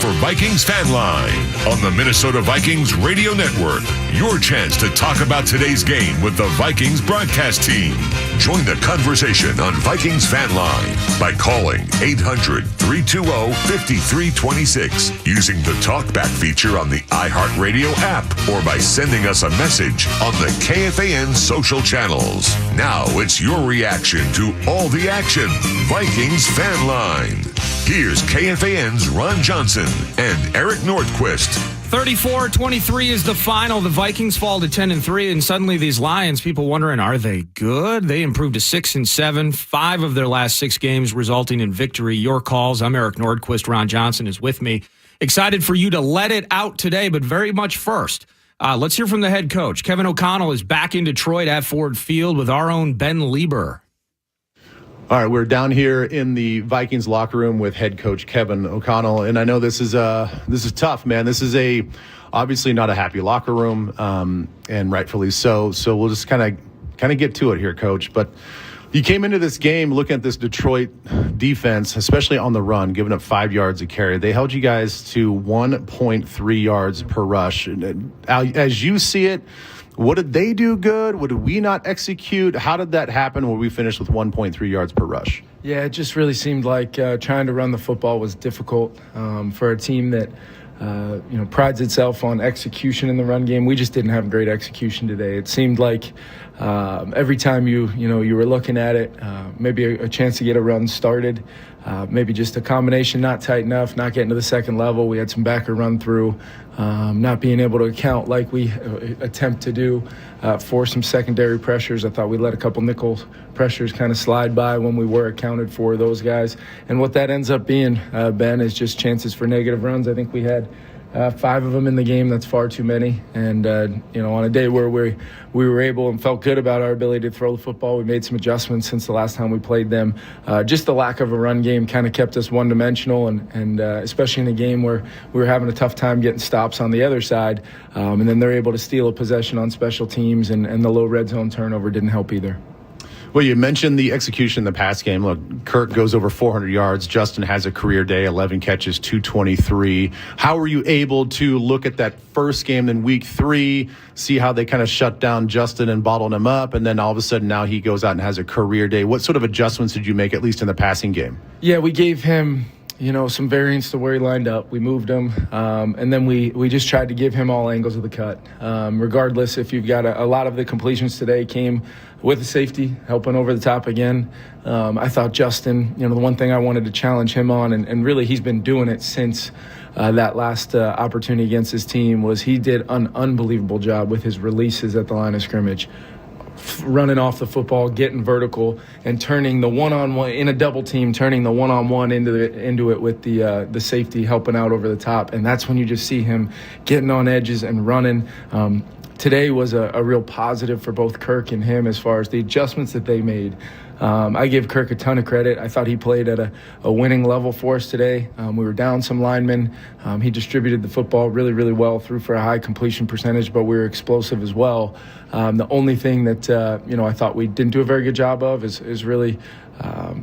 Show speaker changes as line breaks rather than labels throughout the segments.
for Vikings Fan Line on the Minnesota Vikings Radio Network. Your chance to talk about today's game with the Vikings broadcast team. Join the conversation on Vikings Fan Line by calling 800-320-5326 using the TalkBack feature on the iHeartRadio app or by sending us a message on the KFAN social channels. Now it's your reaction to all the action. Vikings Fan Line. Here's KFAN's Ron Johnson and Eric Nordquist.
34-23 is the final. The Vikings fall to 10-3, and suddenly these Lions, people wondering, are they good? They improved to 6-7, 5 of their last 6 games resulting in victory. Your calls. I'm Eric Nordquist. Ron Johnson is with me. Excited for you to let it out today, but very much first. Let's hear from the head coach. Kevin O'Connell is back in Detroit at Ford Field with our own Ben Lieber.
All right, we're down here in the Vikings locker room with head coach Kevin O'Connell, and I know this is tough, man. This is obviously not a happy locker room, and rightfully so. So we'll just kind of get to it here, Coach. But you came into this game looking at this Detroit defense, especially on the run, giving up 5 yards a carry. They held you guys to 1.3 yards per rush. As you see it, what did they do good? What did we not execute? How did that happen where we finished with 1.3 yards per rush?
Yeah, it just really seemed like trying to run the football was difficult for a team that prides itself on execution in the run game. We just didn't have great execution today. It seemed like every time you were looking at it, maybe a chance to get a run started, maybe just a combination not tight enough, not getting to the second level. We had some backer run through, not being able to account like we attempt to do for some secondary pressures. I thought we let a couple nickel pressures kind of slide by when we were accounted for those guys. And what that ends up being, Ben, is just chances for negative runs. I think we had 5 of them in the game. That's far too many. And, on a day where we were able and felt good about our ability to throw the football, we made some adjustments since the last time we played them. Just the lack of a run game kind of kept us one-dimensional, and especially in a game where we were having a tough time getting stops on the other side. And then they're able to steal a possession on special teams, and the low red zone turnover didn't help either.
Well, you mentioned the execution in the pass game. Look, Kirk goes over 400 yards. Justin has a career day, 11 catches, 223. How were you able to look at that first game in week 3, see how they kind of shut down Justin and bottled him up, and then all of a sudden now he goes out and has a career day? What sort of adjustments did you make, at least in the passing game? Yeah,
we gave him some variance to where he lined up. We moved him, and then we just tried to give him all angles of the cut. Regardless, if you've got a lot of the completions today came with a safety, helping over the top again. I thought Justin, the one thing I wanted to challenge him on, and really he's been doing it since that last opportunity against his team, was he did an unbelievable job with his releases at the line of scrimmage. Running off the football, getting vertical, and turning the one-on-one in a double team, turning the one-on-one into it with the safety helping out over the top, and that's when you just see him getting on edges and running. Today was a real positive for both Kirk and him as far as the adjustments that they made. I give Kirk a ton of credit. I thought he played at a winning level for us today. We were down some linemen. He distributed the football really, really well, threw for a high completion percentage, but we were explosive as well. The only thing that, I thought we didn't do a very good job of is really,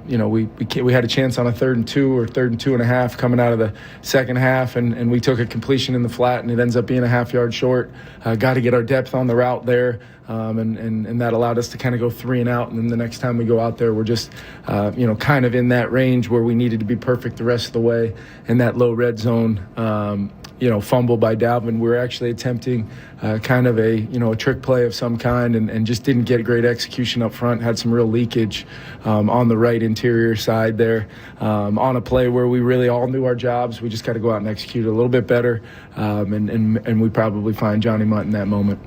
we had a chance on a 3rd and 2 or 3rd and 2.5 coming out of the second half, and we took a completion in the flat, and it ends up being a half yard short. Got to get our depth on the route there. And that allowed us to kind of go 3 and out. And then the next time we go out there, we're just, kind of in that range where we needed to be perfect the rest of the way. And that low red zone, fumble by Dalvin, we were actually attempting kind of a trick play of some kind, and just didn't get great execution up front. Had some real leakage on the right interior side there on a play where we really all knew our jobs. We just got to go out and execute a little bit better, and we probably find Johnny Mutt in that moment.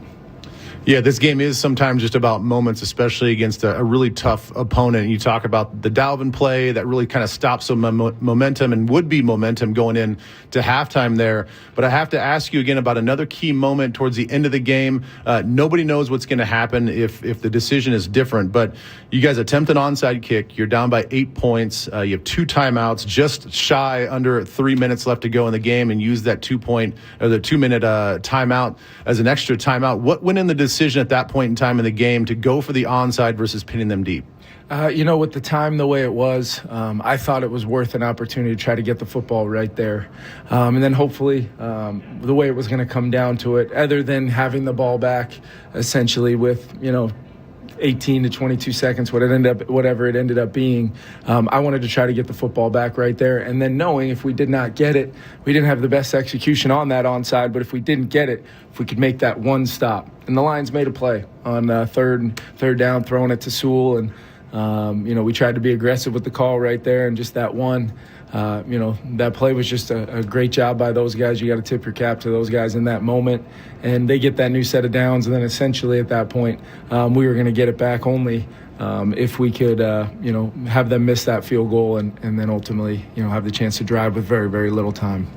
Yeah, this game is sometimes just about moments, especially against a really tough opponent. You talk about the Dalvin play that really kind of stops some momentum and would be momentum going in to halftime there. But I have to ask you again about another key moment towards the end of the game. Nobody knows what's going to happen if the decision is different. But you guys attempt an onside kick. You're down by 8 points. You have 2 timeouts, just shy under 3 minutes left to go in the game, and use that 2 minute timeout as an extra timeout. What went in the decision decision at that point in time in the game to go for the onside versus pinning them deep?
With the time the way it was, I thought it was worth an opportunity to try to get the football right there. And then hopefully the way it was going to come down to it, other than having the ball back essentially with, 18 to 22 seconds, whatever it ended up being, I wanted to try to get the football back right there. And then knowing if we did not get it, we didn't have the best execution on that onside, but if we didn't get it, if we could make that one stop. And the Lions made a play on third down, throwing it to Sewell, and we tried to be aggressive with the call right there, and just that one, that play was just a great job by those guys. You got to tip your cap to those guys in that moment, and they get that new set of downs. And then essentially at that point, we were going to get it back only if we could, have them miss that field goal and then ultimately, have the chance to drive with very, very little time.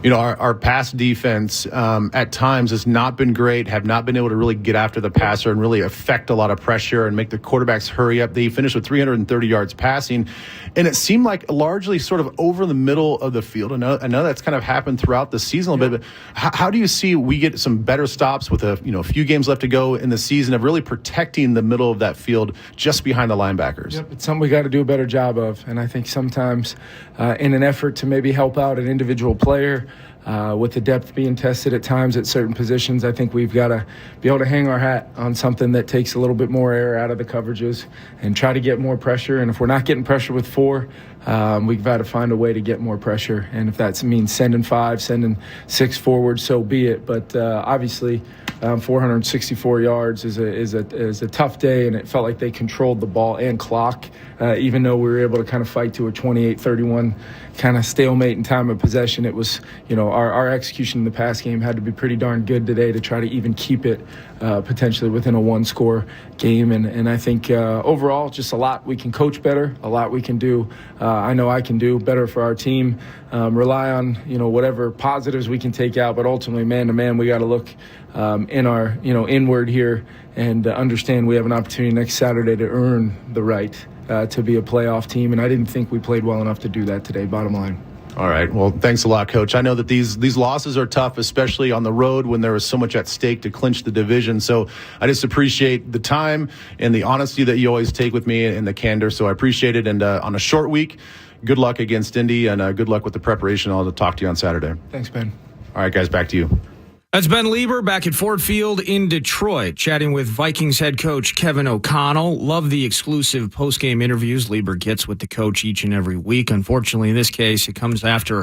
Our pass defense at times has not been great, have not been able to really get after the passer and really affect a lot of pressure and make the quarterbacks hurry up. They finished with 330 yards passing, and it seemed like largely sort of over the middle of the field. I know that's kind of happened throughout the season a little bit, but how do you see we get some better stops with a few games left to go in the season of really protecting the middle of that field just behind the linebackers?
Yep, it's something we got to do a better job of, and I think sometimes in an effort to maybe help out an individual player, with the depth being tested at times at certain positions, I think we've got to be able to hang our hat on something that takes a little bit more air out of the coverages and try to get more pressure. And if we're not getting pressure with 4, we've got to find a way to get more pressure. And if that means sending 5, sending 6 forward, so be it. But obviously, 464 yards is a tough day, and it felt like they controlled the ball and clock, even though we were able to kind of fight to a 28-31 kind of stalemate in time of possession. It was, our execution in the pass game had to be pretty darn good today to try to even keep it potentially within a 1-score game. And I think overall, just a lot we can coach better, a lot we can do. I know I can do better for our team. Rely on, whatever positives we can take out, but ultimately, man to man, we got to look in our, inward here and understand we have an opportunity next Saturday to earn the right to be a playoff team. And I didn't think we played well enough to do that today, bottom line.
All right. Well, thanks a lot, Coach. I know that these losses are tough, especially on the road when there is so much at stake to clinch the division. So I just appreciate the time and the honesty that you always take with me and the candor. So I appreciate it. And on a short week, good luck against Indy, and good luck with the preparation. I'll talk to you on Saturday.
Thanks, Ben.
All right, guys, back to you.
That's Ben Lieber back at Ford Field in Detroit, chatting with Vikings head coach Kevin O'Connell. Love the exclusive post-game interviews Lieber gets with the coach each and every week. Unfortunately, in this case, it comes after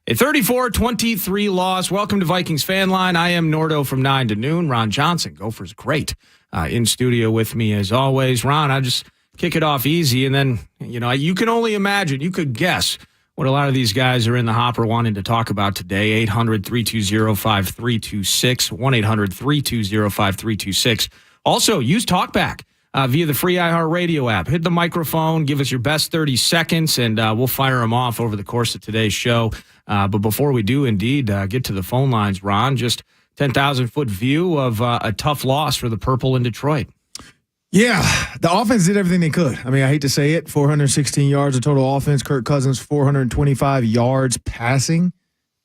a 34-23 loss. Welcome to Vikings Fan Line. I am Nordo from 9 to noon. Ron Johnson, Gophers great, in studio with me as always. Ron, I just kick it off easy, and then, you can only imagine, you could guess what a lot of these guys are in the hopper wanting to talk about today. 800-320-5326, 1-800-320-5326. Also, use TalkBack via the free iHeartRadio app. Hit the microphone, give us your best 30 seconds, and we'll fire them off over the course of today's show. But before we do indeed get to the phone lines, Ron, just 10,000-foot view of a tough loss for the Purple in Detroit.
Yeah, the offense did everything they could. I mean, I hate to say it, 416 yards of total offense. Kirk Cousins, 425 yards passing,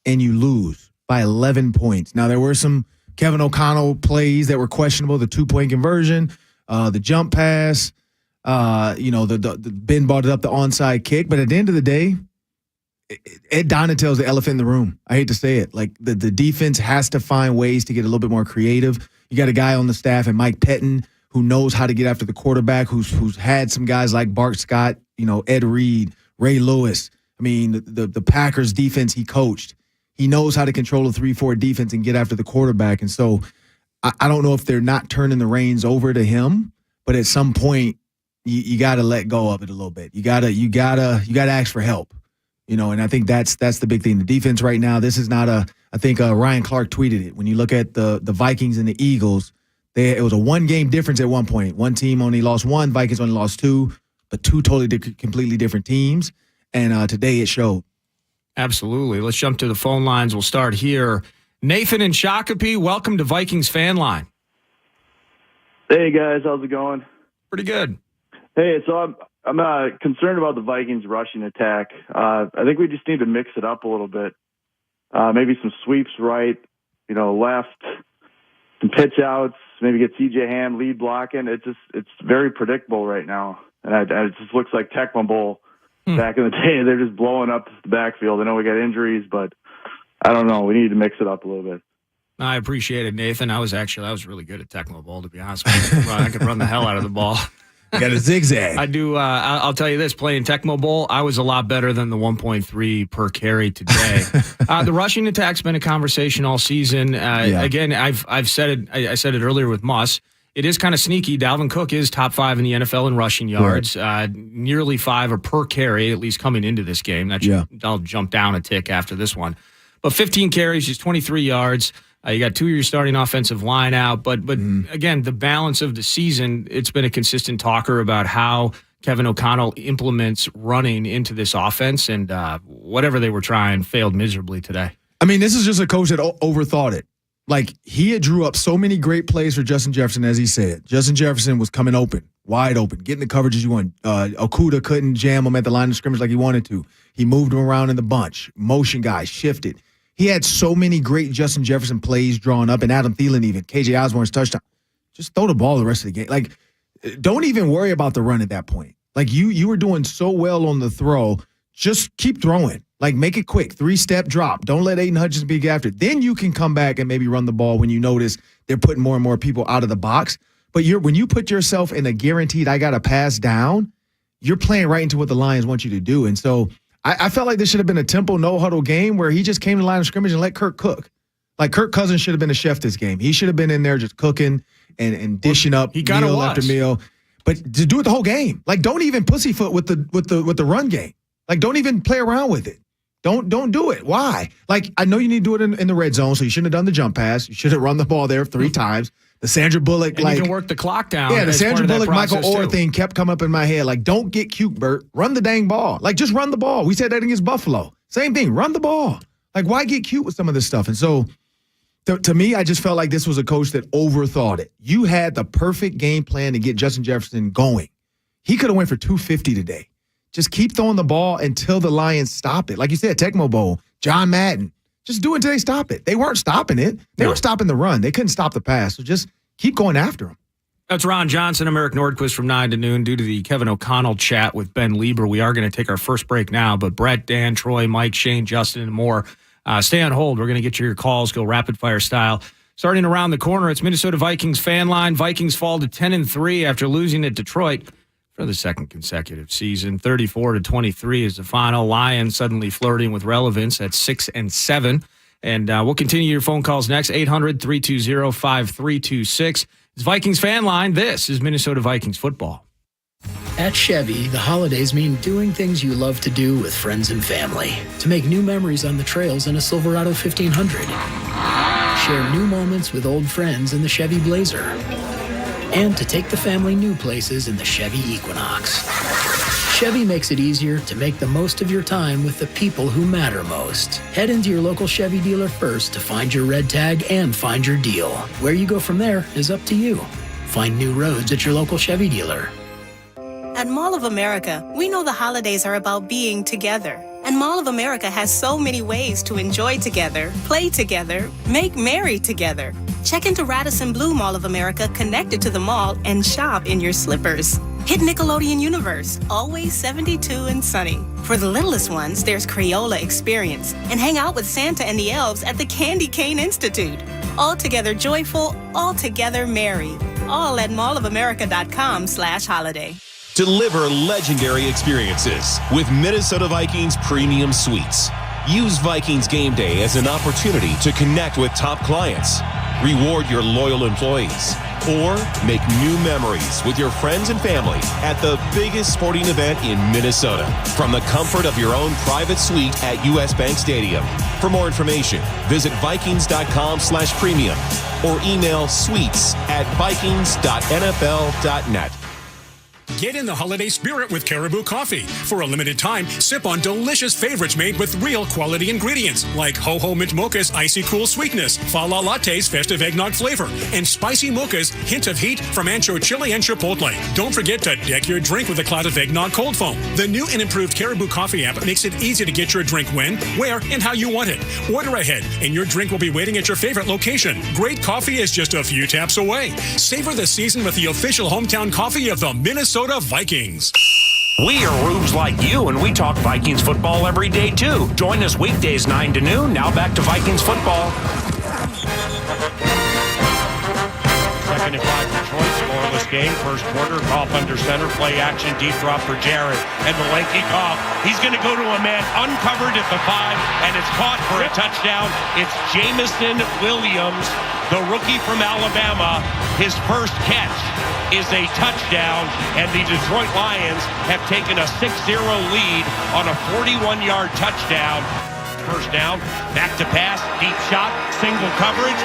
and you lose by 11 points. Now, there were some Kevin O'Connell plays that were questionable, the 2-point conversion, the jump pass, the Ben brought it up, the onside kick. But at the end of the day, Ed Donatel's the elephant in the room. I hate to say it. Like, the defense has to find ways to get a little bit more creative. You got a guy on the staff, and Mike Pettin, who knows how to get after the quarterback, who's had some guys like Bart Scott, Ed Reed, Ray Lewis. I mean, the Packers defense he coached. He knows how to control a 3-4 defense and get after the quarterback. And so I don't know if they're not turning the reins over to him, but at some point you got to let go of it a little bit. You got to ask for help. And I think that's the big thing. The defense right now, this is not I think Ryan Clark tweeted it. When you look at the Vikings and the Eagles, it was a 1-game difference at one point. One team only lost 1, Vikings only lost 2, but 2 totally completely different teams. And today it showed.
Absolutely. Let's jump to the phone lines. We'll start here. Nathan and Shakopee, welcome to Vikings Fan Line.
Hey, guys. How's it going?
Pretty good.
Hey, so I'm concerned about the Vikings rushing attack. I think we just need to mix it up a little bit. Maybe some sweeps right, left. some pitch outs, maybe get C.J. Ham lead blocking. It's very predictable right now. And it just looks like Tecmo Bowl back in the day. They're just blowing up the backfield. I know we got injuries, but I don't know. We need to mix it up a little bit.
I appreciate it, Nathan. I was really good at Tecmo Bowl, to be honest with you. I could run the hell out of the ball.
You got a zigzag.
I do. I'll tell you this: playing Tecmo Bowl, I was a lot better than the 1.3 per carry today. The rushing attack's been a conversation all season. Again, I've said it. I said it earlier with Muss. It is kind of sneaky. Dalvin Cook is top 5 in the NFL in rushing yards, nearly 5 or per carry, at least coming into this game. I'll jump down a tick after this one, but 15 carries, just 23 yards. You got 2 of your starting offensive line out, but again, the balance of the season, it's been a consistent talker about how Kevin O'Connell implements running into this offense, and whatever they were trying failed miserably today.
I mean, this is just a coach that overthought it. Like, he had drew up so many great plays for Justin Jefferson, as he said. Justin Jefferson was coming open, wide open, getting the coverages you want. Okuda couldn't jam him at the line of scrimmage like he wanted to. He moved him around in the bunch. Motion guys, shifted. He had so many great Justin Jefferson plays drawn up, and Adam Thielen even, KJ Osborne's touchdown. Just throw the ball the rest of the game. Like, don't even worry about the run at that point. Like, you were doing so well on the throw. Just keep throwing. Like, make it quick. 3-step drop. Don't let Aiden Hutchinson be after it. Then you can come back and maybe run the ball when you notice they're putting more and more people out of the box. But when you put yourself in a guaranteed I got to pass down, you're playing right into what the Lions want you to do. And so I felt like this should have been a tempo, no-huddle game where he just came to the line of scrimmage and let Kirk cook. Like, Kirk Cousins should have been a chef this game. He should have been in there just cooking and dishing up meal after meal. But to do it the whole game. Like, don't even pussyfoot with the run game. Like, don't even play around with it. Don't do it. Why? Like, I know you need to do it in the red zone, so you shouldn't have done the jump pass. You should have run the ball there 3 times. The Sandra Bullock,
and you can work the clock down.
Yeah, the Sandra Bullock, Michael Orr thing kept coming up in my head. Like, don't get cute, Bert. Run the dang ball. Like, just run the ball. We said that against Buffalo. Same thing. Run the ball. Like, why get cute with some of this stuff? And so, to me, I just felt like this was a coach that overthought it. You had the perfect game plan to get Justin Jefferson going. He could have went for 250 today. Just keep throwing the ball until the Lions stop it. Like you said, Tecmo Bowl, John Madden. Just do it until they stop it. They weren't stopping it. They were stopping the run. They couldn't stop the pass. So just keep going after them.
That's Ron Johnson, I'm Eric Nordquist from 9 to noon. Due to the Kevin O'Connell chat with Ben Lieber, we are going to take our first break now. But Brett, Dan, Troy, Mike, Shane, Justin, and more, stay on hold. We're going to get your calls, go rapid-fire style. Starting around the corner, it's Minnesota Vikings fan line. Vikings fall to 10-3 after losing at Detroit for the second consecutive season. 34-23 is the final. Lions suddenly flirting with relevance at 6-7. And we'll continue your phone calls next. 800-320-5326. It's Vikings fan line. This is Minnesota Vikings football.
At Chevy, the holidays mean doing things you love to do with friends and family. To make new memories on the trails in a Silverado 1500. Share new moments with old friends in the Chevy Blazer. And to take the family new places in the Chevy Equinox. Chevy makes it easier to make the most of your time with the people who matter most. Head into your local Chevy dealer first to find your red tag and find your deal. Where you go from there is up to you. Find new roads at your local Chevy dealer.
At Mall of America, we know the holidays are about being together. And Mall of America has so many ways to enjoy together, play together, make merry together. Check into Radisson Blue Mall of America connected to the mall and shop in your slippers. Hit Nickelodeon Universe, always 72 and sunny. For the littlest ones, there's Crayola Experience. And hang out with Santa and the elves at the Candy Cane Institute. All together joyful, all together merry. All at mallofamerica.com/holiday.
Deliver legendary experiences with Minnesota Vikings Premium Suites. Use Vikings Game Day as an opportunity to connect with top clients, reward your loyal employees, or make new memories with your friends and family at the biggest sporting event in Minnesota from the comfort of your own private suite at US Bank Stadium. For more information, visit Vikings.com/premium or email suites@vikings.nfl.net.
Get in the holiday spirit with Caribou Coffee. For a limited time, sip on delicious favorites made with real quality ingredients like Ho Ho Mint Mocha's icy cool sweetness, Fa La Latte's festive eggnog flavor, and Spicy Mocha's hint of heat from ancho chili and chipotle. Don't forget to deck your drink with a cloud of eggnog cold foam. The new and improved Caribou Coffee app makes it easy to get your drink when, where, and how you want it. Order ahead, and your drink will be waiting at your favorite location. Great coffee is just a few taps away. Savor the season with the official hometown coffee of the Minnesota Vikings.
We are rubes like you, and we talk Vikings football every day, too. Join us weekdays 9 to noon. Now back to Vikings football.
Second and 5, Detroit, scoreless game. First quarter, Goff under center, play action, deep drop for Jarrett. And the lanky Goff, he's going to go to a man uncovered at the 5, and it's caught for a touchdown. It's Jameson Williams, the rookie from Alabama. His first catch is a touchdown, and the Detroit Lions have taken a 6-0 lead on a 41-yard touchdown. First down, back to pass, deep shot, single coverage.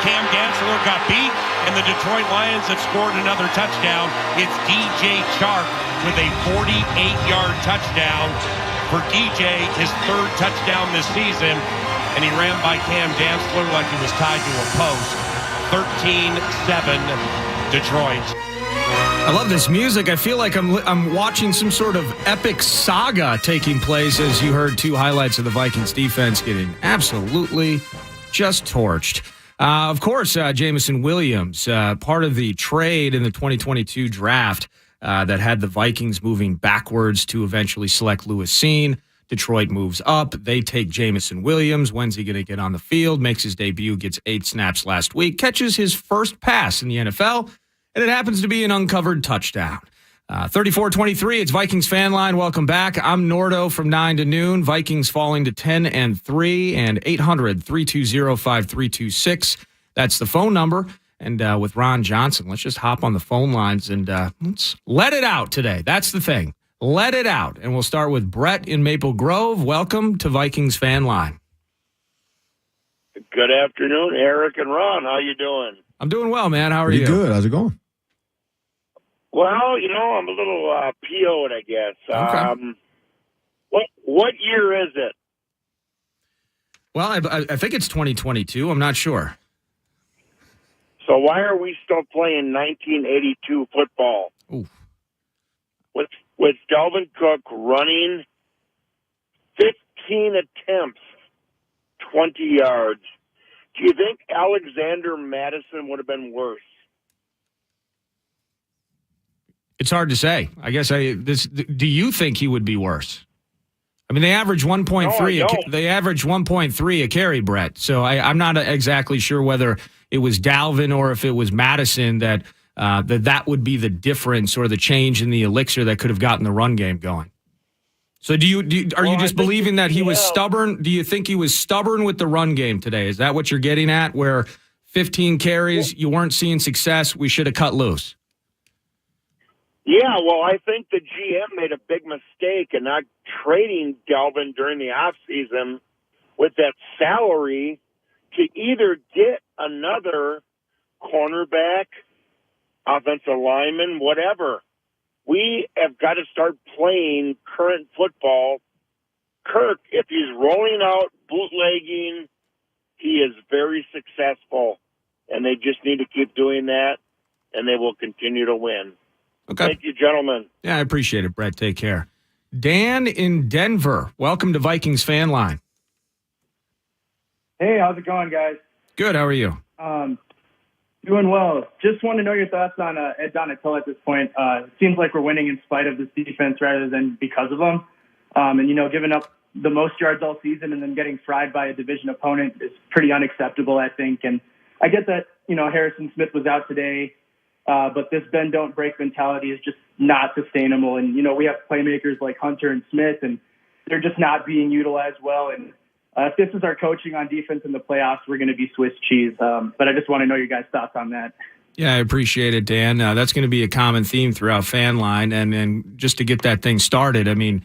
Cam Gansler got beat, and the Detroit Lions have scored another touchdown. It's DJ Chark with a 48-yard touchdown. For DJ, his third touchdown this season, and he ran by Cam Gansler like he was tied to a post. 13-7 Detroit.
I love this music. I feel like I'm watching some sort of epic saga taking place as you heard two highlights of the Vikings defense getting absolutely just torched. Of course, Jameson Williams, part of the trade in the 2022 draft that had the Vikings moving backwards to eventually select Lewis Cine. Detroit moves up. They take Jameson Williams. When's he going to get on the field? Makes his debut, gets 8 snaps last week, catches his first pass in the NFL, and it happens to be an uncovered touchdown. 34-23, it's Vikings Fan Line. Welcome back. I'm Nordo from 9 to noon. Vikings falling to 10-3, and 800-320-5326. That's the phone number. And with Ron Johnson, let's just hop on the phone lines and let's let it out today. That's the thing. Let it out. And we'll start with Brett in Maple Grove. Welcome to Vikings Fan Line.
Good afternoon, Eric and Ron. How you doing?
I'm doing well, man. How are you?
Good. How's it going?
Well, I'm a little PO'd, I guess.
Okay.
What year is it?
Well, I think it's 2022. I'm not sure.
So why are we still playing 1982 football?
Ooh.
With Dalvin Cook running 15 attempts, 20 yards. Do you think Alexander Madison would have been worse?
It's hard to say. I guess do you think he would be worse? I mean, they average 1.3.
No,
they average 1.3 a carry, Brett. So I'm not exactly sure whether it was Dalvin or if it was Madison that would be the difference or the change in the elixir that could have gotten the run game going. So are you just believing that he was stubborn? Do you think he was stubborn with the run game today? Is that what you're getting at? Where 15 carries, you weren't seeing success, we should have cut loose?
Yeah, well, I think the GM made a big mistake in not trading Dalvin during the offseason with that salary to either get another cornerback, offensive lineman, whatever. We have got to start playing current football. Kirk, if he's rolling out bootlegging, he is very successful, and they just need to keep doing that, and they will continue to win.
Okay.
Thank you, gentlemen.
Yeah, I appreciate it, Brett. Take care. Dan in Denver, welcome to Vikings Fan Line.
Hey, how's it going, guys?
Good. How are you?
Doing well. Just want to know your thoughts on Ed Donatell at this point. It seems like we're winning in spite of this defense rather than because of them. And, giving up the most yards all season and then getting fried by a division opponent is pretty unacceptable, I think. And I get that, Harrison Smith was out today, but this bend, don't break mentality is just not sustainable. And, we have playmakers like Hunter and Smith, and they're just not being utilized well. And if this is our coaching on defense in the playoffs, we're going to be Swiss cheese. But I just want to know your guys' thoughts on that.
Yeah, I appreciate it, Dan. That's going to be a common theme throughout Fan Line. And just to get that thing started, I mean,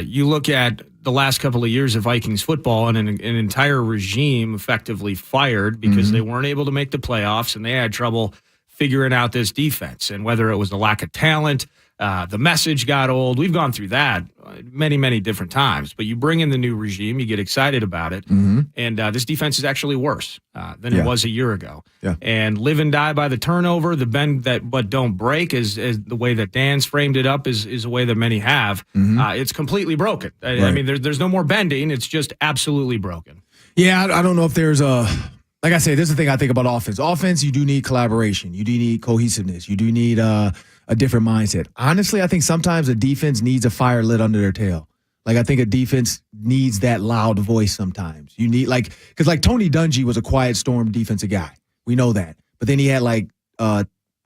you look at the last couple of years of Vikings football and an entire regime effectively fired because they weren't able to make the playoffs and they had trouble figuring out this defense. And whether it was the lack of talent, The message got old. We've gone through that many, many different times. But you bring in the new regime, you get excited about it, and this defense is actually worse than it was a year ago.
Yeah.
And live and die by the turnover, the bend that but don't break is the way that Dan's framed it up is a way that many have. It's completely broken. I mean, there's no more bending. It's just absolutely broken.
Yeah, I don't know if there's like I say, this is the thing I think about offense. Offense, you do need collaboration. You do need cohesiveness. You do need a different mindset. Honestly, I think sometimes a defense needs a fire lit under their tail. Like, I think a defense needs that loud voice sometimes. You need, because Tony Dungy was a quiet storm defensive guy. We know that. But then he had,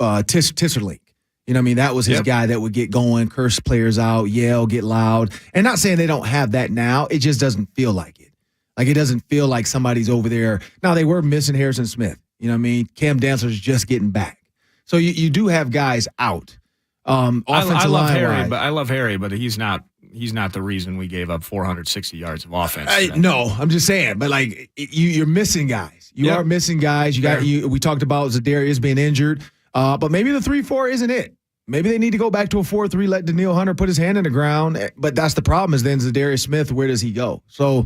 Tisserlink. You know what I mean? That was his guy that would get going, curse players out, yell, get loud. And not saying they don't have that now. It just doesn't feel like it. Like, it doesn't feel like somebody's over there. Now, they were missing Harrison Smith. You know what I mean? Cam Dantzler's just getting back. So you do have guys out.
I love Harry, but he's not the reason we gave up 460 yards of offense.
No, I'm just saying. But you're missing guys. You are missing guys. We talked about Zadarius being injured, but maybe the 3-4 isn't it. Maybe they need to go back to a 4-3. Let Daniil Hunter put his hand in the ground. But that's the problem. Is then Zadarius Smith, where does he go? So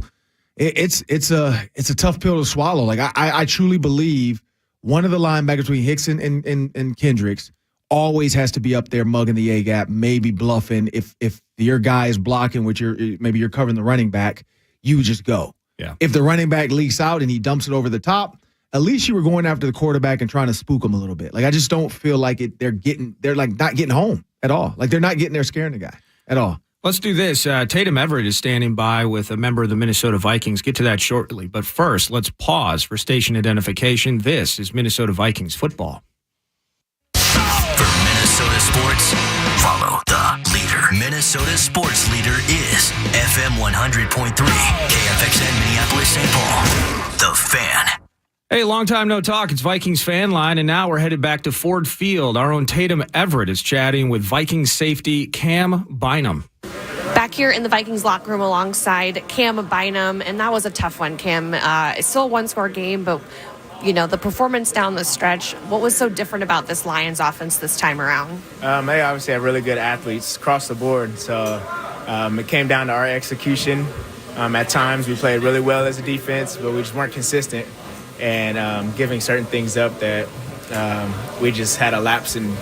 it's a tough pill to swallow. Like I truly believe one of the linebackers between Hickson and Kendricks always has to be up there mugging the A gap, maybe bluffing. If your guy is blocking, maybe you're covering the running back, you just go.
Yeah.
If the running back leaks out and he dumps it over the top, at least you were going after the quarterback and trying to spook him a little bit. Like, I just don't feel like they're not getting home at all. Like, they're not getting there scaring the guy at all.
Let's do this. Tatum Everett is standing by with a member of the Minnesota Vikings. Get to that shortly. But first, let's pause for station identification. This is Minnesota Vikings football.
For Minnesota sports, follow the leader. Minnesota sports leader is FM 100.3, KFXN Minneapolis, St. Paul. The Fan.
Hey, long time no talk. It's Vikings Fan Line, and now we're headed back to Ford Field. Our own Tatum Everett is chatting with Vikings safety Cam Bynum.
Back here in the Vikings locker room alongside Cam Bynum, and that was a tough one, Cam. It's still a one-score game, but, the performance down the stretch, what was so different about this Lions offense this time around?
They obviously have really good athletes across the board, so it came down to our execution. At times we played really well as a defense, but we just weren't consistent and giving certain things up that we just had a lapse in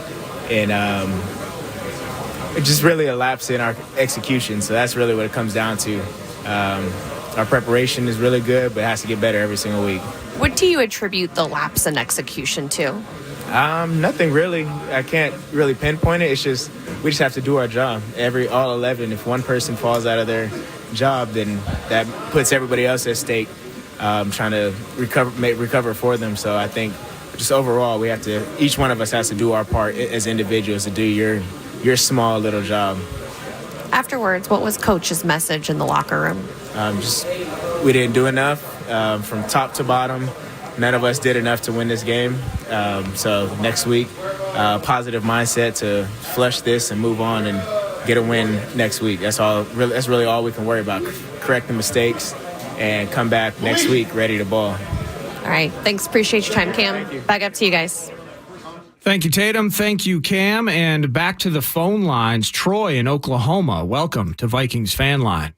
it's just really a lapse in our execution. So that's really what it comes down to. Our preparation is really good, but it has to get better every single week.
What do you attribute the lapse in execution to?
Nothing really. I can't really pinpoint it. It's just we just have to do our job. All 11. If one person falls out of their job, then that puts everybody else at stake, trying to recover for them. So I think just overall, each one of us has to do our part as individuals to do your small little job.
Afterwards, what was Coach's message in the locker room?
We didn't do enough from top to bottom. None of us did enough to win this game. So next week, positive mindset to flush this and move on and get a win next week. That's really all we can worry about. Correct the mistakes and come back next week ready to ball.
All right. Thanks. Appreciate your time, Cam. Back up to you guys.
Thank you, Tatum. Thank you, Cam. And back to the phone lines. Troy in Oklahoma. Welcome to Vikings Fan Line.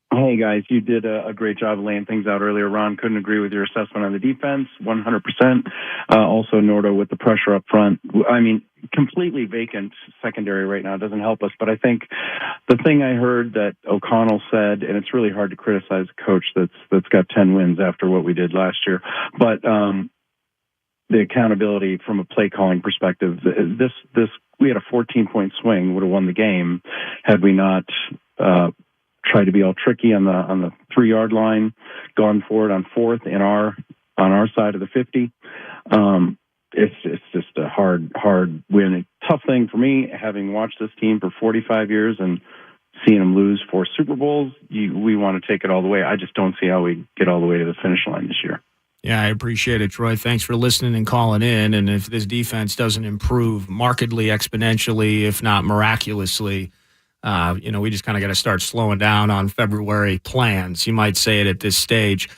Hey, guys. You did a great job laying things out earlier. Ron, couldn't agree with your assessment on the defense, 100%. Also, Nordo with the pressure up front. I mean, completely vacant secondary right now doesn't help us. But I think the thing I heard that O'Connell said, and it's really hard to criticize a coach that's got 10 wins after what we did last year, but the accountability from a play calling perspective, we had a 14-point swing, would have won the game had we not tried to be all tricky on the 3-yard line, gone for it on fourth on our side of the 50. It's just a hard win. A tough thing for me, having watched this team for 45 years and seeing them lose 4 Super Bowls. We want to take it all the way. I just don't see how we get all the way to the finish line this year.
Yeah, I appreciate it, Troy. Thanks for listening and calling in. And if this defense doesn't improve markedly, exponentially, if not miraculously, We just kind of got to start slowing down on February plans. You might say it at this stage.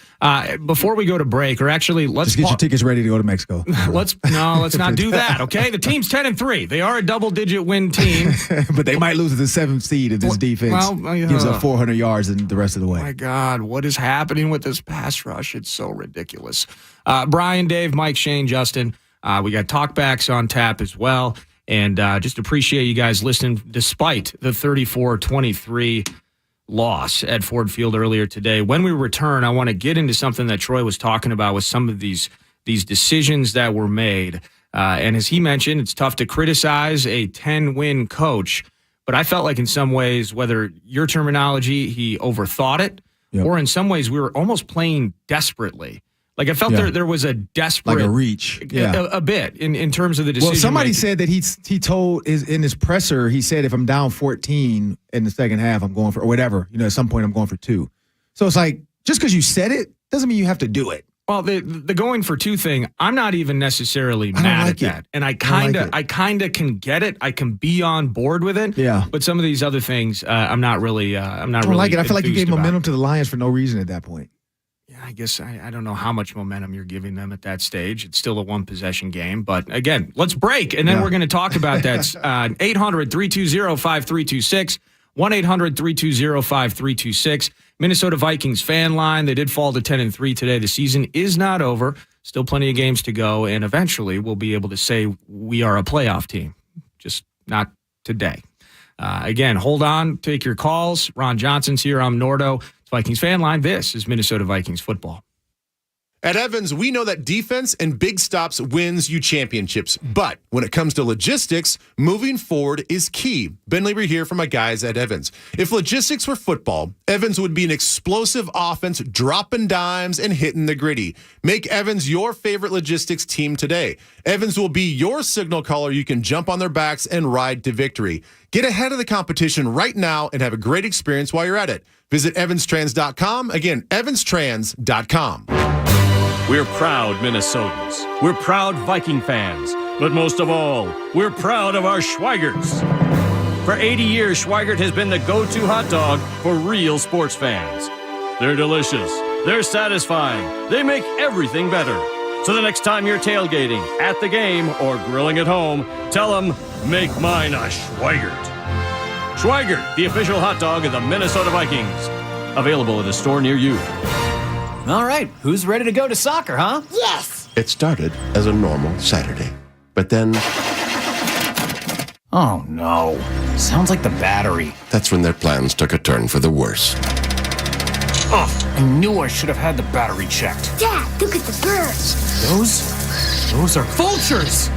Before we go to break, or actually, let's
just get your tickets ready to go to Mexico.
let's not do that. Okay, the team's 10-3. They are a double-digit win team,
but they might lose to the 7th seed if this defense gives up 400 yards and the rest of the way.
My God, what is happening with this pass rush? It's so ridiculous. Brian, Dave, Mike, Shane, Justin. We got talkbacks on tap as well. And just appreciate you guys listening despite the 34-23 loss at Ford Field earlier today. When we return, I want to get into something that Troy was talking about with some of these decisions that were made. And as he mentioned, it's tough to criticize a 10-win coach. But I felt like in some ways, whether your terminology, he overthought it, or in some ways we were almost playing desperately. Like, I felt there was a desperate...
Like a reach.
A bit in terms of the decision.
Well, somebody said that he told in his presser, he said, if I'm down 14 in the second half, I'm going for, or whatever, at some point I'm going for 2. So it's like, just because you said it, doesn't mean you have to do it.
Well, the going for 2 thing, I'm not even necessarily mad at that. And I kind of can get it. I can be on board with it.
Yeah.
But some of these other things, I'm not really
I don't like it. I feel like you gave momentum to the Lions for no reason at that point.
I guess I don't know how much momentum you're giving them at that stage. It's still a 1-possession game. But again, let's break, and then we're going to talk about that. 800-320-5326, 1-800-320-5326. Minnesota Vikings fan line. They did fall to 10-3 today. The season is not over. Still plenty of games to go, and eventually we'll be able to say we are a playoff team. Just not today. Again, hold on. Take your calls. Ron Johnson's here. I'm Nordo. Vikings fan line. This is Minnesota Vikings football.
At Evans, we know that defense and big stops wins you championships. But when it comes to logistics, moving forward is key. Ben Lieber here for my guys at Evans. If logistics were football, Evans would be an explosive offense, dropping dimes and hitting the gritty. Make Evans your favorite logistics team today. Evans will be your signal caller you can jump on their backs and ride to victory. Get ahead of the competition right now and have a great experience while you're at it. Visit evanstrans.com. Again, evanstrans.com.
We're proud Minnesotans. We're proud Viking fans. But most of all, we're proud of our Schweigerts. For 80 years, Schweigert has been the go-to hot dog for real sports fans. They're delicious. They're satisfying. They make everything better. So the next time you're tailgating, at the game, or grilling at home, tell them, make mine a Schweigert. Schweigert, the official hot dog of the Minnesota Vikings. Available at a store near you.
All right, who's ready to go to soccer, huh?
Yes! It started as a normal Saturday, but then...
Oh, no. Sounds like the battery.
That's when their plans took a turn for the worse.
Oh, I knew I should have had the battery checked.
Dad, look at the birds.
Those are vultures!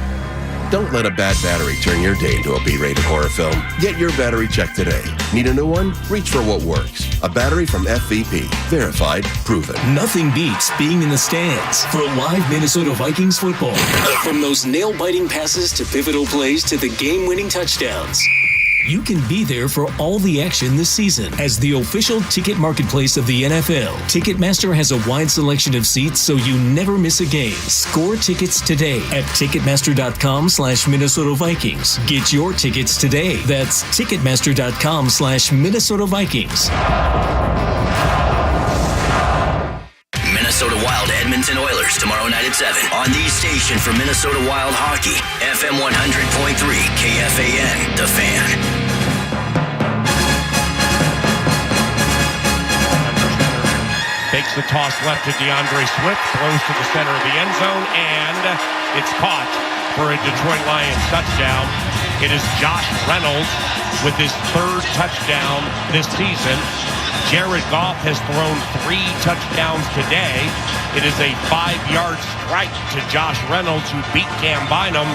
Don't let a bad battery turn your day into a B-rated horror film. Get your battery checked today. Need a new one? Reach for what works. A battery from FVP. Verified, proven.
Nothing beats being in the stands for live Minnesota Vikings football. From those nail-biting passes to pivotal plays to the game-winning touchdowns. You can be there for all the action this season. As the official ticket marketplace of the NFL, Ticketmaster has a wide selection of seats so you never miss a game. Score tickets today at Ticketmaster.com/Minnesota Vikings. Get your tickets today. That's Ticketmaster.com/Minnesota Vikings.
Minnesota Wild Edmonton Oilers tomorrow night at 7 on the station for Minnesota Wild Hockey, FM 100.3 KFAN, The Fan.
Takes the toss left to DeAndre Swift, throws to the center of the end zone, and it's caught for a Detroit Lions touchdown. It is Josh Reynolds with his 3rd touchdown this season. Jared Goff has thrown 3 touchdowns today. It is a 5-yard strike to Josh Reynolds, who beat Cam Bynum,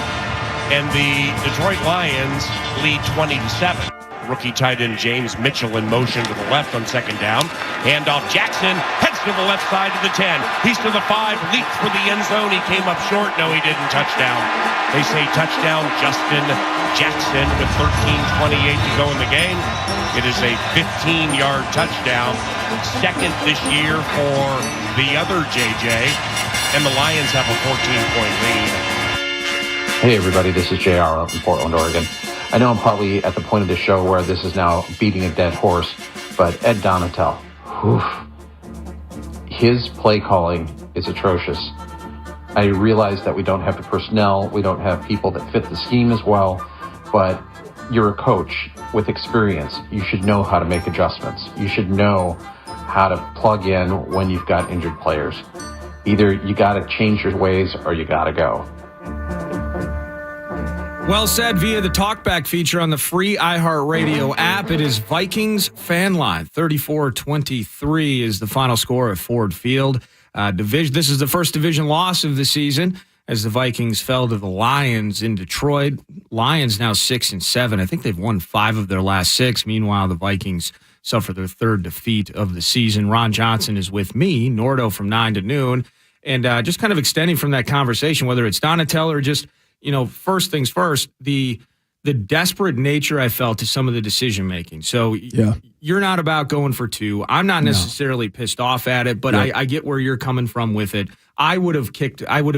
and the Detroit Lions lead 20-7. Rookie tight end James Mitchell in motion to the left on 2nd down. Handoff Jackson, heads to the left side of the 10. He's to the 5, leaps for the end zone. He came up short. No, he didn't. Touchdown. They say touchdown Justin Jackson with 13:28 to go in the game. It is a 15-yard touchdown. 2nd this year for the other JJ. And the Lions have a 14-point lead.
Hey everybody, this is JR out in Portland, Oregon.
I know I'm probably at the point of the show where this is now beating a dead horse, but Ed Donatel, his play calling is atrocious. I realize that we don't have the personnel, we don't have people that fit the scheme as well, but you're a coach with experience. You should know how to make adjustments. You should know how to plug in when you've got injured players. Either you got to change your ways or you got to go.
Well said via the talkback feature on the free iHeartRadio app. It is Vikings fan line. 34-23 is the final score at Ford Field. This is the first division loss of the season as the Vikings fell to the Lions in Detroit. Lions now 6-7. I think they've won 5 of their last 6. Meanwhile, the Vikings suffer their third defeat of the season. Ron Johnson is with me, Nordo from 9 to noon. And just kind of extending from that conversation, whether it's Donatel or just, first things first, the desperate nature I felt to some of the decision making. So you're not about going for 2. I'm not necessarily pissed off at it, but I get where you're coming from with it. I would have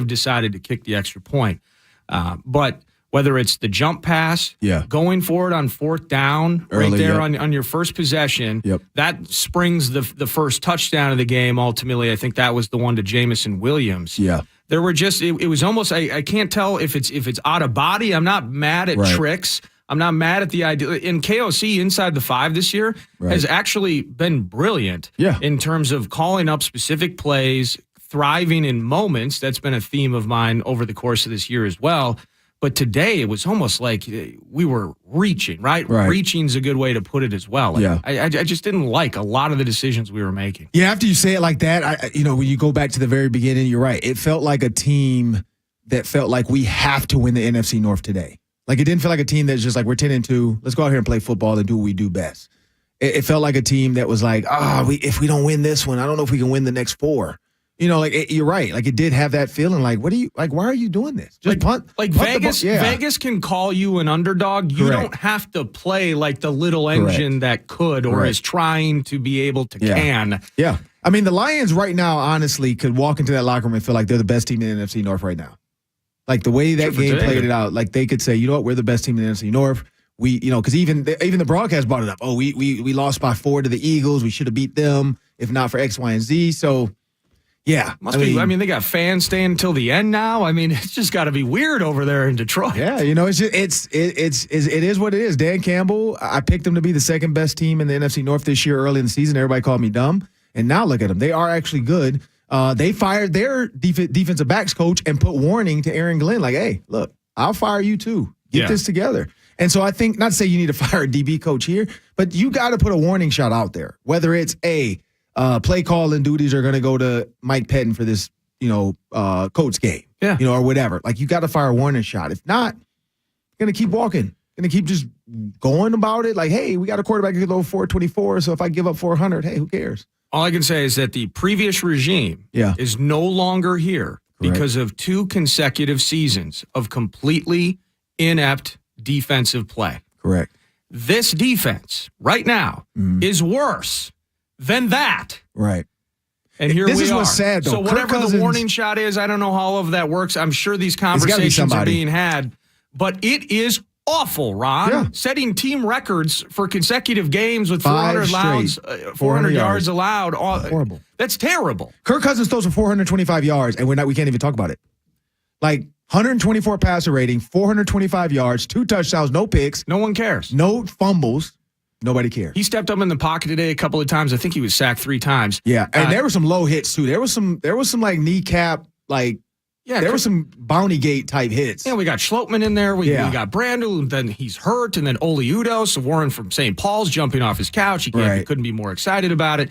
decided to kick the extra point. But whether it's the jump pass, going for it on 4th down, right there on your first possession, that springs the first touchdown of the game. Ultimately, I think that was the one to Jamison Williams. There were just it was almost I can't tell if it's out of body. I'm not mad at tricks. I'm not mad at the idea. And KOC inside the 5 this year has actually been brilliant in terms of calling up specific plays, thriving in moments. That's been a theme of mine over the course of this year as well. But today it was almost like we were reaching, right? Reaching's a good way to put it as well. I just didn't like a lot of the decisions we were making.
Yeah, after you say it like that, when you go back to the very beginning, you're right. It felt like a team that felt like we have to win the NFC North today. Like it didn't feel like a team that's just like, we're 10-2. Let's go out here and play football and do what we do best. It felt like a team that was like, if we don't win this one, I don't know if we can win the next 4. You're right. Like it did have that feeling. Like, why are you doing this? Just punt.
Like Vegas, Vegas can call you an underdog. You don't have to play like the little engine that could or is trying to be able to can.
Yeah. I mean, the Lions right now, honestly, could walk into that locker room and feel like they're the best team in the NFC North right now. Like the way that game played it out, like they could say, you know what, we're the best team in the NFC North. We, because even the broadcast brought it up. Oh, we lost by 4 to the Eagles. We should have beat them if not for X, Y, and Z. So. Yeah.
I mean, they got fans staying until the end now. I mean, it's just got to be weird over there in Detroit.
Yeah, it is what it is. Dan Campbell, I picked them to be the second best team in the NFC North this year early in the season. Everybody called me dumb. And now look at them. They are actually good. They fired their defensive backs coach and put warning to Aaron Glenn like, hey, look, I'll fire you too. Get this together. And so I think, not to say you need to fire a DB coach here, but you got to put a warning shot out there, whether it's play calling duties are going to go to Mike Pettin for this, coach game, or whatever. Like you got to fire a warning shot. If not, going to keep walking, going to keep just going about it. Like, hey, we got a quarterback who can throw 424. So if I give up 400, hey, who cares?
All I can say is that the previous regime is no longer here because of 2 consecutive seasons of completely inept defensive play.
Correct.
This defense right now is worse than that.
Right.
And here we are.
This is what's sad, though.
So whatever the warning shot is, I don't know how all of that works. I'm sure these conversations are being had. But it is awful, Ron.
Yeah.
Setting team records for consecutive games with 400 yards allowed.
Horrible.
That's terrible.
Kirk Cousins throws for 425 yards, and we can't even talk about it. Like 124 passer rating, 425 yards, 2 touchdowns, no picks.
No one cares.
No fumbles. Nobody cared.
He stepped up in the pocket today a couple of times. I think he was sacked 3 times.
Yeah, and there were some low hits too. There was some like kneecap, there were some bounty gate type hits.
Yeah, we got Schlottman in there. We got Brandel, then he's hurt, and then Oli Udos, Warren from St. Paul's jumping off his couch. He couldn't be more excited about it.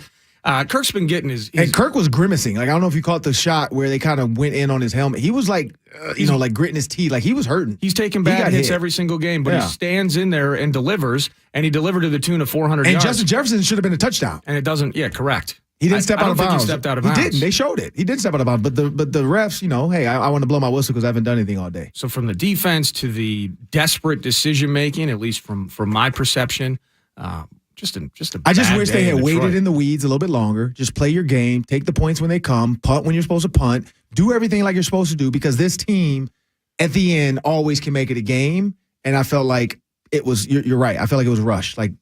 Kirk's been getting his
and Kirk was grimacing. Like I don't know if you caught the shot where they kind of went in on his helmet. He was like, like gritting his teeth. Like he was hurting.
He's taking bad hits every single game, but he stands in there and delivers. And he delivered to the tune of 400 yards.
And Justin Jefferson should have been a touchdown.
And it doesn't. Yeah, correct.
He didn't step out of bounds.
He stepped out of bounds.
He didn't. They showed it. He did step out of bounds. But the refs, hey, I want to blow my whistle because I haven't done anything all day.
So from the defense to the desperate decision making, at least from my perception. Just a
I just wish they had waited in the weeds a little bit longer. Just play your game, take the points when they come, punt when you're supposed to punt, do everything like you're supposed to do because this team at the end always can make it a game. And I felt like you're right. I felt like it was rushed. Like,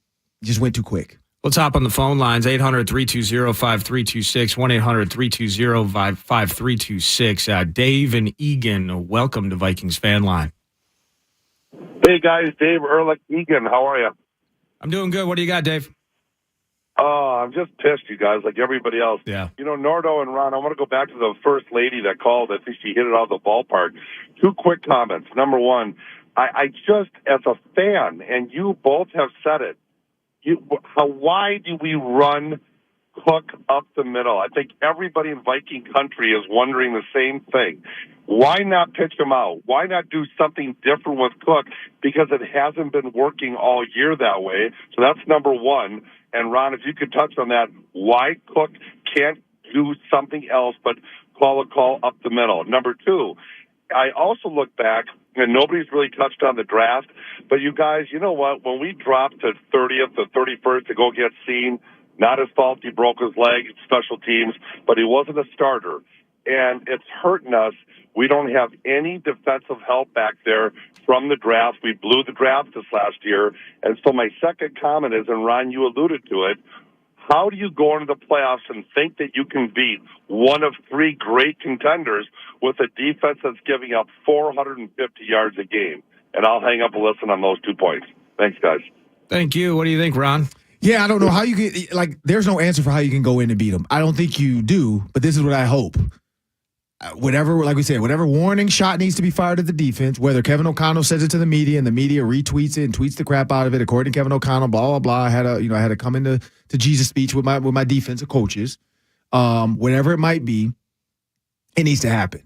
just went too quick.
Let's hop on the phone lines, 800-320-5326, 1-800-320-5326. Dave and Egan, welcome to Vikings Fan Line.
Hey, guys. Dave Ehrlich, Egan. How are you?
I'm doing good. What do you got, Dave?
I'm just pissed, you guys, like everybody else.
Yeah.
You know, Nardo and Ron, I want to go back to the first lady that called. I think she hit it out of the ballpark. 2 quick comments. Number one, I just, as a fan, and you both have said it, why do we run Cook up the middle? I think everybody in Viking country is wondering the same thing. Why not pitch him out? Why not do something different with Cook? Because it hasn't been working all year that way. So that's number one. And Ron, if you could touch on that, why Cook can't do something else but call a call up the middle. Number two, I also look back, and nobody's really touched on the draft, but you guys, you know what? When we dropped to 30th or 31st to go get seen, not his fault, he broke his leg, special teams, but he wasn't a starter. And it's hurting us. We don't have any defensive help back there from the draft. We blew the draft this last year. And so my second comment is, and Ron, you alluded to it, how do you go into the playoffs and think that you can beat one of 3 great contenders with a defense that's giving up 450 yards a game? And I'll hang up and listen on those 2 points. Thanks, guys.
Thank you. What do you think, Ron?
Yeah, I don't know how you get, like, there's no answer for how you can go in and beat them. I don't think you do, but this is what I hope. Whatever, like we said, whatever warning shot needs to be fired at the defense, whether Kevin O'Connell says it to the media and the media retweets it and tweets the crap out of it, according to Kevin O'Connell, blah, blah, blah. I had to come into Jesus speech with my defensive coaches. Whatever it might be, it needs to happen.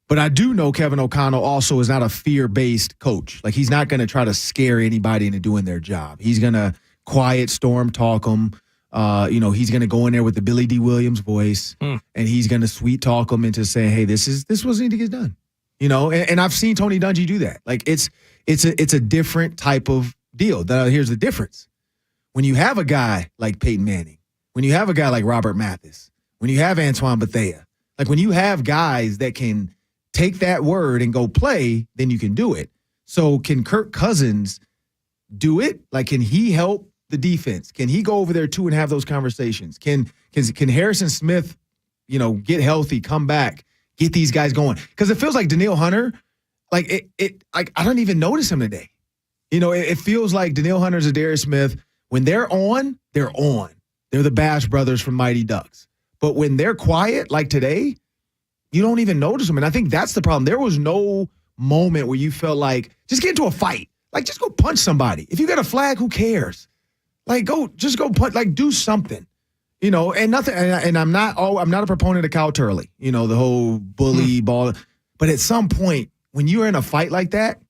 But I do know Kevin O'Connell also is not a fear-based coach. Like, he's not going to try to scare anybody into doing their job. He's going to quiet storm talk them. He's going to go in there with the Billy D. Williams voice, and he's going to sweet talk them into saying, "Hey, this was need to get done." And I've seen Tony Dungy do that. Like, it's a different type of deal. Here's the difference: when you have a guy like Peyton Manning, when you have a guy like Robert Mathis, when you have Antoine Bethea, like when you have guys that can take that word and go play, then you can do it. So can Kirk Cousins do it? Like, can he help the defense? Can he go over there too and have those conversations? Can Harrison Smith, get healthy, come back, get these guys going? Because it feels like Danielle Hunter, like I don't even notice him today. It feels like Danielle Hunter, Zadarius Smith, when they're on, they're on. They're the Bash brothers from Mighty Ducks. But when they're quiet, like today, you don't even notice them. And I think that's the problem. There was no moment where you felt like, just get into a fight. Like, just go punch somebody. If you got a flag, who cares? Like, just go punch. Like, do something. And nothing. And I'm not a proponent of Kyle Turley. The whole bully ball. But at some point, when you're in a fight like that,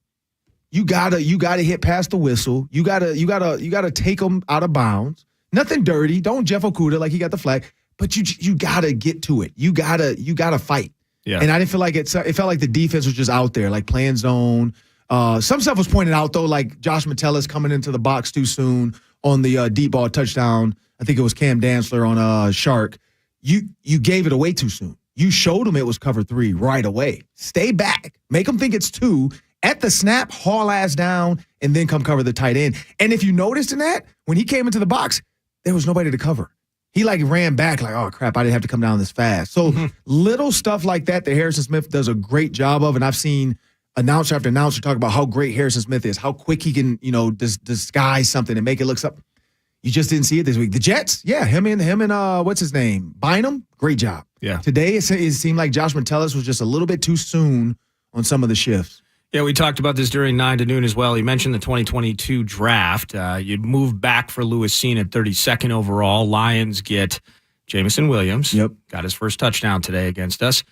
you gotta hit past the whistle. You gotta take them out of bounds. Nothing dirty. Don't Jeff Okuda like he got the flag. But you gotta get to it. You gotta fight.
Yeah.
And I didn't feel like it felt like the defense was just out there, like playing zone. Some stuff was pointed out though, like Josh Metellus coming into the box too soon on the deep ball touchdown. I think it was Cam Dantzler on Shark. You gave it away too soon. You showed them it was cover 3 right away. Stay back. Make them think it's 2. At the snap, haul ass down, and then come cover the tight end. And if you noticed in that, when he came into the box, there was nobody to cover. He ran back like, oh, crap, I didn't have to come down this fast. So little stuff like that Harrison Smith does a great job of. And I've seen announcer after announcer talk about how great Harrison Smith is, how quick he can, disguise something and make it look something. You just didn't see it this week. The Jets, yeah, him and what's his name? Bynum, great job.
Yeah.
Today, it seemed like Josh Metellus was just a little bit too soon on some of the shifts.
Yeah, we talked about this during 9 to noon as well. You mentioned the 2022 draft. You'd move back for Lewis Cine at 32nd overall. Lions get Jameson Williams.
Yep.
Got his first touchdown today against us.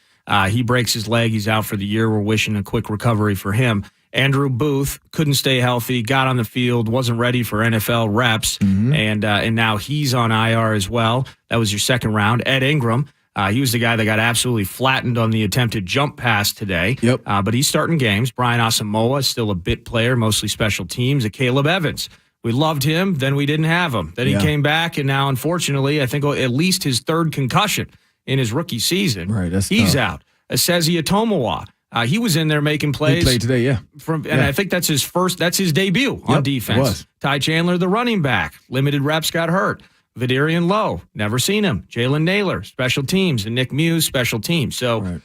He breaks his leg. He's out for the year. We're wishing a quick recovery for him. Andrew Booth couldn't stay healthy, got on the field, wasn't ready for NFL reps, and now he's on IR as well. That was your second round. Ed Ingram. He was the guy that got absolutely flattened on the attempted jump pass today.
Yep.
But he's starting games. Brian Asamoah is still a bit player, mostly special teams. Caleb Evans. We loved him, then we didn't have him. Then he came back, and now, unfortunately, I think at least his 3rd concussion in his rookie season.
Right,
he's out. Asezi Atomawa. He was in there making plays.
He played today, yeah.
I think that's his debut on defense.
It was.
Ty Chandler, the running back, limited reps, got hurt. Vidarian Lowe, never seen him. Jalen Naylor, special teams, and Nick Muse, special teams. So,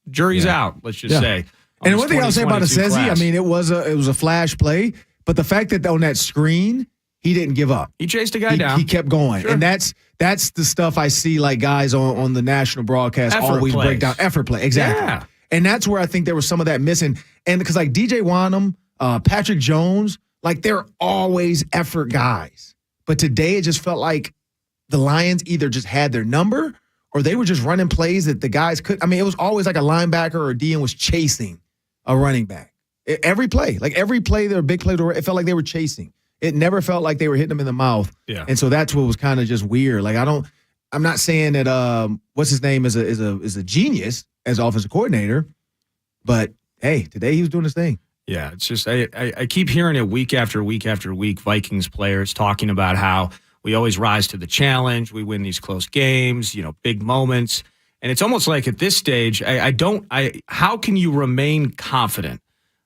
jury's out. Let's just say.
And one thing I'll say about Assezi, I mean, it was a flash play, but the fact that on that screen he didn't give up.
He chased a guy down.
He kept going, and that's the stuff I see like guys on the national broadcast always break down. Effort play, exactly.
Yeah.
And that's where I think there was some of that missing. And because like DJ Wanham, Patrick Jones, like they're always effort guys. But today it just felt like the Lions either just had their number or they were just running plays that the guys could. I mean, it was always like a linebacker or a DN was chasing a running back. Every play, their big play, it felt like they were chasing. It never felt like they were hitting them in the mouth.
Yeah.
And so that's what was kind of just weird. Like I'm not saying that what's his name is a genius as offensive coordinator, but hey, today he was doing his thing.
Yeah, it's just I keep hearing it week after week after week. Vikings players talking about how we always rise to the challenge. We win these close games, big moments, and it's almost like at this stage, how can you remain confident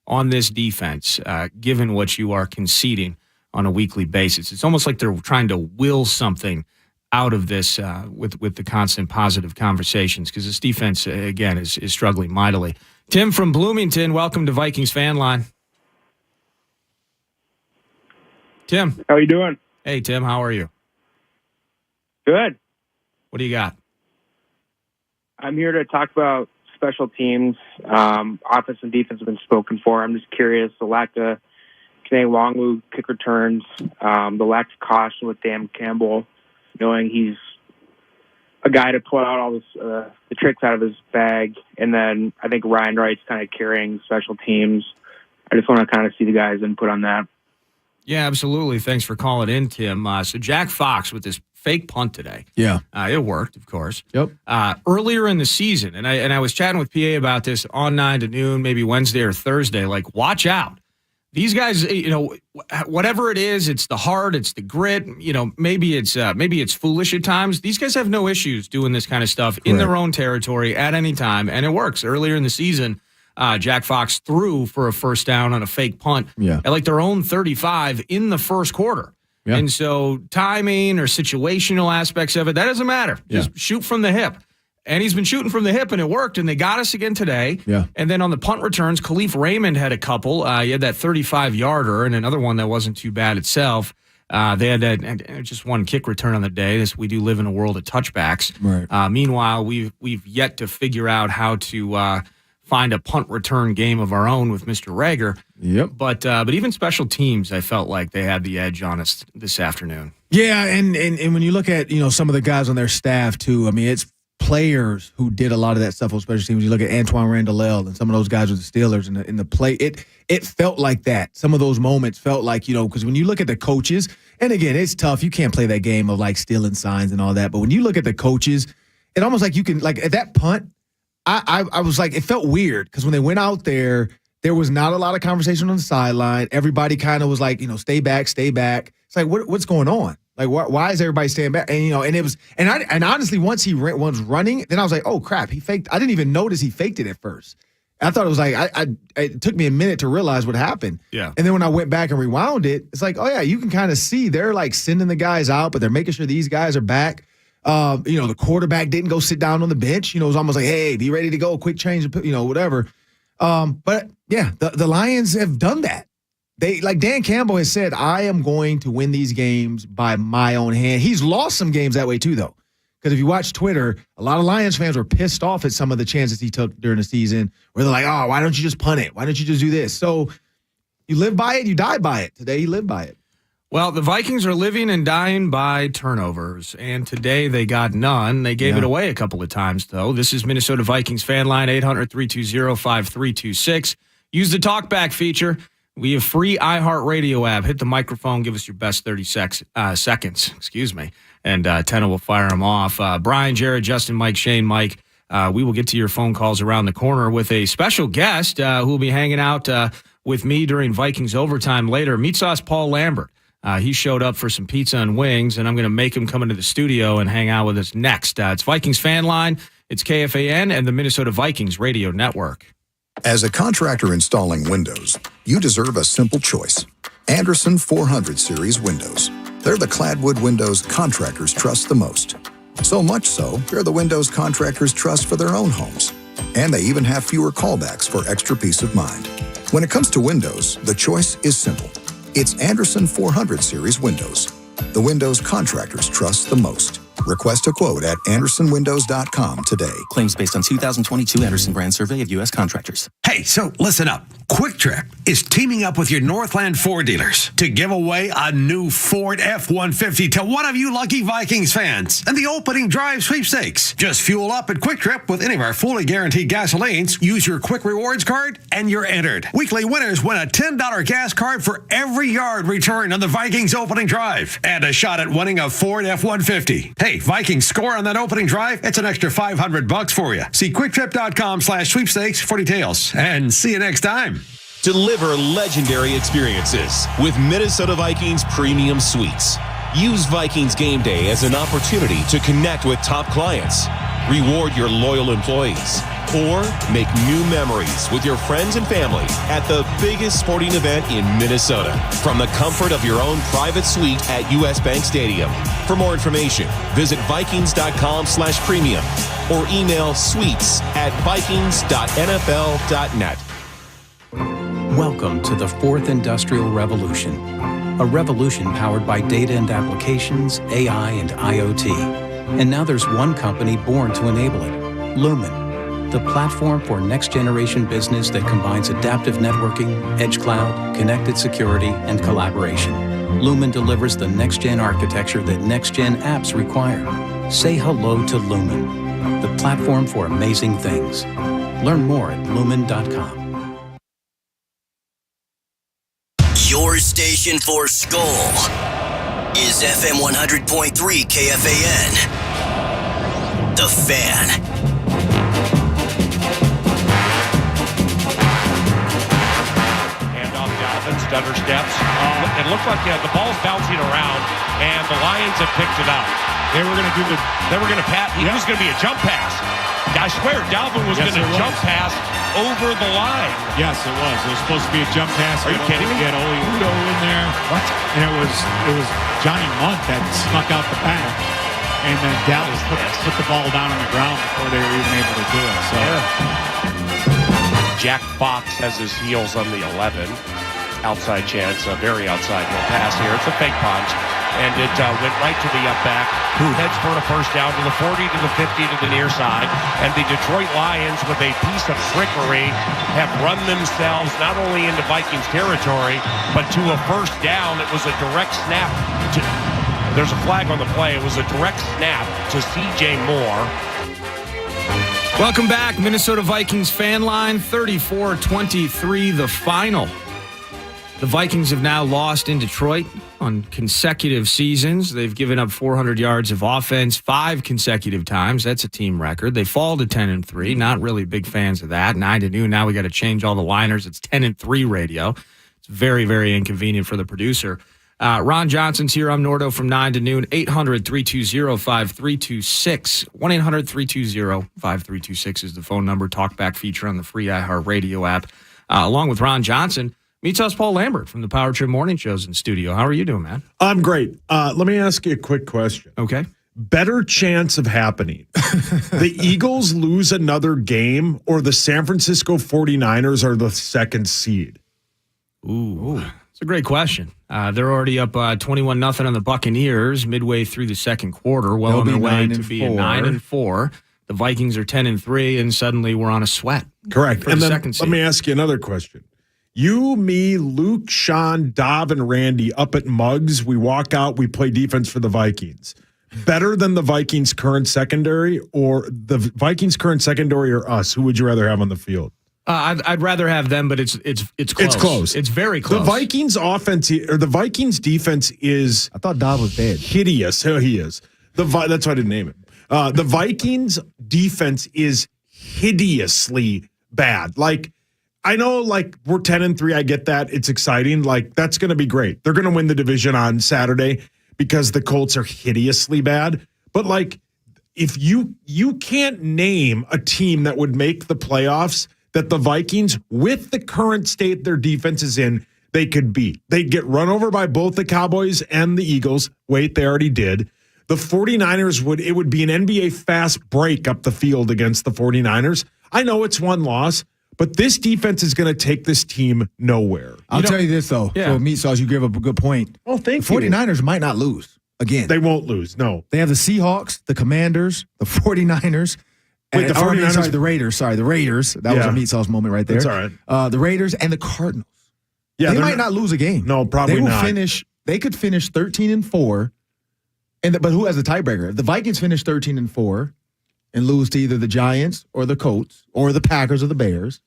on this defense given what you are conceding on a weekly basis? It's almost like they're trying to will something out of this with the constant positive conversations because this defense, again, is struggling mightily. Tim from Bloomington, welcome to Vikings Fan Line. Tim.
How you doing?
Hey, Tim, how are you?
Good.
What do you got?
I'm here to talk about special teams. Offense and defense have been spoken for. I'm just curious, the lack of Kene Nwangwu kick returns, the lack of caution with Dan Campbell, knowing he's a guy to pull out all the tricks out of his bag. And then I think Ryan Wright's kind of carrying special teams. I just want to kind of see the guys' input on that.
Yeah, absolutely. Thanks for calling in, Tim. So Jack Fox with this fake punt today.
Yeah.
It worked, of course.
Yep.
Earlier in the season, and I was chatting with PA about this on 9 to noon, maybe Wednesday or Thursday, like, watch out. These guys, whatever it is, it's the heart, it's the grit. Maybe it's foolish at times. These guys have no issues doing this kind of stuff in their own territory at any time, and it works. Earlier in the season, Jack Fox threw for a first down on a fake punt at like their own 35 in the first quarter. Yeah. And so timing or situational aspects of it, that doesn't matter. Just shoot from the hip. And he's been shooting from the hip, and it worked, and they got us again today.
Yeah.
And then on the punt returns, Khalif Raymond had a couple. He had that 35-yarder and another one that wasn't too bad itself. They had just one kick return on the day. We do live in a world of touchbacks.
Right.
Meanwhile, we've yet to figure out how to find a punt return game of our own with Mr. Rager.
Yep.
But even special teams, I felt like they had the edge on us this afternoon.
Yeah, and when you look at some of the guys on their staff too, I mean, it's players who did a lot of that stuff on special teams. You look at Antoine Randall and some of those guys with the Steelers in the play. It felt like that. Some of those moments felt like, because when you look at the coaches, and again, it's tough. You can't play that game of like stealing signs and all that. But when you look at the coaches, it almost like you can, like at that punt, I was like, it felt weird because when they went out there was not a lot of conversation on the sideline. Everybody kind of was like, stay back, stay back. It's like, what's going on? Like, why is everybody staying back? And and it was, and honestly, once he was running, then I was like, oh crap, he faked. I didn't even notice he faked it at first. I thought it was like, it took me a minute to realize what happened.
Yeah.
And then when I went back and rewound it, it's like, oh yeah, you can kind of see they're like sending the guys out, but they're making sure these guys are back. The quarterback didn't go sit down on the bench. It was almost like, hey, be ready to go, quick change, whatever. But yeah, the Lions have done that. They, like Dan Campbell has said, I am going to win these games by my own hand. He's lost some games that way too, though. Because if you watch Twitter, a lot of Lions fans were pissed off at some of the chances he took during the season where they're like, oh, why don't you just punt it? Why don't you just do this? So you live by it, you die by it. Today, you live by it.
Well, the Vikings are living and dying by turnovers, and today they got none. They gave it away a couple of times, though. This is Minnesota Vikings fan line, 800-320-5326. Use the talkback feature. We have free iHeartRadio app. Hit the microphone. Give us your best 30 seconds. And Tenna will fire them off. Brian, Jared, Justin, Mike, Shane, Mike. We will get to your phone calls around the corner with a special guest who will be hanging out with me during Vikings overtime later. Meat Sauce Paul Lambert. He showed up for some pizza and wings, and I'm going to make him come into the studio and hang out with us next. It's Vikings Fan Line. It's KFAN and the Minnesota Vikings Radio Network.
As a contractor installing windows, you deserve a simple choice. Anderson 400 Series windows. They're the cladwood windows contractors trust the most. So much so, they're the windows contractors trust for their own homes. And they even have fewer callbacks for extra peace of mind. When it comes to windows, the choice is simple. It's Anderson 400 Series windows. The windows contractors trust the most. Request a quote at AndersonWindows.com today.
Claims based on 2022 Anderson Brand Survey of U.S. contractors.
Hey, so listen up. Quick Trip is teaming up with your Northland Ford dealers to give away a new Ford F-150 to one of you lucky Vikings fans and the opening drive sweepstakes. Just fuel up at Quick Trip with any of our fully guaranteed gasolines, use your Quick Rewards card, and you're entered. Weekly winners win a $10 gas card for every yard returned on the Vikings opening drive and a shot at winning a Ford F-150. Hey, Vikings score on that opening drive, it's an extra $500 for you. See quicktrip.com/sweepstakes for details. And see you next time.
Deliver legendary experiences with Minnesota Vikings Premium Suites. Use Vikings Game Day as an opportunity to connect with top clients, reward your loyal employees, or make new memories with your friends and family at the biggest sporting event in Minnesota from the comfort of your own private suite at US Bank Stadium. For more information, visit Vikings.com/premium or email suites@vikings.nfl.net.
Welcome to the fourth industrial revolution, a revolution powered by data and applications, AI and IoT. And now there's one company born to enable it, Lumen, the platform for next-generation business that combines adaptive networking, edge cloud, connected security, and collaboration. Lumen delivers the next-gen architecture that next-gen apps require. Say hello to Lumen, the platform for amazing things. Learn more at lumen.com.
Your station for Skull is FM 100.3 KFAN. The Fan.
Handoff Dalvin, stutter steps. It looked like the ball's bouncing around, and the Lions have picked it up. They were going to pass. It was going to be a jump pass. I swear, Dalvin was going to jump pass over the line.
Yes, it was. It was supposed to be a jump pass.
Are you kidding me?
He had Oli Udo in there.
What?
And it was Johnny Munt that snuck out the back. And then Dallas put the ball down on the ground before they were even able to do it. So.
Yeah. Jack Fox has his heels on the 11. Outside chance, a very outside no pass here. It's a fake punch. And it went right to the up back, who heads for a first down to the 40, to the 50, to the near side. And the Detroit Lions, with a piece of trickery, have run themselves not only into Vikings territory, but to a first down. It was a direct snap. There's a flag on the play. It was a direct snap to C.J. Moore.
Welcome back, Minnesota Vikings fan line, 34-23, the final. The Vikings have now lost in Detroit on consecutive seasons. They've given up 400 yards of offense 5 consecutive times. That's a team record. They fall to 10-3. Not really big fans of that. 9 to noon. Now we got to change all the liners. It's 10-3 radio. It's very, very inconvenient for the producer. Ron Johnson's here. I'm Nordo from 9 to noon. 800-320-5326. 1-800-320-5326 is the phone number. Talkback feature on the free iHeartRadio app. Along with Ron Johnson, meets us Paul Lambert from the Power Trip Morning Shows in studio. How are you doing, man?
I'm great. Let me ask you a quick question.
Okay.
Better chance of happening. The Eagles lose another game or the San Francisco 49ers are the second seed?
Ooh. It's a great question. They're already up 21-0 on the Buccaneers midway through the second quarter. Well on their way to be 9-4. The Vikings are 10-3, and suddenly we're on a sweat.
Correct.
For
and
the
then
second seed.
Let me ask you another question. You, me, Luke, Sean, Dov, and Randy up at Muggs. We walk out. We play defense for the Vikings. Better than the Vikings' current secondary, or the Vikings' current secondary, or us? Who would you rather have on the field?
I'd rather have them, but it's close.
It's close.
It's very close.
The Vikings' offense or the Vikings' defense is.
I thought Dov was dead.
Hideous. Oh, he is. That's why I didn't name it. The Vikings' defense is hideously bad. Like. I know, like, we're 10-3. I get that. It's exciting. Like, that's going to be great. They're going to win the division on Saturday because the Colts are hideously bad. But, like, if you can't name a team that would make the playoffs that the Vikings, with the current state their defense is in, they could beat. They'd get run over by both the Cowboys and the Eagles. Wait, they already did. The 49ers would be an NBA fast break up the field against the 49ers. I know it's one loss, but this defense is going to take this team nowhere.
I'll tell you this, though.
Yeah.
So, Meat Sauce, you give up a good point.
Oh, thank
the
you.
49ers might not lose again.
They won't lose, no.
They have the Seahawks, the Commanders, the 49ers.
Wait, the 49ers?
The Raiders. Sorry, the Raiders. That was a Meat Sauce moment right there.
That's all right.
The Raiders and the Cardinals.
Yeah,
they might not lose a game.
No, probably not.
They could finish 13-4. But who has the tiebreaker? If the Vikings finish 13-4 and lose to either the Giants or the Colts or the Packers or the Bears,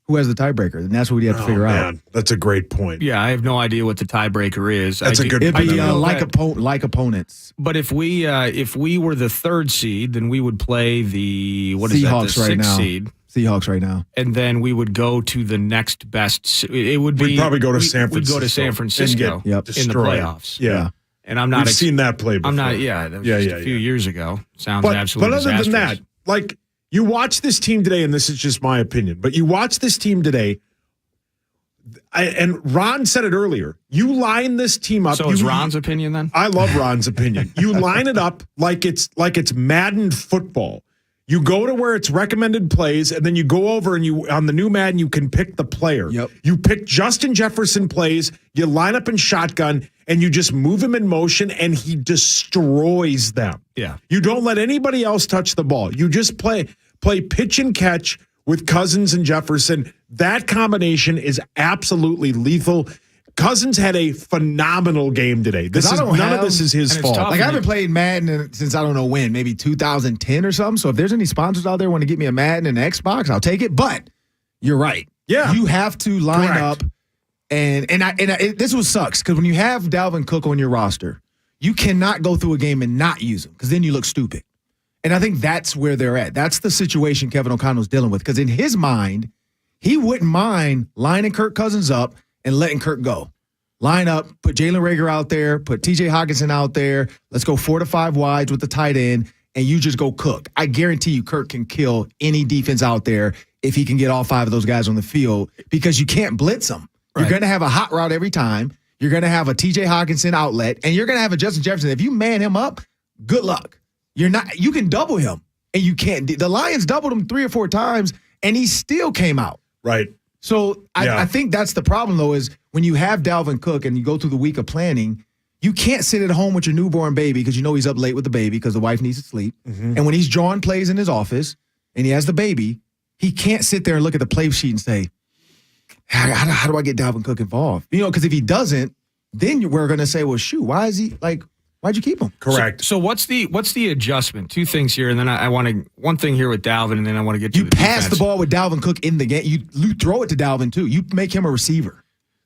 who has the tiebreaker? And that's what we have to figure out.
That's a great point.
Yeah, I have no idea what the tiebreaker is.
That's a good point.
It'd be like opponents.
But if we were the 3rd seed, then we would play the
Seahawks
the 6th
right now.
seed.
Seahawks right now.
And then we would go to the next best. It would be.
We'd probably go to San Francisco.
We'd go to San Francisco
and get
in the playoffs.
Yeah.
And I'm not.
We've seen that play before.
I'm not. Yeah, that was just a few years ago. Sounds absolutely.
But other
disastrous.
than that, like you watch this team today, and this is just my opinion, but you watch this team today, and Ron said it earlier. You line this team up.
So it's Ron's opinion then?
I love Ron's opinion. You line it up like it's Madden football. You go to where it's recommended plays, and then you go over and you on the new Madden, you can pick the player.
Yep.
You pick Justin Jefferson plays, you line up in shotgun, and you just move him in motion, and he destroys them.
Yeah.
You don't let anybody else touch the ball. You just play pitch and catch with Cousins and Jefferson. That combination is absolutely lethal. Cousins had a phenomenal game today. None of this is his fault.
Like I haven't played Madden since I don't know when, maybe 2010 or something. So if there's any sponsors out there want to get me a Madden and an Xbox, I'll take it. But you're right.
Yeah,
you have to line up. And this was sucks because when you have Dalvin Cook on your roster, you cannot go through a game and not use him because then you look stupid. And I think that's where they're at. That's the situation Kevin O'Connell's dealing with because in his mind, he wouldn't mind lining Kirk Cousins up and letting Kirk go. Line up, put Jalen Reagor out there, put TJ Hawkinson out there. Let's go 4 to 5 wides with the tight end, and you just go cook. I guarantee you Kirk can kill any defense out there if he can get all 5 of those guys on the field because you can't blitz them. Right. You're going to have a hot route every time. You're going to have a TJ Hawkinson outlet, and you're going to have a Justin Jefferson. If you man him up, good luck. You can double him, and you can't. The Lions doubled him 3 or 4 times, and he still came out.
Right.
So I think that's the problem, though, is when you have Dalvin Cook and you go through the week of planning, you can't sit at home with your newborn baby because you know he's up late with the baby because the wife needs to sleep. Mm-hmm. And when he's drawing plays in his office and he has the baby, he can't sit there and look at the play sheet and say, how do I get Dalvin Cook involved? Because if he doesn't, then we're going to say, well, shoot, why'd you keep him?
Correct.
So what's the adjustment? 2 things here, and then I want to one thing here with Dalvin, and then I want to get to
you pass the ball with Dalvin Cook in the game. You throw it to Dalvin too. You make him a receiver.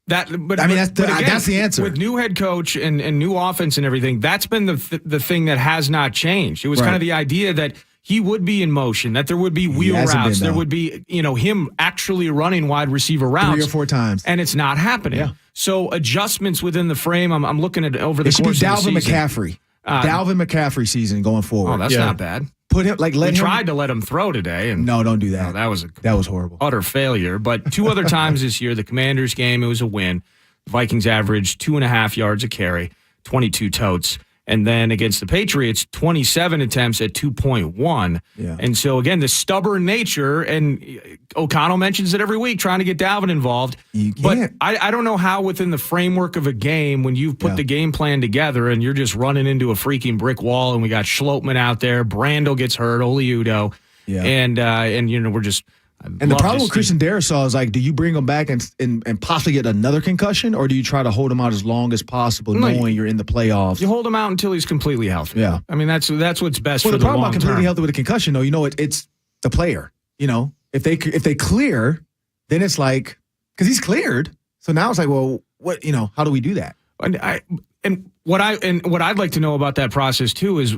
That's
the answer.
With new head coach and new offense and everything, that's been the thing that has not changed. It was kind of the idea that he would be in motion, that there would be wheel routes, there would be him actually running wide receiver routes
3 or 4 times,
and it's not happening. Yeah. So adjustments within the frame. I'm looking at over the course of the season.
It should be Dalvin McCaffrey. Dalvin McCaffrey season going forward.
Oh, that's not bad.
Put him tried
to let him throw today, and
no, don't do that.
No, that was
horrible,
utter failure. But 2 other times this year, the Commanders game, it was a win. The Vikings averaged 2.5 yards a carry, 22 totes. And then against the Patriots, 27 attempts at 2.1.
Yeah.
And so, again, the stubborn nature, and O'Connell mentions it every week, trying to get Dalvin involved.
You can't.
But I don't know how within the framework of a game, when you've put the game plan together and you're just running into a freaking brick wall, and we got Schlotman out there, Brandel gets hurt, Oliudo, and we're just...
And the problem with Christian Darrisaw is do you bring him back and possibly get another concussion, or do you try to hold him out as long as possible, knowing you're in the playoffs?
You hold him out until he's completely healthy.
Yeah,
I mean that's what's best for the long term.
The problem about completely healthy with a concussion, though, it's the player. If they clear, then it's because he's cleared, so now it's well, what how do we do that?
And what I'd like to know about that process too is,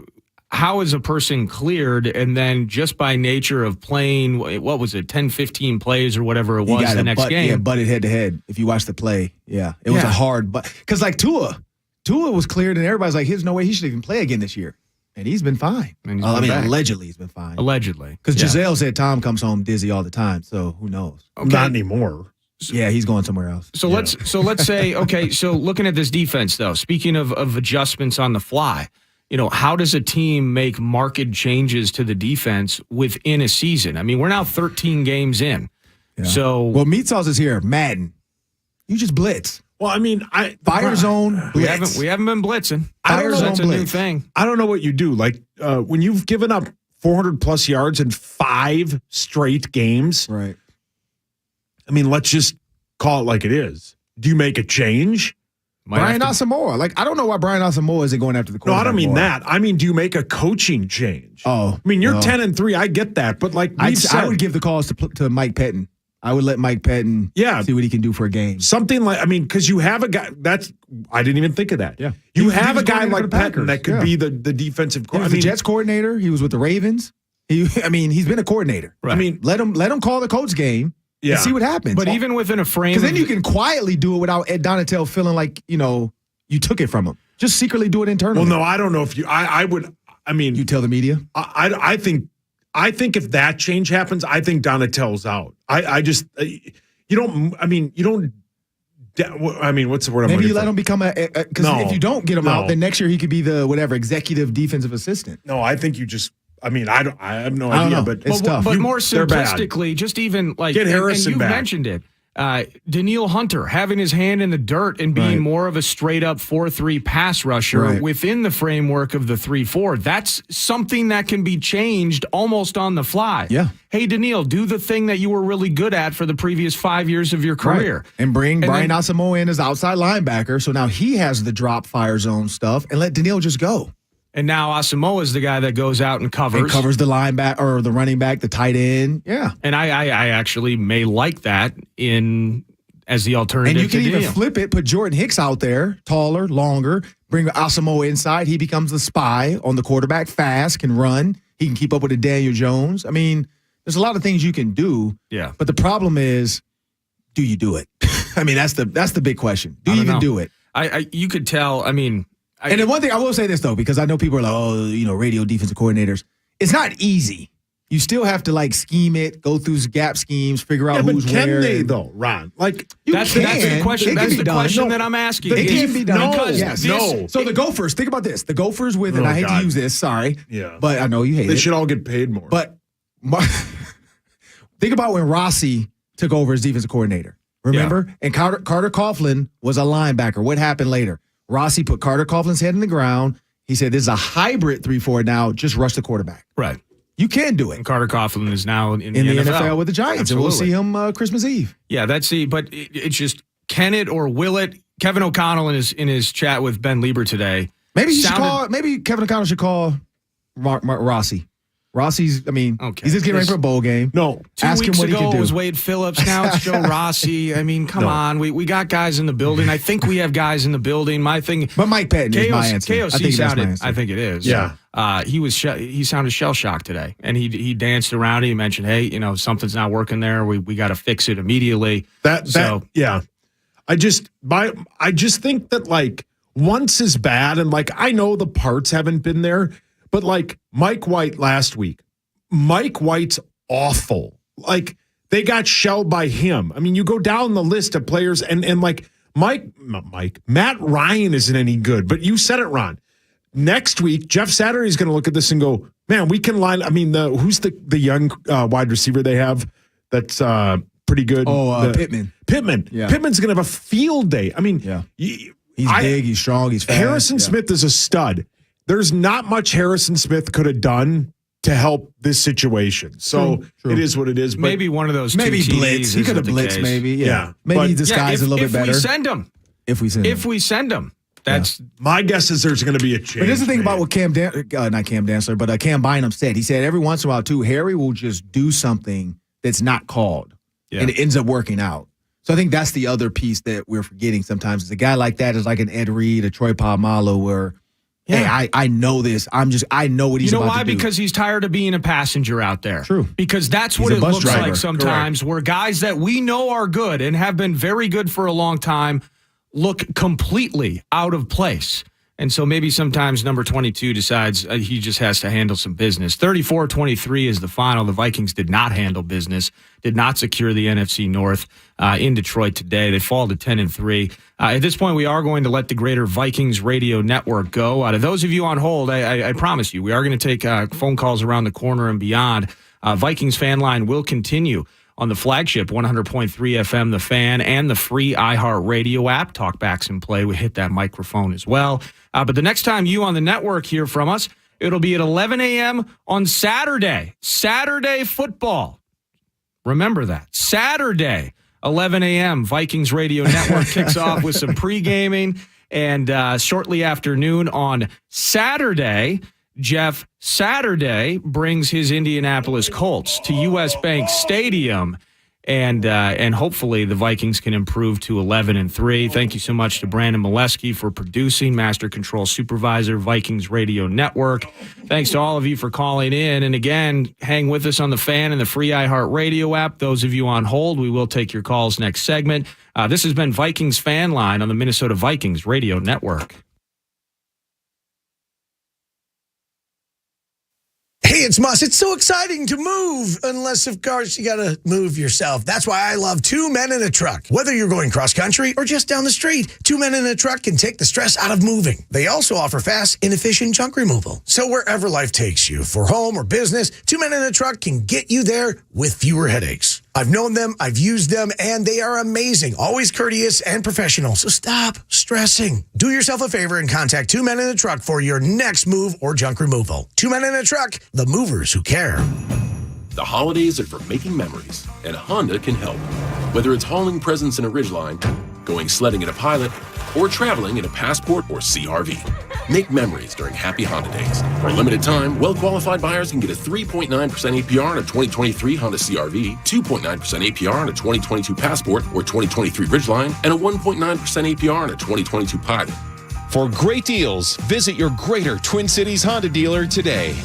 how is a person cleared, and then just by nature of playing, what was it, 10, 15 plays or whatever it was the next game?
Yeah, butted head-to-head. If you watch the play, it was a hard – because Tua was cleared, and everybody's there's no way he should even play again this year. And he's been fine.
And
allegedly he's been fine.
Allegedly.
Because Giselle said Tom comes home dizzy all the time, so who knows?
Okay. Not anymore.
Yeah, he's going somewhere else.
So let's say, okay, so looking at this defense, though, speaking of adjustments on the fly, how does a team make marked changes to the defense within a season? I mean, we're now 13 games in.
Yeah.
So
Well, Meat Sauce is here. Madden. You just blitz.
Well, I mean,
Fire zone blitz.
We haven't been blitzing.
Fire zone
That's a
blitz.
new thing.
I don't know what you do. Like when you've given up 400+ yards in 5 straight games.
Right.
I mean, let's just call it like it is. Do you make a change?
Brian Asamoah. Like, I don't know why Brian Asamoah isn't going after the
No,
quarterback.
I don't mean
more.
that. I mean, do you make a coaching change?
Oh.
I mean, you're
no.
10-3. I get that. But like
I would give the calls to Mike Pettin. I would let Mike Pettin see what he can do for a game.
Something like, I mean, because you have a guy I didn't even think of that.
Yeah.
You
He
have a
was
guy
coordinator for
like
the
Pettin
Packers.
that could be the defensive
He was
coordinator.
the Jets coordinator. He was with the Ravens. He's been a coordinator.
Right.
I mean,
let him call the Colts game
Yeah.
and see what happens.
But even within a frame,
Because then you can quietly do it without Ed Donatel feeling like, you took it from him. Just secretly do it internally.
well, no, I don't know if I would. I mean,
You tell the media?
I think if that change happens, I think Donatel's out. I just you don't. I mean, you don't. I mean, what's the word?
Maybe you let him become because
No.
if you don't get him
No.
out, then next year he could be the executive defensive assistant.
No, I think you just. I mean, I have no
I don't
idea,
know.
but
It's tough.
But more
they're bad.
simplistically, just even like
Get Harrison
and you
back.
mentioned it. Daniil Hunter having his hand in the dirt and being
Right.
more of a straight up 4-3 pass rusher
Right.
within the framework of the 3-4. That's something that can be changed almost on the fly.
Yeah.
Hey, Daniil, do the thing that you were really good at for the previous 5 years of your career.
Right. And bring Brian
then-
Asamoah in as outside linebacker. So now he has the drop fire zone stuff and let Daniil just go.
And now Asamoah is the guy that goes out and covers.
And covers the linebacker or the running back, the tight end. Yeah.
And I actually may like that as the alternative
And you can
to
even
Daniil.
flip it, put Jordan Hicks out there, taller, longer, bring Asamoah inside. He becomes the spy on the quarterback, fast, can run. He can keep up with the Daniel Jones. I mean, there's a lot of things you can do.
Yeah.
But the problem is, do you do it? I mean, that's the big question. Do you even do it?
You could tell,
And then one thing, I will say this, though, because I know people are like, radio defensive coordinators. It's not easy. You still have to, scheme it, go through gap schemes, figure out who's
can
where.
they, though, Ron?
That's the question. That's the question that I'm asking.
It can be done.
No.
So the Gophers, think about this. The Gophers with, and I hate to use this, sorry.
Yeah.
But I know you hate it.
They should all get paid more.
But think about when Rossi took over as defensive coordinator. Remember? Yeah. And Carter Coughlin was a linebacker. What happened later? Rossi put Carter Coughlin's head in the ground. He said, this is a hybrid 3-4 now. Just rush the quarterback.
Right.
You can do it.
And Carter Coughlin is now in the
NFL with the Giants.
Absolutely.
And we'll see him Christmas Eve.
Yeah, but it's just, can it or will it? Kevin O'Connell in his chat with Ben Lieber today.
Maybe Kevin O'Connell should call Rossi. Rossi's, he's just getting ready for a bowl game.
No.
Ask him what he can do. 2 weeks ago
it was Wade Phillips. Now it's Joe Rossi. Come on. We got guys in the building. I think we have guys in the building. My thing.
But Mike Pettin is my answer.
KOC sounded, I think it is.
Yeah.
He sounded shell-shocked today. And he danced around. He mentioned, hey, something's not working there. We got to fix it immediately.
Yeah. I just think that, once is bad. And, I know the parts haven't been there. But Mike White last week, Mike White's awful. They got shelled by him. I mean, you go down the list of players and Matt Ryan isn't any good. But you said it, Ron. Next week, Jeff Saturday is going to look at this and go, man, we can line. I mean, who's the young wide receiver they have that's pretty good?
Pittman.
Yeah. Pittman's going to have a field day. I mean,
he's big, he's strong, he's fast.
Harrison Smith is a stud. There's not much Harrison Smith could have done to help this situation. So
True.
It is what it is. But
maybe one of those
maybe
two
blitz. He could have blitzed maybe. Yeah. Maybe he disguised a little bit better.
If we send him.
If we send him.
That's
my guess is there's going to be a change.
But here's the thing about what Cam Bynum said. He said every once in a while too, Harry will just do something that's not called. Yeah. And it ends up working out. So I think that's the other piece that we're forgetting sometimes. Is a guy like that is like an Ed Reed, a Troy Polamalu, where hey, I know this. I know what he's about to do.
You know why? Because he's tired of being a passenger out there.
True.
Because that's what it looks like sometimes, where guys that we know are good and have been very good for a long time look completely out of place. And so maybe sometimes number 22 decides he just has to handle some business. 34-23 is the final. The Vikings did not handle business, did not secure the NFC North in Detroit today. They fall to 10-3. At this point, we are going to let the greater Vikings radio network go. To those of you on hold, I promise you, we are going to take phone calls around the corner and beyond. Vikings fan line will continue on the flagship 100.3 FM, The Fan, and the free iHeartRadio app. Talkbacks and play. We hit that microphone as well. But the next time you on the network hear from us, it'll be at 11 a.m. on Saturday. Saturday football. Remember that. Saturday, 11 a.m. Vikings Radio Network kicks off with some pre-gaming. And shortly after noon on Saturday, Jeff Saturday brings his Indianapolis Colts to U.S. Bank Stadium, and hopefully the Vikings can improve to 11-3. Thank you so much to Brandon Molesky for producing, Master Control Supervisor, Vikings Radio Network. Thanks to all of you for calling in, and again, hang with us on the Fan and the free iHeartRadio app. Those of you on hold, we will take your calls next segment. This has been Vikings Fan Line on the Minnesota Vikings Radio Network.
Hey, it's Moss. It's so exciting to move, unless, of course, you got to move yourself. That's why I love Two Men in a Truck. Whether you're going cross-country or just down the street, Two Men in a Truck can take the stress out of moving. They also offer fast and efficient junk removal. So wherever life takes you, for home or business, Two Men in a Truck can get you there with fewer headaches. I've known them, I've used them, and they are amazing. Always courteous and professional. So stop stressing. Do yourself a favor and contact Two Men in a Truck for your next move or junk removal. Two Men in a Truck, the movers who care.
The holidays are for making memories, and Honda can help. Whether it's hauling presents in a Ridgeline, going sledding in a Pilot, or traveling in a Passport or CRV. Make memories during Happy Honda Days. For a limited time, well-qualified buyers can get a 3.9% APR on a 2023 Honda CRV, 2.9% APR on a 2022 Passport or 2023 Ridgeline, and a 1.9% APR on a 2022 Pilot.
For great deals, visit your greater Twin Cities Honda dealer today.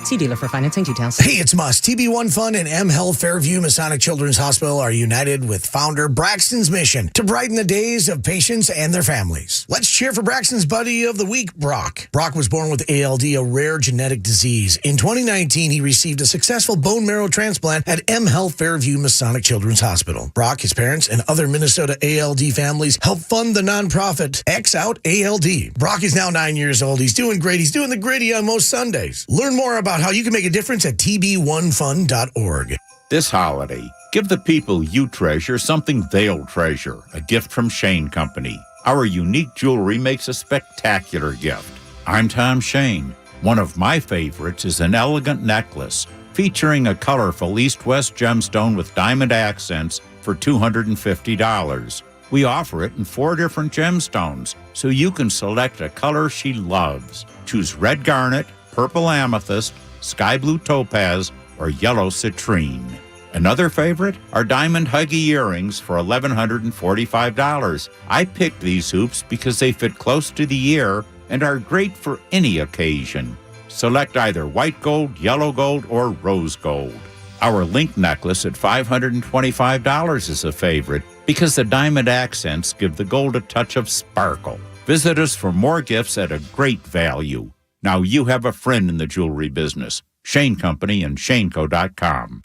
See dealer for financing details.
Hey, it's Moss. TB1 Fund and M Health Fairview Masonic Children's Hospital are united with founder Braxton's mission to brighten the days of patients and their families. Let's cheer for Braxton's buddy of the week, Brock. Brock was born with ALD, a rare genetic disease. In 2019, he received a successful bone marrow transplant at M Health Fairview Masonic Children's Hospital. Brock, his parents, and other Minnesota ALD families helped fund the nonprofit X Out ALD. Brock is now 9 years old. He's doing great. He's doing the gritty on most Sundays. Learn more about how you can make a difference at tb1fund.org.
This holiday, give the people you treasure something they'll treasure. A gift from Shane Company. Our unique jewelry makes a spectacular gift. I'm Tom Shane. One of my favorites is an elegant necklace featuring a colorful east-west gemstone with diamond accents for $250. We offer it in 4 different gemstones, so you can select a color she loves. Choose red garnet, purple amethyst, sky blue topaz, or yellow citrine. Another favorite are diamond huggy earrings for $1,145. I picked these hoops because they fit close to the ear and are great for any occasion. Select either white gold, yellow gold, or rose gold. Our link necklace at $525 is a favorite because the diamond accents give the gold a touch of sparkle. Visit us for more gifts at a great value. Now you have a friend in the jewelry business. Shane Company and shaneco.com.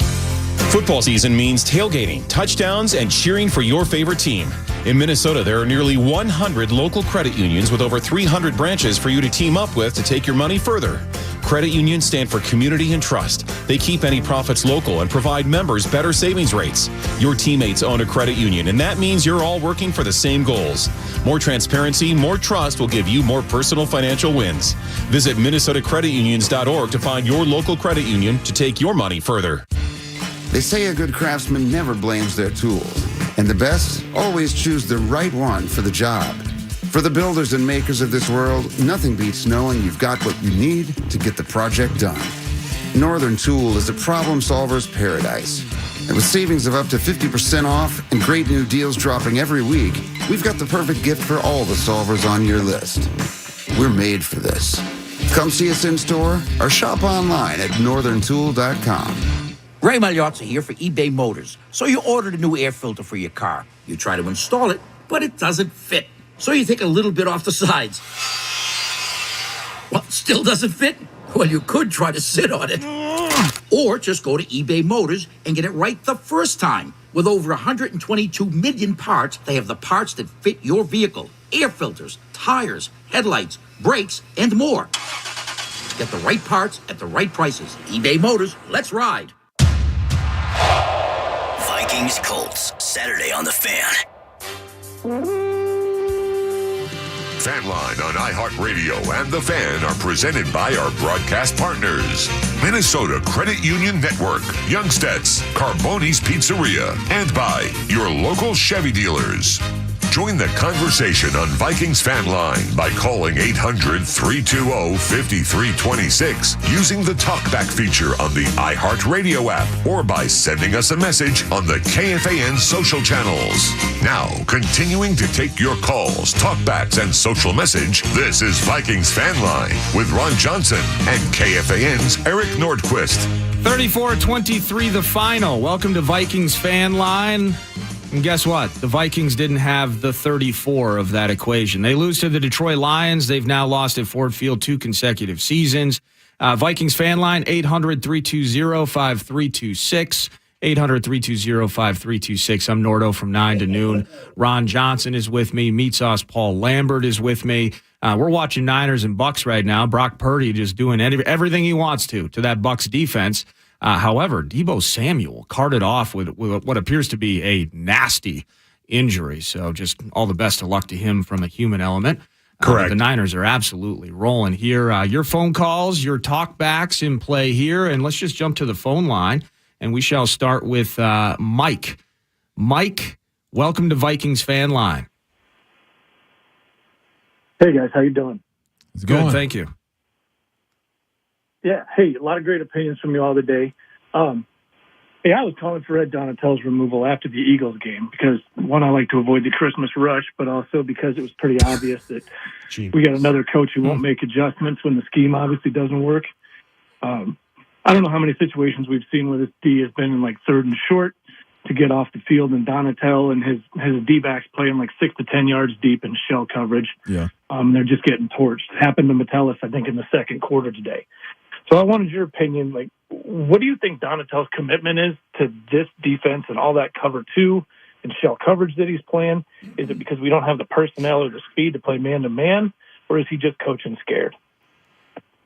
Football season means tailgating, touchdowns, and cheering for your favorite team. In Minnesota, there are nearly 100 local credit unions with over 300 branches for you to team up with to take your money further. Credit unions stand for community and trust. They keep any profits local and provide members better savings rates. Your teammates own a credit union, and that means you're all working for the same goals. More transparency, more trust will give you more personal financial wins. Visit MinnesotaCreditUnions.org to find your local credit union to take your money further.
They say a good craftsman never blames their tools, and the best always choose the right one for the job. For the builders and makers of this world, nothing beats knowing you've got what you need to get the project done. Northern Tool is a problem solver's paradise. And with savings of up to 50% off and great new deals dropping every week, we've got the perfect gift for all the solvers on your list. We're made for this. Come see us in store or shop online at northerntool.com.
Ray Magliozzi here for eBay Motors. So you ordered a new air filter for your car. You try to install it, but it doesn't fit. So you take a little bit off the sides. stuff still doesn't fit? Well, you could try to sit on it. Or just go to eBay Motors and get it right the first time. With over 122 million parts, they have the parts that fit your vehicle. Air filters, tires, headlights, brakes, and more. Get the right parts at the right prices. eBay Motors, let's ride.
Vikings Colts, Saturday on the Fan.
Fan Line on iHeartRadio and The Fan are presented by our broadcast partners. Minnesota Credit Union Network, Youngstedts, Carboni's Pizzeria, and by your local Chevy dealers. Join the conversation on Vikings Fan Line by calling 800-320-5326 using the TalkBack feature on the iHeartRadio app or by sending us a message on the KFAN social channels. Now, continuing to take your calls, talkbacks, and social message, this is Vikings Fan Line with Ron Johnson and KFAN's Eric Nordquist.
34-23 the final. Welcome to Vikings Fan Line. And guess what? The Vikings didn't have the 34 of that equation. They lose to the Detroit Lions. They've now lost at Ford Field 2 consecutive seasons. Vikings Fan Line, 800-320-5326. 800-320-5326. I'm Nordo from 9 to noon. Ron Johnson is with me. Meat Sauce Paul Lambert is with me. We're watching Niners and Bucks right now. Brock Purdy just doing everything he wants to that Bucks defense. However, Deebo Samuel carted off with what appears to be a nasty injury. So just all the best of luck to him from a human element.
Correct.
The Niners are absolutely rolling here. Your phone calls, your talkbacks in play here. And let's just jump to the phone line. And we shall start with Mike. Mike, welcome to Vikings Fan Line.
Hey, guys. How you doing?
It's good, thank you.
Yeah, hey, a lot of great opinions from you all today. Hey, I was calling for Ed Donatello's removal after the Eagles game because, one, I like to avoid the Christmas rush, but also because it was pretty obvious that we got another coach who won't make adjustments when the scheme obviously doesn't work. I don't know how many situations we've seen where this D has been in like third and short to get off the field, and Donatello and his D-backs playing like 6 to 10 yards deep in shell coverage.
Yeah.
They're just getting torched. It happened to Metellus, I think, in the second quarter today. So I wanted your opinion. Like, what do you think Donatello's commitment is to this defense and all that cover two and shell coverage that he's playing? Is it because we don't have the personnel or the speed to play man-to-man, or is he just coaching scared?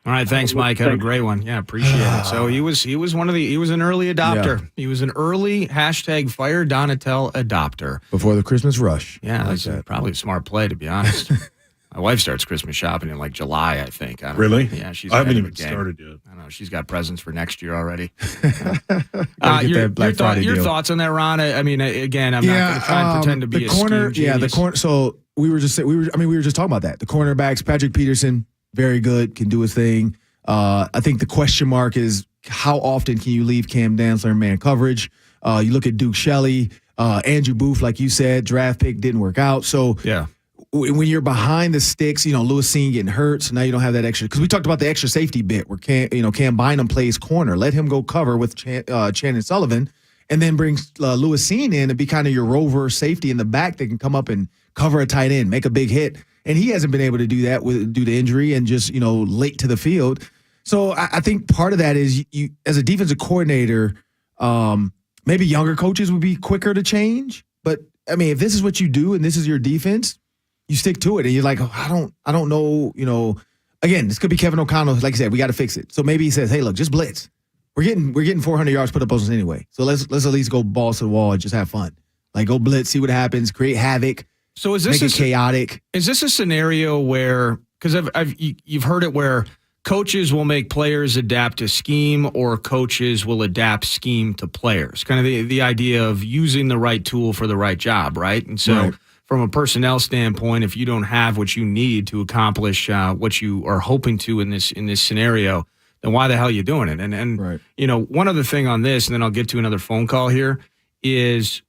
All right, thanks, Mike. Have a great one. Yeah, appreciate it. So he was an early adopter. Yeah. He was an early #fire Donatello adopter
before the Christmas rush.
Yeah, that's probably a smart play, to be honest. My wife starts Christmas shopping in like July, I think. I don't
know.
Yeah,
I haven't even started yet.
I know she's got presents for next year already.
Your
thoughts on that, Ron? I mean, again, I'm not going to try and pretend to be
the corner.
Yeah,
the corner. So we were just talking about that. The cornerbacks, Patrick Peterson, very good, can do his thing. I think the question mark is how often can you leave Cam Dantzler in man coverage? You look at Duke Shelley, Andrew Booth, like you said, draft pick didn't work out. So
yeah.
When you're behind the sticks, Lewis Seen getting hurt, so now you don't have that extra. Because we talked about the extra safety bit where Cam Bynum plays corner. Let him go cover with Channing Sullivan, and then bring Lewis Seen in and be kind of your rover safety in the back that can come up and cover a tight end, make a big hit. And he hasn't been able to do that due to injury and just late to the field. So I think part of that is you as a defensive coordinator, maybe younger coaches would be quicker to change. But I mean, if this is what you do and this is your defense, you stick to it, and you're like, I don't know, Again, this could be Kevin O'Connell. Like I said, we got to fix it. So maybe he says, hey, look, just blitz. We're getting 400 yards put up on us anyway. So let's at least go balls to the wall and just have fun. Like go blitz, see what happens, create havoc.
So is this
make it chaotic?
Is this a scenario where because you've heard it where coaches will make players adapt to scheme, or coaches will adapt scheme to players? Kind of the idea of using the right tool for the right job, right? And so. Right. From a personnel standpoint, if you don't have what you need to accomplish what you are hoping to in this scenario, then why the hell are you doing it? And
right.
One other thing on this, and then I'll get to another phone call here, is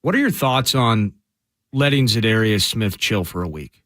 what are your thoughts on letting Za'Darius Smith chill for a week?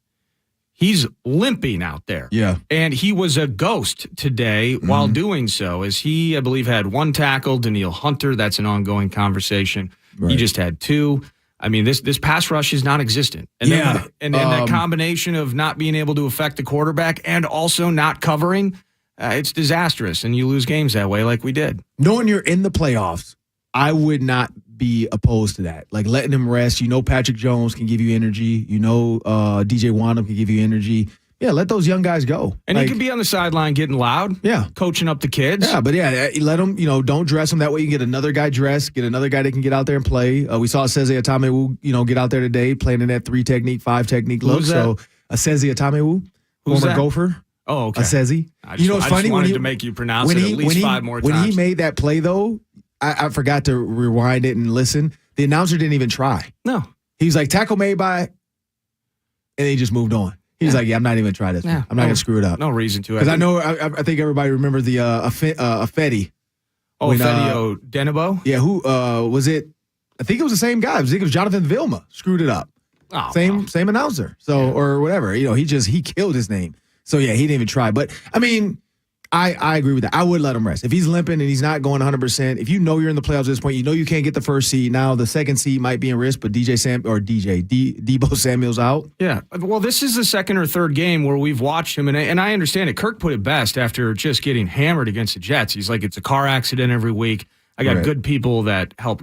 He's limping out there.
Yeah.
And he was a ghost today while doing so, as he, I believe, had one tackle. Daniil Hunter, that's an ongoing conversation. Right. He just had 2. I mean, this pass rush is non-existent. And then, that combination of not being able to affect the quarterback and also not covering, it's disastrous. And you lose games that way like we did.
Knowing you're in the playoffs, I would not be opposed to that. Like letting him rest. You know Patrick Jones can give you energy. You know DJ Wonnum can give you energy. Yeah, let those young guys go.
And he can be on the sideline getting loud.
Yeah.
Coaching up the kids.
Yeah, but let them, don't dress them. That way you can get another guy dressed, get another guy that can get out there and play. We saw Seze Atamewu, get out there today playing in that 3 technique, 5 technique look. So Seze Atamewu, former Gopher.
Oh, okay.
Seze.
It's funny wanted to make you pronounce it at least 5 more times.
When he made that play, though, I forgot to rewind it and listen. The announcer didn't even try.
No.
He was like, tackle made by, and then he just moved on. He's like, I'm not even trying this. I'm not going to screw it up.
No reason to.
Because I think everybody remembers the Fetty.
Oh, Fetty Denebo?
Yeah, who was it? I think it was the same guy. I think it was Jonathan Vilma. Screwed it up.
Oh,
same announcer. So, or whatever. He killed his name. So, yeah, he didn't even try. But, I mean, I agree with that. I would let him rest. If he's limping and he's not going 100%, if you know you're in the playoffs at this point, you know you can't get the first seed. Now the second seed might be in risk, but Debo Samuel's out.
Yeah. Well, this is the second or third game where we've watched him, and I understand it. Kirk put it best after just getting hammered against the Jets. He's like, it's a car accident every week. I got good people that help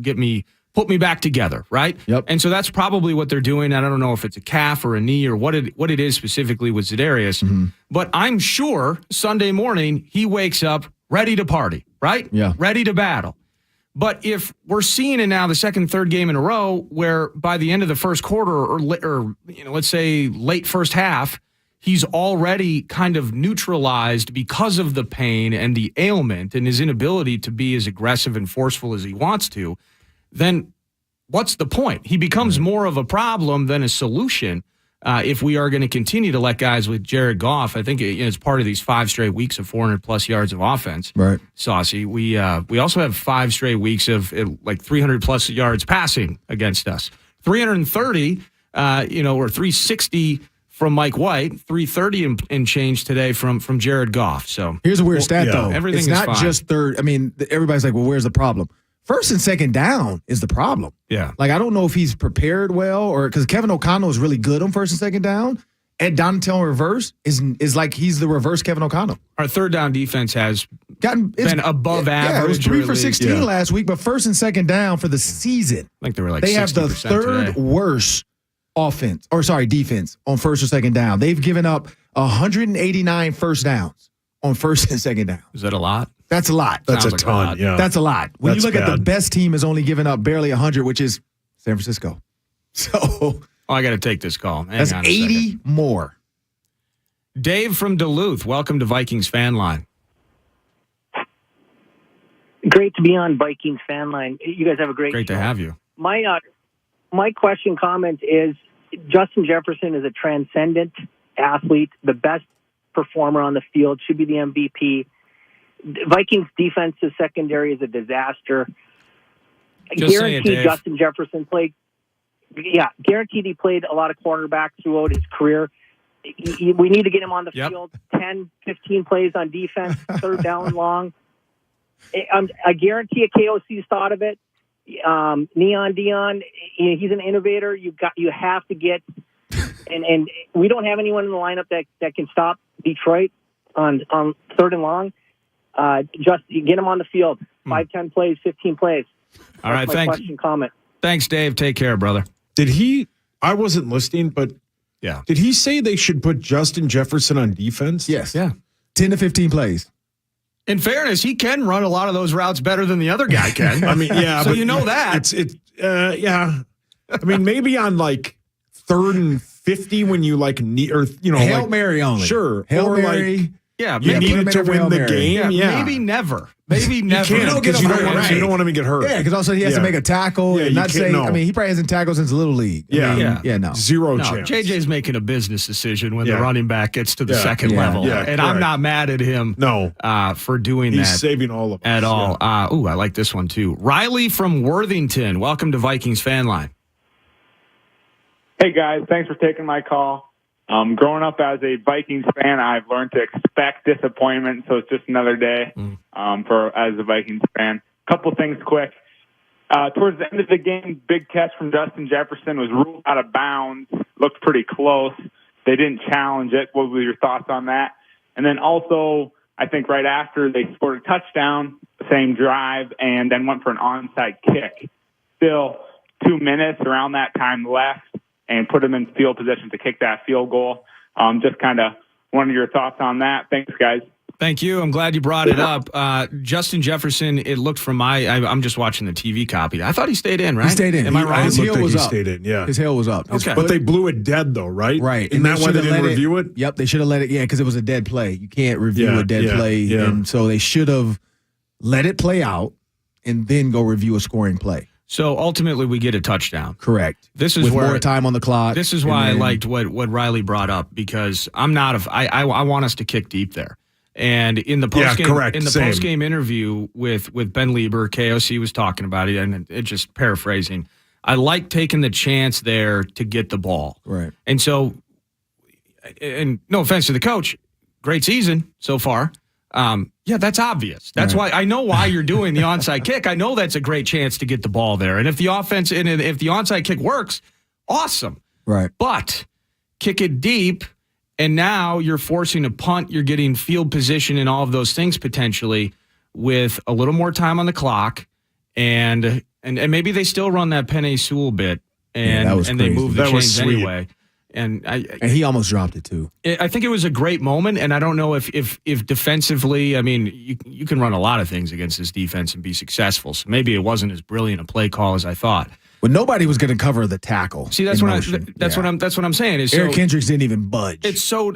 put me back together, right?
Yep.
And so that's probably what they're doing. I don't know if it's a calf or a knee or what it is specifically with Za'Darius, but I'm sure Sunday morning he wakes up ready to party, right?
Yeah.
Ready to battle. But if we're seeing it now, the second, third game in a row, where by the end of the first quarter or let's say late first half, he's already kind of neutralized because of the pain and the ailment and his inability to be as aggressive and forceful as he wants to, then what's the point? He becomes more of a problem than a solution if we are going to continue to let guys with Jared Goff. I think it's part of these 5 straight weeks of 400-plus yards of offense.
Right.
Saucy. We also have 5 straight weeks of like 300-plus yards passing against us. 330, or 360 from Mike White, 330 and change today from Jared Goff. So
here's a weird stat, though.
Everything
it's
is
not
fine.
just third. I mean, everybody's like, well, where's the problem? First and second down is the problem.
Yeah.
Like, I don't know if he's prepared well or because Kevin O'Connell is really good on first and second down. And Donatello in reverse is like he's the reverse Kevin O'Connell.
Our third down defense has been above average.
Yeah, it was 3 for 16 last week, but first and second down for the season.
I think they were like 60%
They have the third
today.
worst defense on first or second down. They've given up 189 first downs on first and second down.
Is that a lot?
That's a lot.
That's
Sounds
a
like
ton.
a lot.
Yeah.
That's a lot. When
That's
you look at the
bad.
best team has only given up barely 100, which is San Francisco. So
I got to take this call. Hang
that's
on a
80
second.
more.
Dave from Duluth, welcome to Vikings Fan Line.
Great to be on Vikings Fan Line. You guys have a great
Great to
show.
have you.
My question comment is Justin Jefferson is a transcendent athlete, the best performer on the field, should be the MVP. Vikings defensive secondary is a disaster. Guaranteed Justin Jefferson played. Yeah, guaranteed he played a lot of quarterback throughout his career. We need to get him on the field 10, 15 plays on defense, third down long. I guarantee a KOC's thought of it. Neon Dion, he's an innovator. You have to get, and we don't have anyone in the lineup that can stop Detroit on third and long. Just get him on the field. 5, 10 plays, 15 plays.
All right,
That's my
thanks.
question, comment.
Thanks, Dave. Take care, brother.
I wasn't listening, but
yeah.
Did he say they should put Justin Jefferson on defense?
Yes.
Yeah.
10 to 15 plays.
In fairness, he can run a lot of those routes better than the other guy can.
I mean, yeah.
So
but
you know that.
Yeah. I mean, maybe on like 3rd and 50 when you like need, or
Hail Mary only.
Sure.
Hail
or
Mary.
Like,
yeah,
you needed to win the
Mary.
game. Yeah.
Maybe never. Maybe never.
You can't because you don't want him to get hurt.
Yeah, because also he has to make a tackle and not say. I mean, he probably hasn't tackled since Little League. No.
Zero chance.
JJ's making a business decision when the running back gets to the second level.
Yeah,
and I'm not mad at him for doing that.
He's saving all of us.
At all. I like this one too. Riley from Worthington. Welcome to Vikings Fan Line.
Hey, guys. Thanks for taking my call. Growing up as a Vikings fan, I've learned to expect disappointment, so it's just another day as a Vikings fan. Couple things quick. Towards the end of the game, big catch from Justin Jefferson was ruled out of bounds. Looked pretty close. They didn't challenge it. What were your thoughts on that? And then also, I think right after they scored a touchdown, same drive, and then went for an onside kick. Still 2 minutes around that time left, and put them in field position to kick that field goal. Just kind of wanted your thoughts on that. Thanks, guys.
Thank you. I'm glad you brought it up. Justin Jefferson, it looked from I'm just watching the TV copy. I thought he stayed in, right?
He stayed in.
Am I wrong?
His heel was up.
Stayed in, yeah.
His heel was up.
Okay.
But they blew it dead, though, right?
Right.
And that's why they didn't review it?
Yep, they should have let it, because it was a dead play. You can't review a dead play.
Yeah.
And so they should have let it play out and then go review a scoring play.
So ultimately, we get a touchdown.
Correct.
This is
with
where
more time on the clock.
This is why I liked what Riley brought up, because I want us to kick deep there. And in the post-game interview with Ben Lieber, KOC was talking about it, and it just paraphrasing. I like taking the chance there to get the ball.
Right.
And so, and no offense to the coach, great season so far. Yeah, that's obvious. That's why I know why you're doing the onside kick. I know that's a great chance to get the ball there. And if the offense and if the onside kick works, awesome.
Right.
But kick it deep, and now you're forcing a punt. You're getting field position and all of those things potentially with a little more time on the clock, and maybe they still run that Penei Sewell bit, and they move the chains anyway. And
he almost dropped it too.
I think it was a great moment, and I don't know if defensively, I mean, you can run a lot of things against this defense and be successful. So maybe it wasn't as brilliant a play call as I thought.
But nobody was going to cover the tackle.
See, that's what I'm saying. Is
Eric Kendricks didn't even budge.
It's so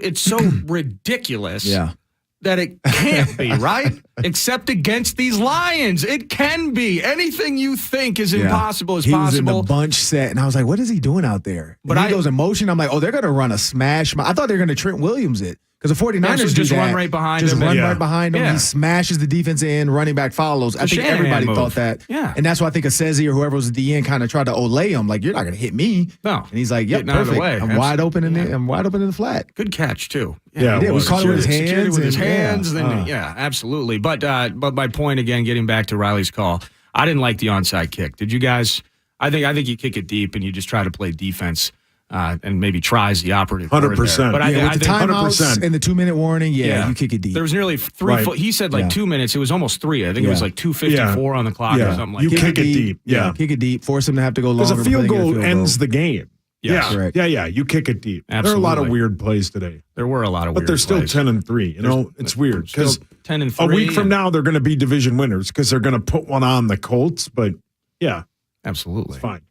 ridiculous.
Yeah.
That it can't be, right? Except against these Lions. It can be. Anything you think is impossible is possible.
He was in the bunch set, and I was like, what is he doing out there? But he goes in motion. I'm like, oh, they're going to run a smash. I thought they were going to Trent Williams it. Because the 49ers
just run right behind him.
Just run right behind him.
Yeah.
He smashes the defense in, running back follows. I think everybody thought that.
Yeah.
And that's why I think Assezi or whoever was the DN kind of tried to olay him. Like, you're not going to hit me.
No.
And he's like, yep, perfect. I'm wide open in there. I'm wide open in the flat.
Good catch, too.
Yeah, we caught it with his hands.
With his hands. Yeah, absolutely. But my point, again, getting back to Riley's call, I didn't like the onside kick. Did you guys? I think you kick it deep and you just try to play defense. And maybe tries the operative
100%.
But
I think the timeouts and the 2-minute warning, you kick it deep.
There was nearly 3 foot. He said 2 minutes. It was almost 3. I think it was like 2:54 on the clock or something like that.
You kick it deep. Yeah.
Kick it deep. Force him to have to go longer.
Because a field goal ends the game.
Yes.
Yeah.
Correct.
Yeah. You kick it deep.
Absolutely.
There are a lot of weird plays today.
There were a lot of weird plays.
But they're still 10-3. You know, it's weird. Because
10-3.
A week from now, they're going to be division winners because they're going to put one on the Colts. But, yeah.
Absolutely.
It's fine.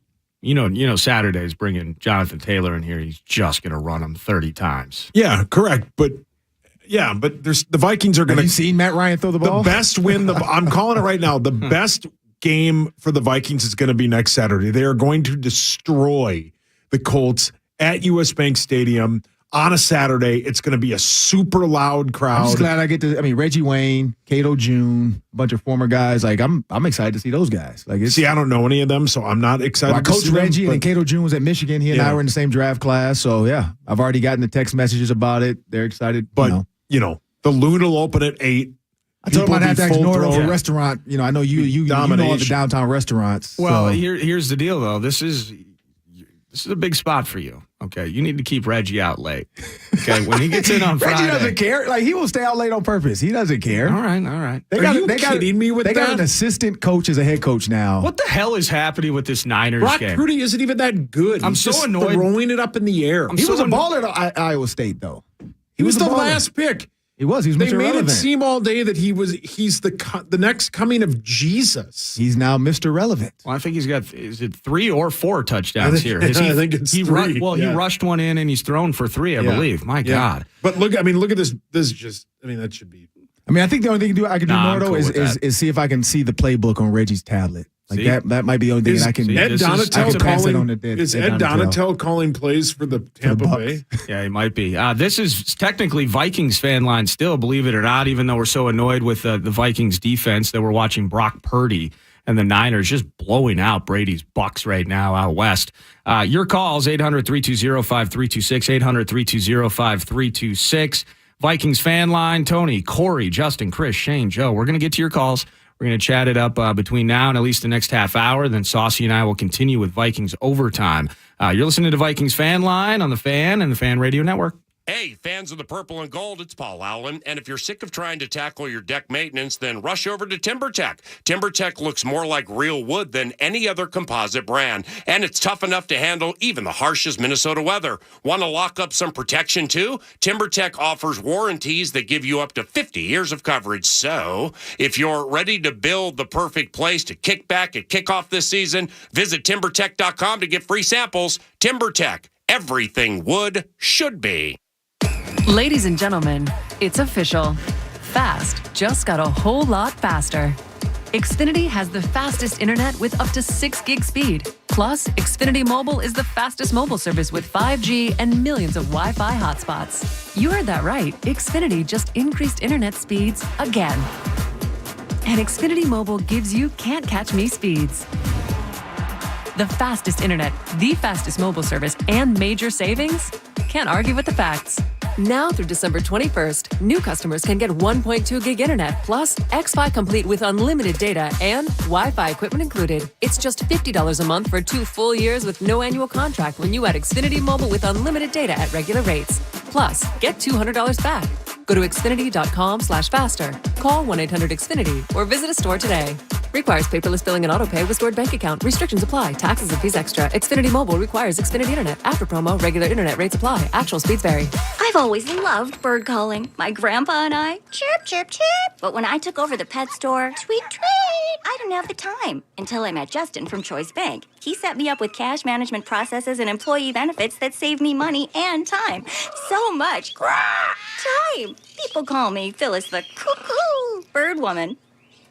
You know, Saturday's bringing Jonathan Taylor in here. He's just going to run him 30 times.
Yeah, correct. But there's the Vikings are going to.
Have you seen Matt Ryan throw the ball?
The best win. I'm calling it right now. The best game for the Vikings is going to be next Saturday. They are going to destroy the Colts at US Bank Stadium on a Saturday. It's going to be a super loud crowd.
I'm just glad I get to. I mean, Reggie Wayne, Cato June, a bunch of former guys. Like I'm excited to see those guys. Like,
see, I don't know any of them, so I'm not excited.
Well, I coached Reggie, and Cato June was at Michigan. He and I were in the same draft class. So yeah, I've already gotten the text messages about it. They're excited.
But the Loon will open at 8.
I told him I'd have to ask Nordo for a restaurant. You know, I know you know all the downtown restaurants.
Well, here's the deal though. This is a big spot for you. Okay, you need to keep Reggie out late. Okay, when he gets in on Friday,
Reggie doesn't care. Like he will stay out late on purpose. He doesn't care.
All right.
Are you kidding me with that?
They got an assistant coach as a head coach now.
What the hell is happening with this Niners game?
Brock Purdy isn't even that good.
I'm
He's
so
just
annoyed.
Throwing it up in the air.
He was a baller at Iowa State, though.
He was the last pick.
He was. They
Mr.
made
Relevant.
it
seem all day that he's the next coming of Jesus.
He's now Mr. Relevant.
Well, I think he's got 3 or 4 touchdowns here.
I think it's 3.
He rushed one in and he's thrown for 3, I believe. My God.
But look at this. This is just. I mean, that should be.
I mean, I think the only thing I can do, Nardo,
cool
is see if I can see the playbook on Reggie's tablet. Like that might be the only thing I can.
Ed Donatel
is
Ed Donatel calling plays for the Tampa Bay?
Yeah, he might be. This is technically Vikings fan line still, believe it or not, even though we're so annoyed with the Vikings defense that we're watching Brock Purdy and the Niners just blowing out Brady's Bucks right now out west. Your calls, 800-320-5326, 800-320-5326. Vikings fan line, Tony, Corey, Justin, Chris, Shane, Joe. We're going to get to your calls We're going to chat it up between now and at least the next half hour. Then Saucy and I will continue with Vikings Overtime. You're listening to Vikings Fan Line on the Fan and the Fan Radio Network.
Hey, fans of the purple and gold, it's Paul Allen. And if you're sick of trying to tackle your deck maintenance, then rush over to TimberTech. TimberTech looks more like real wood than any other composite brand. And it's tough enough to handle even the harshest Minnesota weather. Want to lock up some protection too? TimberTech offers warranties that give you up to 50 years of coverage. So if you're ready to build the perfect place to kick back at kickoff this season, visit TimberTech.com to get free samples. TimberTech, everything wood should be.
Ladies and gentlemen, it's official. Fast just got a whole lot faster. Xfinity has the fastest internet with up to 6 gig speed. Plus, Xfinity Mobile is the fastest mobile service with 5G and millions of Wi-Fi hotspots. You heard that right. Xfinity just increased internet speeds again. And Xfinity Mobile gives you can't catch me speeds. The fastest internet, the fastest mobile service, and major savings? Can't argue with the facts. Now through December 21st, new customers can get 1.2 gig internet plus X-Fi Complete with unlimited data and Wi-Fi equipment included. It's just $50 a month for 2 full years with no annual contract when you add Xfinity Mobile with unlimited data at regular rates. Plus, get $200 back. Go to Xfinity.com/faster. Call 1-800-XFINITY or visit a store today. Requires paperless billing and autopay with stored bank account. Restrictions apply. Taxes and fees extra. Xfinity Mobile requires Xfinity Internet. After promo, regular internet rates apply. Actual speeds vary.
I've always loved bird calling. My grandpa and I, chirp, chirp, chirp. But when I took over the pet store, tweet, tweet, I didn't have the time. Until I met Justin from Choice Bank. He set me up with cash management processes and employee benefits that saved me money and time. So much time. People call me Phyllis the cuckoo bird woman.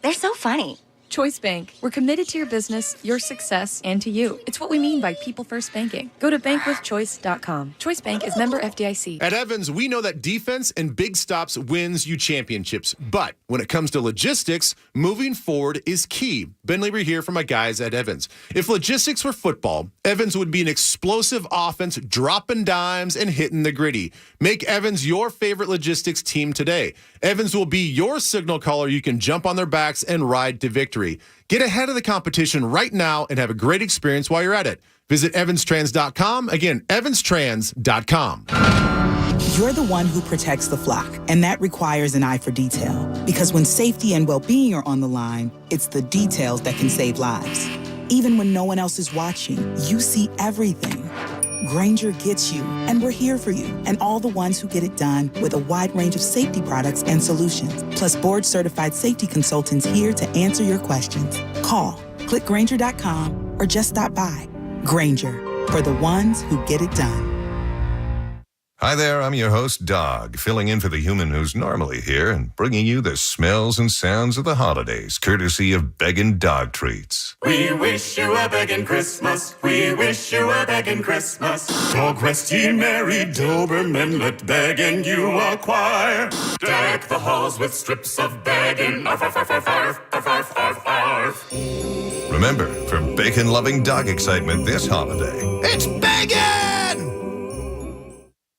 They're so funny.
Choice Bank. We're committed to your business, your success, and to you. It's what we mean by people first banking. Go to bankwithchoice.com. Choice Bank is member FDIC.
At Evans, we know that defense and big stops wins you championships. But when it comes to logistics, moving forward is key. Ben Lieber here for my guys at Evans. If logistics were football, Evans would be an explosive offense, dropping dimes and hitting the gritty. Make Evans your favorite logistics team today. Evans will be your signal caller you can jump on their backs and ride to victory. Get ahead of the competition right now and have a great experience while you're at it. Visit evanstrans.com. Again, evanstrans.com.
You're the one who protects the flock, and that requires an eye for detail. Because when safety and well-being are on the line, it's the details that can save lives. Even when no one else is watching, you see everything. Grainger gets you, and we're here for you, and all the ones who get it done with a wide range of safety products and solutions, plus board-certified safety consultants here to answer your questions. Call, click Grainger.com, or just stop by. Grainger, for the ones who get it done.
Hi there, I'm your host, Dog, filling in for the human who's normally here and bringing you the smells and sounds of the holidays, courtesy of Beggin' Dog Treats.
We wish you a begging Christmas. We wish you a begging Christmas. Dog rest ye merry Doberman, let begging you acquire. Deck the halls with strips of begging. Arf, arf, arf, arf, arf, arf, arf, arf, arf.
Remember, for bacon-loving dog excitement this holiday, it's beggin'!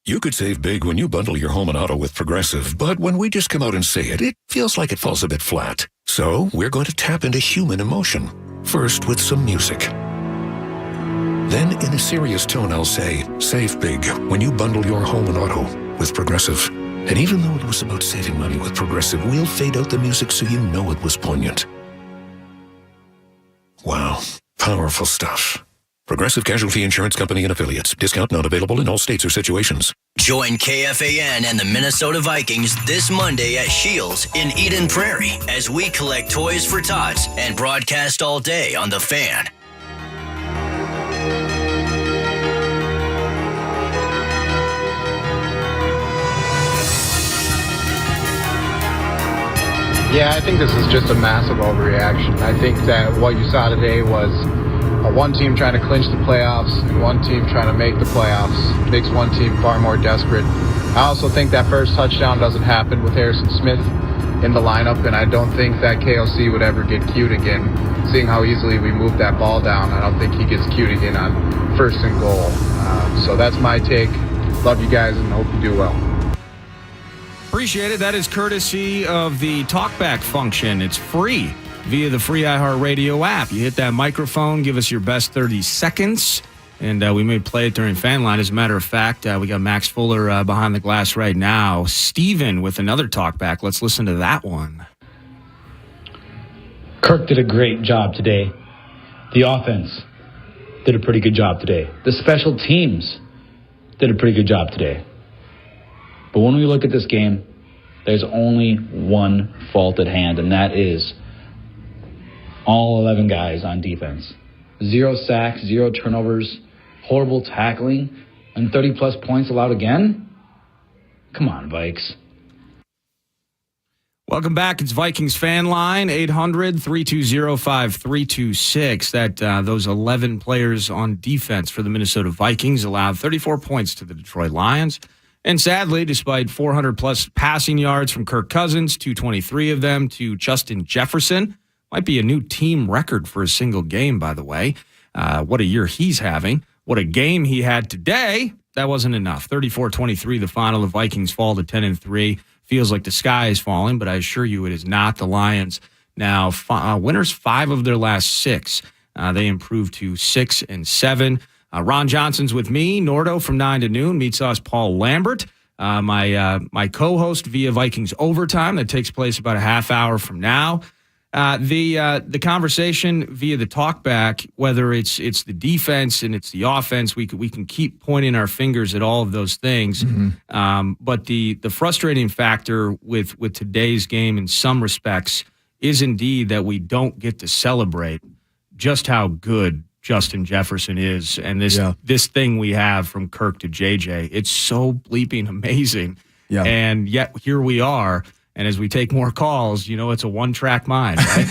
You could save big when you bundle your home and auto with Progressive, but when we just come out and say it, it feels like it falls a bit flat. So we're going to tap into human emotion, first with some music. Then in a serious tone, I'll say, save big when you bundle your home and auto with Progressive. And even though it was about saving money with Progressive, we'll fade out the music so you know it was poignant. Wow, powerful stuff. Progressive Casualty Insurance Company and Affiliates. Discount not available in all states or situations.
Join KFAN and the Minnesota Vikings this Monday at Shields in Eden Prairie as we collect toys for tots and broadcast all day on The Fan.
Yeah, I think this is just a massive overreaction. I think that what you saw today was one team trying to clinch the playoffs and one team trying to make the playoffs. Makes one team far more desperate. I also think that first touchdown doesn't happen with Harrison Smith in the lineup, and I don't think that KOC would ever get cued again. Seeing how easily we moved that ball down, I don't think he gets cued again on first and goal. So that's my take. Love you guys and hope you do well.
Appreciate it. That is courtesy of the talkback function. It's free via the free iHeartRadio app. You hit that microphone, give us your best 30 seconds, and we may play it during Fan Line. As a matter of fact, we got Max Fuller behind the glass right now. Steven with another talkback. Let's listen to that one.
Kirk did a great job today. The offense did a pretty good job today. The special teams did a pretty good job today. But when we look at this game, there's only one fault at hand, and that is all 11 guys on defense. 0 sacks, 0 turnovers, horrible tackling, and 30-plus points allowed again? Come on, Vikes.
Welcome back. It's Vikings Fan Line, 800-320-5326. Those 11 players on defense for the Minnesota Vikings allowed 34 points to the Detroit Lions. And sadly, despite 400-plus passing yards from Kirk Cousins, 223 of them to Justin Jefferson, might be a new team record for a single game, by the way. What a year he's having. What a game he had today. That wasn't enough. 34-23, the final. The Vikings fall to 10-3. Feels like the sky is falling, but I assure you it is not. The Lions now winners 5 of their last 6. They improved to 6-7. Ron Johnson's with me. Nordo from 9 to noon. Meet Sauce Paul Lambert. My co-host via Vikings Overtime that takes place about a half hour from now. The conversation via the talkback, whether it's the defense and it's the offense, we can keep pointing our fingers at all of those things. Mm-hmm. But the frustrating factor with today's game in some respects is indeed that we don't get to celebrate just how good Justin Jefferson is, and this thing we have from Kirk to JJ. It's so bleeping amazing. Yeah. And yet here we are. And as we take more calls, it's a one-track mind, right?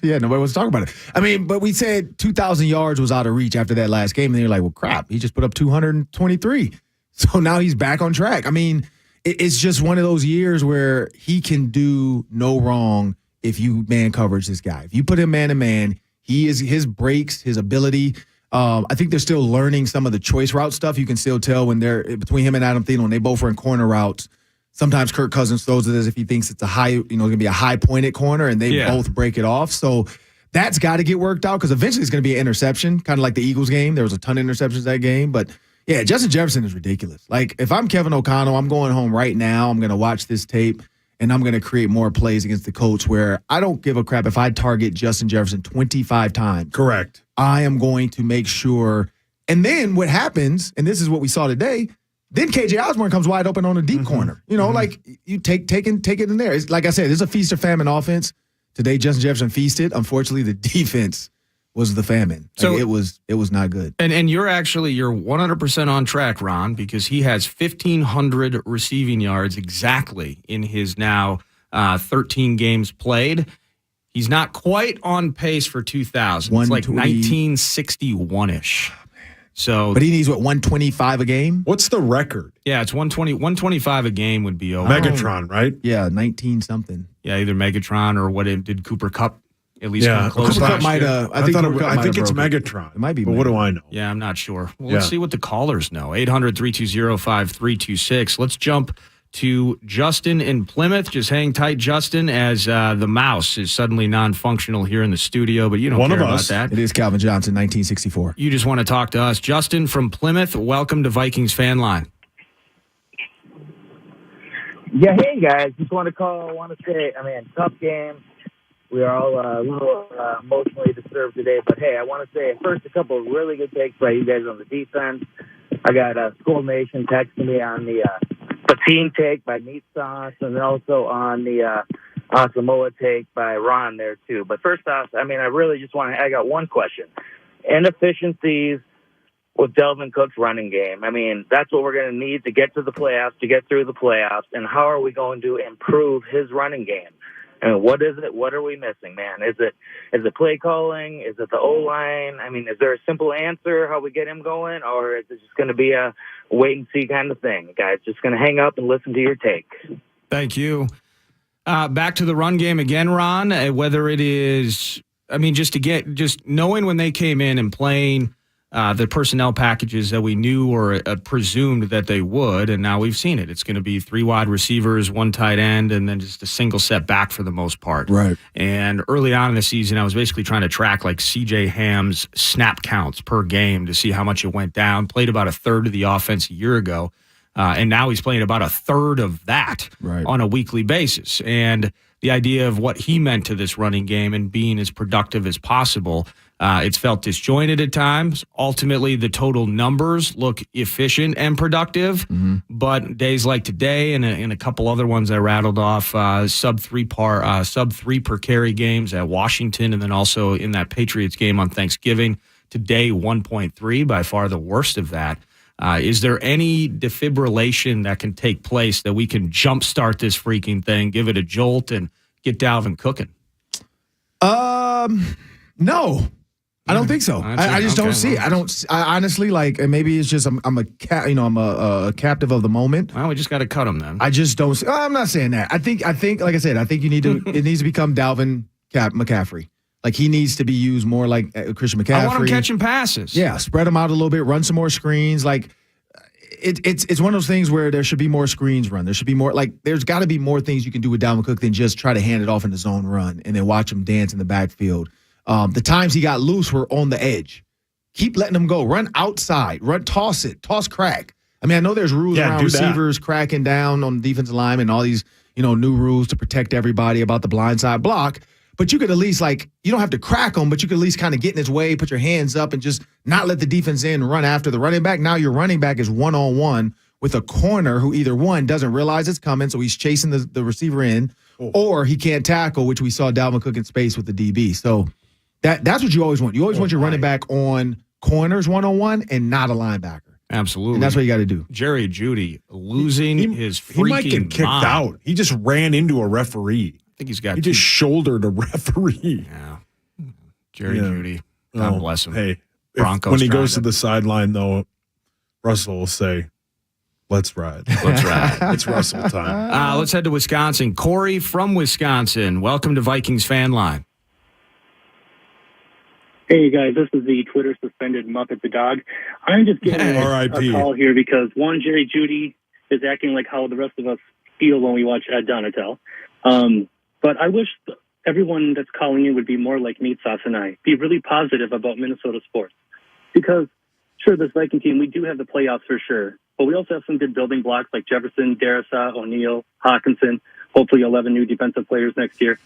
Yeah, nobody wants to talk about it. I mean, but we said 2,000 yards was out of reach after that last game, and you're like, well, crap, he just put up 223. So now he's back on track. I mean, it's just one of those years where he can do no wrong if you man coverage this guy. If you put him man-to-man, his breaks, his ability. I think they're still learning some of the choice route stuff. You can still tell when they're between him and Adam Thielen, when they both are in corner routes. Sometimes Kirk Cousins throws it as if he thinks it's going to be a high-pointed corner, and they both break it off. So that's got to get worked out because eventually it's going to be an interception, kind of like the Eagles game. There was a ton of interceptions that game. But, yeah, Justin Jefferson is ridiculous. Like, if I'm Kevin O'Connell, I'm going home right now. I'm going to watch this tape, and I'm going to create more plays against the Colts where I don't give a crap if I target Justin Jefferson 25 times.
Correct.
I am going to make sure. And then what happens, and this is what we saw today, then KJ Osborne comes wide open on a deep corner. Like you take it in there. It's, like I said, it's a feast or famine offense. Today, Justin Jefferson feasted. Unfortunately, the defense was the famine. So it was not good.
And you're 100% on track, Ron, because he has 1,500 receiving yards exactly in his now 13 games played. He's not quite on pace for 2,000. It's like 1961-ish. So,
but he needs 125 a game?
What's the record?
Yeah, it's 125 a game would be over.
Megatron, right?
Yeah, 19 something.
Yeah, either Megatron or did Cooper Kupp at least come close?
Cooper Kupp might have. I
think it's Megatron.
It might be.
But what do I know?
Yeah, I'm not sure. Well, let's see what the callers know. 800-320-5326. Let's jump to Justin in Plymouth. Just hang tight, Justin, as the mouse is suddenly non-functional here in the studio, but you don't care about that.
It is Calvin Johnson, 1964.
You just want to talk to us. Justin from Plymouth, welcome to Vikings Fan Line.
Yeah, hey, guys. Just want to say, tough game. We are all a little emotionally disturbed today, but hey, I want to say first a couple of really good takes by you guys on the defense. I got Skull Nation texting me on the team take by Meat Sauce, and then also on the Samoa take by Ron there too. But first off, I really just I got one question. Inefficiencies with Delvin Cook's running game. That's what we're going to need to get to the playoffs, to get through the playoffs, and how are we going to improve his running game? What is it? What are we missing, man? Is it play calling? Is it the O-line? Is there a simple answer how we get him going, or is it just going to be a wait-and-see kind of thing? Guys, just going to hang up and listen to your take.
Thank you. Back to the run game again, Ron, whether it is, just knowing when they came in and playing the personnel packages that we knew or presumed that they would, and now we've seen it. It's going to be 3 wide receivers, 1 tight end, and then just a single set back for the most part.
Right.
And early on in the season, I was basically trying to track like C.J. Ham's snap counts per game to see how much it went down. Played about a third of the offense a year ago, and now he's playing about a third of that on a weekly basis. And the idea of what he meant to this running game and being as productive as possible, it's felt disjointed at times. Ultimately, the total numbers look efficient and productive, but days like today and a couple other ones I rattled off, sub 3 per carry games at Washington, and then also in that Patriots game on Thanksgiving. Today, 1.3, by far the worst of that. Is there any defibrillation that can take place that we can jumpstart this freaking thing, give it a jolt, and get Dalvin cooking?
No. I don't think so. I just don't see it. I honestly, like, and maybe it's just I'm a captive of the moment.
Well, we just got to cut him then.
I just don't see, I'm not saying that. I think like I said, I think you need to it needs to become Dalvin McCaffrey. Like, he needs to be used more like Christian McCaffrey.
I want him catching passes.
Yeah, spread him out a little bit, run some more screens. Like, it's one of those things where there should be more screens run. There should be more, like, there's got to be more things you can do with Dalvin Cook than just try to hand it off in the zone run and then watch him dance in the backfield. The times he got loose were on the edge. Keep letting him go. Run outside. Toss crack. I mean, I know there's rules around receivers cracking down on the defensive line and all these, new rules to protect everybody about the blindside block. But you could at least, like, you don't have to crack them, but you could at least kind of get in his way, put your hands up, and just not let the defense in and run after the running back. Now your running back is one-on-one with a corner who either, one, doesn't realize it's coming, so he's chasing the receiver in, or he can't tackle, which we saw Dalvin Cook in space with the DB. So that's what you always want. You always want your running back on corners one-on-one and not a linebacker.
Absolutely.
And that's what you got to do.
Jerry Jeudy losing his freaking
He might get kicked out. He just ran into a referee.
I think he
just shouldered a referee.
Yeah. Jerry Jeudy. God bless him.
Hey,
Broncos
when he goes to the sideline, though, Russell will say, let's ride.
Let's ride.
It's Russell time.
Let's head to Wisconsin. Corey from Wisconsin. Welcome to Vikings Fan Line.
Hey, guys, this is the Twitter suspended Muppet the dog. I'm just getting a call here because, one, Jerry Jeudy is acting like how the rest of us feel when we watch Ed Donatel. But I wish everyone that's calling in would be more like Meat Sauce and I. Be really positive about Minnesota sports. Because, sure, this Viking team, we do have the playoffs for sure. But we also have some good building blocks like Jefferson, Darrisaw, O'Neal, Hawkinson, hopefully 11 new defensive players next year.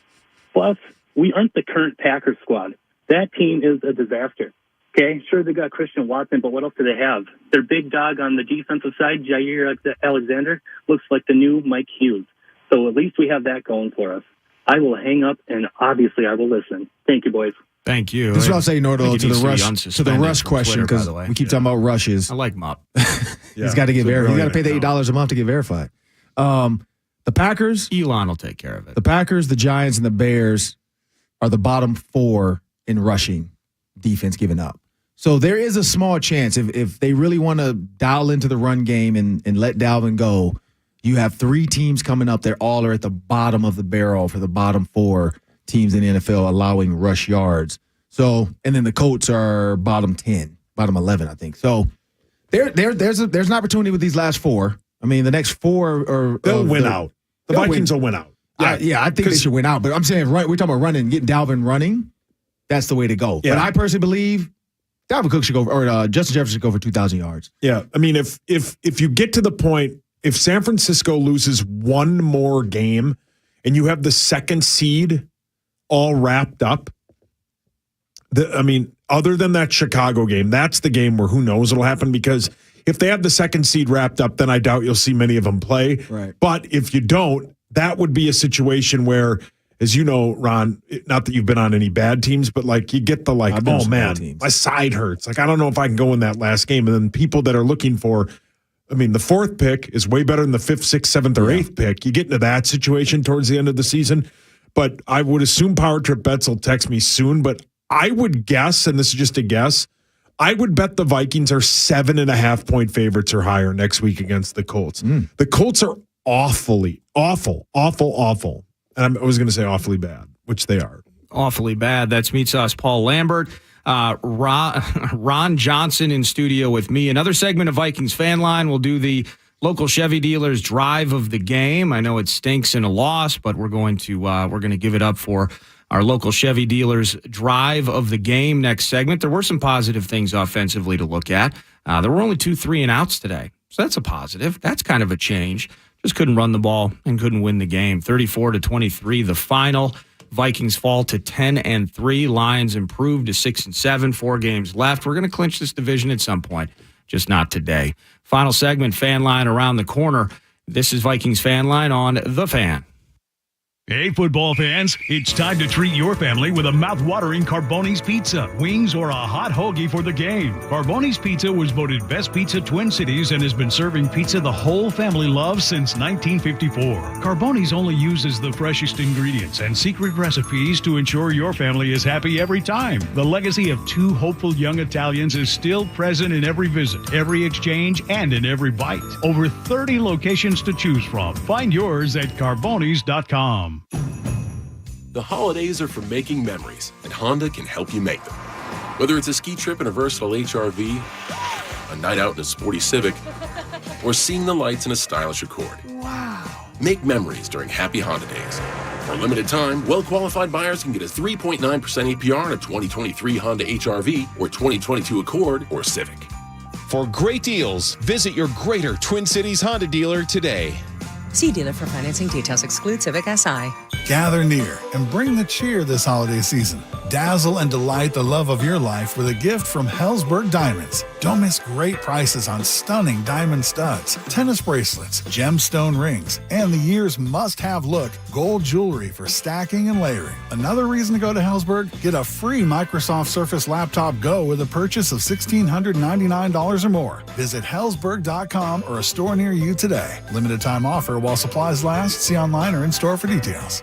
Plus, we aren't the current Packers squad. That team is a disaster. Okay, sure, they got Christian Watson, but what else do they have? Their big dog on the defensive side, Jair Alexander, looks like the new Mike Hughes. So at least we have that going for us. I will hang up, and obviously I will listen. Thank you, boys.
Thank you.
This is what I'll say, Nordo, to the rush question, because we keep talking about rushes.
I like Mupp.
He's got to get verified. He's got to pay the $8 a month to get verified. The Packers.
Elon will take care of it.
The Packers, the Giants, and the Bears are the bottom 4 in rushing defense giving up. So there is a small chance if they really want to dial into the run game and let Dalvin go, you have 3 teams coming up. They all are at the bottom of the barrel for the bottom 4 teams in the NFL allowing rush yards. So, and then the Colts are bottom 10, bottom 11, I think. So there's an opportunity with these last 4. I mean, the next 4 are
they'll win out. The Vikings will win out.
Yeah, I think they should win out. But I'm saying, right, we're talking about running, getting Dalvin running. That's the way to go.
Yeah.
But I personally believe Dalvin Cook should go, or Justin Jefferson should go for 2,000 yards.
Yeah, I mean, if you get to the point, if San Francisco loses one more game and you have the second seed all wrapped up, other than that Chicago game, that's the game where who knows what'll happen, because if they have the second seed wrapped up, then I doubt you'll see many of them play.
Right.
But if you don't, that would be a situation where, as you know, Ron, not that you've been on any bad teams, but like you get the like, oh man, my side hurts. Like, I don't know if I can go in that last game. And then people that are looking for, the 4th pick is way better than the 5th, 6th, 7th, or 8th pick. You get into that situation towards the end of the season. But I would assume Power Trip Bets will text me soon. But I would guess, and this is just a guess, I would bet the Vikings are 7.5 point favorites or higher next week against the Colts. The Colts are awful. And I was going to say awfully bad, which they are.
Awfully bad. That's Meat Sauce Paul Lambert. Ron Johnson in studio with me. Another segment of Vikings Fan Line. We'll do the local Chevy dealers drive of the game. I know it stinks in a loss, but we're going to give it up for our local Chevy dealers drive of the game next segment. There were some positive things offensively to look at. There were only 2 3-and-outs today, so that's a positive. That's kind of a change. Just couldn't run the ball and couldn't win the game. 34-23, the final. Vikings fall to 10-3. Lions improved to 6-7. 4 games left. We're going to clinch this division at some point, just not today. Final segment, Fan Line around the corner. This is Vikings Fan Line on The Fan.
Hey, football fans, it's time to treat your family with a mouth-watering Carboni's Pizza, wings, or a hot hoagie for the game. Carboni's Pizza was voted Best Pizza Twin Cities and has been serving pizza the whole family loves since 1954. Carboni's only uses the freshest ingredients and secret recipes to ensure your family is happy every time. The legacy of 2 hopeful young Italians is still present in every visit, every exchange, and in every bite. Over 30 locations to choose from. Find yours at carbonis.com.
The holidays are for making memories, and Honda can help you make them. Whether it's a ski trip in a versatile HR-V, a night out in a sporty Civic, or seeing the lights in a stylish Accord.
Wow.
Make memories during Happy Honda Days. For a limited time, well-qualified buyers can get a 3.9% APR on a 2023 Honda HR-V or 2022 Accord or Civic.
For great deals, visit your Greater Twin Cities Honda dealer today.
See dealer for financing details. Exclude Civic Si.
Gather near and bring the cheer this holiday season. Dazzle and delight the love of your life with a gift from Hellsberg Diamonds. Don't miss great prices on stunning diamond studs, tennis bracelets, gemstone rings, and the year's must-have look, gold jewelry for stacking and layering. Another reason to go to Hellsberg? Get a free Microsoft Surface Laptop Go with a purchase of $1,699 or more. Visit Hellsberg.com or a store near you today. Limited time offer while supplies last. See online or in-store for details.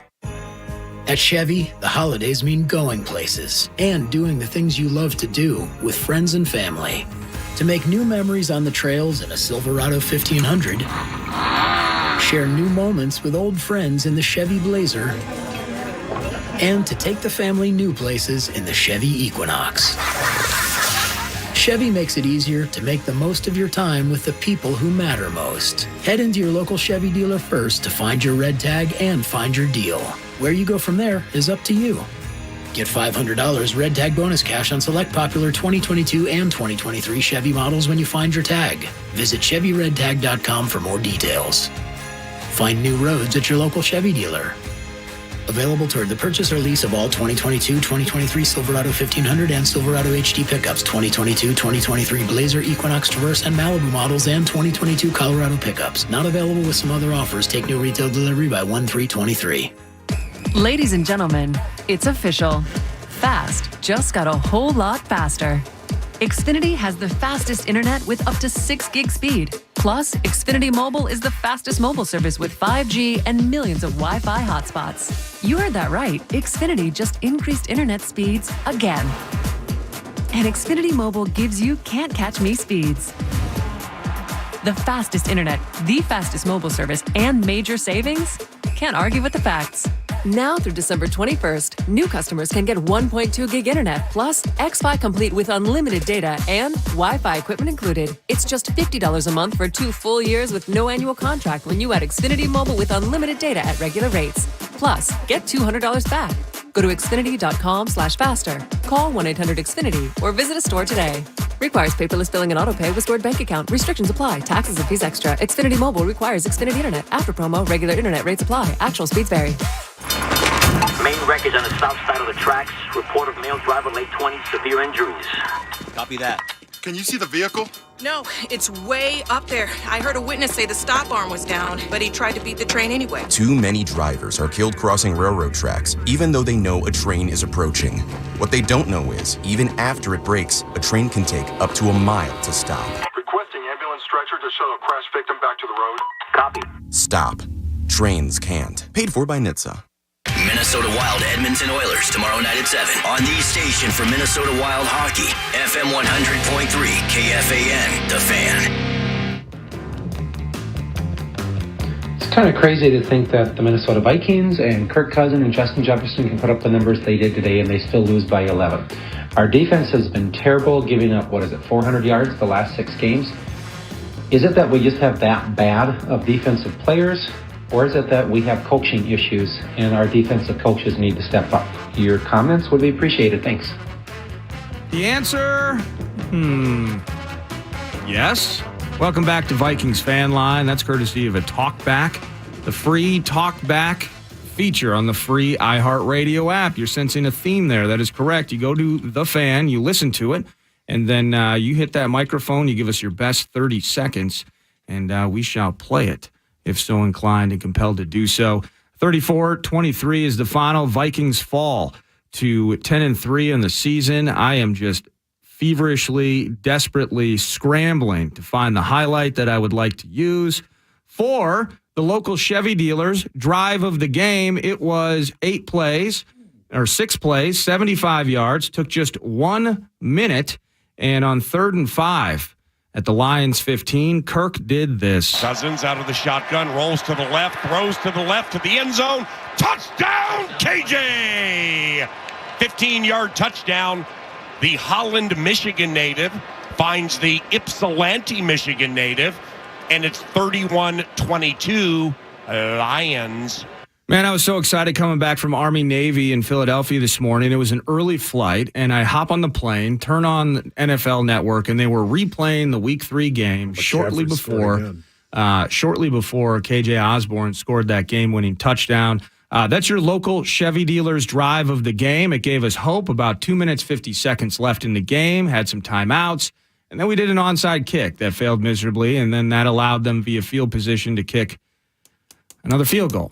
At Chevy, the holidays mean going places and doing the things you love to do with friends and family. To make new memories on the trails in a Silverado 1500, share new moments with old friends in the Chevy Blazer, and to take the family new places in the Chevy Equinox. Chevy makes it easier to make the most of your time with the people who matter most. Head into your local Chevy dealer first to find your red tag and find your deal. Where you go from there is up to you. Get $500 red tag bonus cash on select popular 2022 and 2023 Chevy models when you find your tag. Visit ChevyRedTag.com for more details. Find new roads at your local Chevy dealer. Available toward the purchase or lease of all 2022, 2023 Silverado 1500 and Silverado HD pickups, 2022, 2023 Blazer, Equinox, Traverse, and Malibu models, and 2022 Colorado pickups. Not available with some other offers. Take new retail delivery by 1/3/23.
Ladies and gentlemen, it's official. Fast just got a whole lot faster. Xfinity has the fastest internet with up to 6 gig speed. Plus, Xfinity Mobile is the fastest mobile service with 5G and millions of Wi-Fi hotspots. You heard that right. Xfinity just increased internet speeds again. And Xfinity Mobile gives you can't catch me speeds. The fastest internet, the fastest mobile service, and major savings? Can't argue with the facts. Now through December 21st, new customers can get 1.2 gig internet plus X-Fi Complete with unlimited data and Wi-Fi equipment included. It's just $50 a month for 2 full years with no annual contract when you add Xfinity Mobile with unlimited data at regular rates. Plus, get $200 back. Go to Xfinity.com/faster. Call 1-800-XFINITY or visit a store today. Requires paperless billing and autopay with stored bank account. Restrictions apply. Taxes and fees extra. Xfinity Mobile requires Xfinity Internet. After promo, regular internet rates apply. Actual speeds vary.
Main wreckage on the south side of the tracks. Report of male driver, late 20s, severe injuries.
Copy that.
Can you see the vehicle?
No, it's way up there. I heard a witness say the stop arm was down, but he tried to beat the train anyway.
Too many drivers are killed crossing railroad tracks, even though they know a train is approaching. What they don't know is, even after it breaks, a train can take up to a mile to stop.
Requesting ambulance stretcher to shuttle crash victim back to the road.
Copy.
Stop. Trains can't. Paid for by NHTSA.
Minnesota Wild Edmonton Oilers tomorrow night at 7 on the station for Minnesota Wild Hockey, FM 100.3 KFAN, The Fan.
It's kind of crazy to think that the Minnesota Vikings and Kirk Cousins and Justin Jefferson can put up the numbers they did today and they still lose by 11. Our defense has been terrible, giving up, 400 yards the last 6 games. Is it that we just have that bad of defensive players, or is it that we have coaching issues and our defensive coaches need to step up? Your comments would be appreciated. Thanks.
The answer, yes. Welcome back to Vikings Fan Line. That's courtesy of a Talkback, the free Talkback feature on the free iHeartRadio app. You're sensing a theme there. That is correct. You go to The Fan, you listen to it, and then you hit that microphone. You give us your best 30 seconds, and we shall play it if so inclined and compelled to do so. 34-23 is the final. Vikings fall to 10-3 in the season. I am just feverishly, desperately scrambling to find the highlight that I would like to use for the local Chevy dealers drive of the game. It was 6 plays, 75 yards, took just 1 minute, and on 3rd and 5 at the Lions 15, Kirk did this.
Cousins out of the shotgun, rolls to the left, throws to the left to the end zone. Touchdown, KJ! 15-yard touchdown. The Holland, Michigan native finds the Ypsilanti, Michigan native, and it's 31-22 Lions.
Man, I was so excited coming back from Army Navy in Philadelphia this morning. It was an early flight, and I hop on the plane, turn on NFL Network, and they were replaying the Week 3 game shortly before KJ Osborne scored that game-winning touchdown. That's your local Chevy dealer's drive of the game. It gave us hope. About 2 minutes, 50 seconds left in the game, had some timeouts, and then we did an onside kick that failed miserably, and then that allowed them via field position to kick another field goal.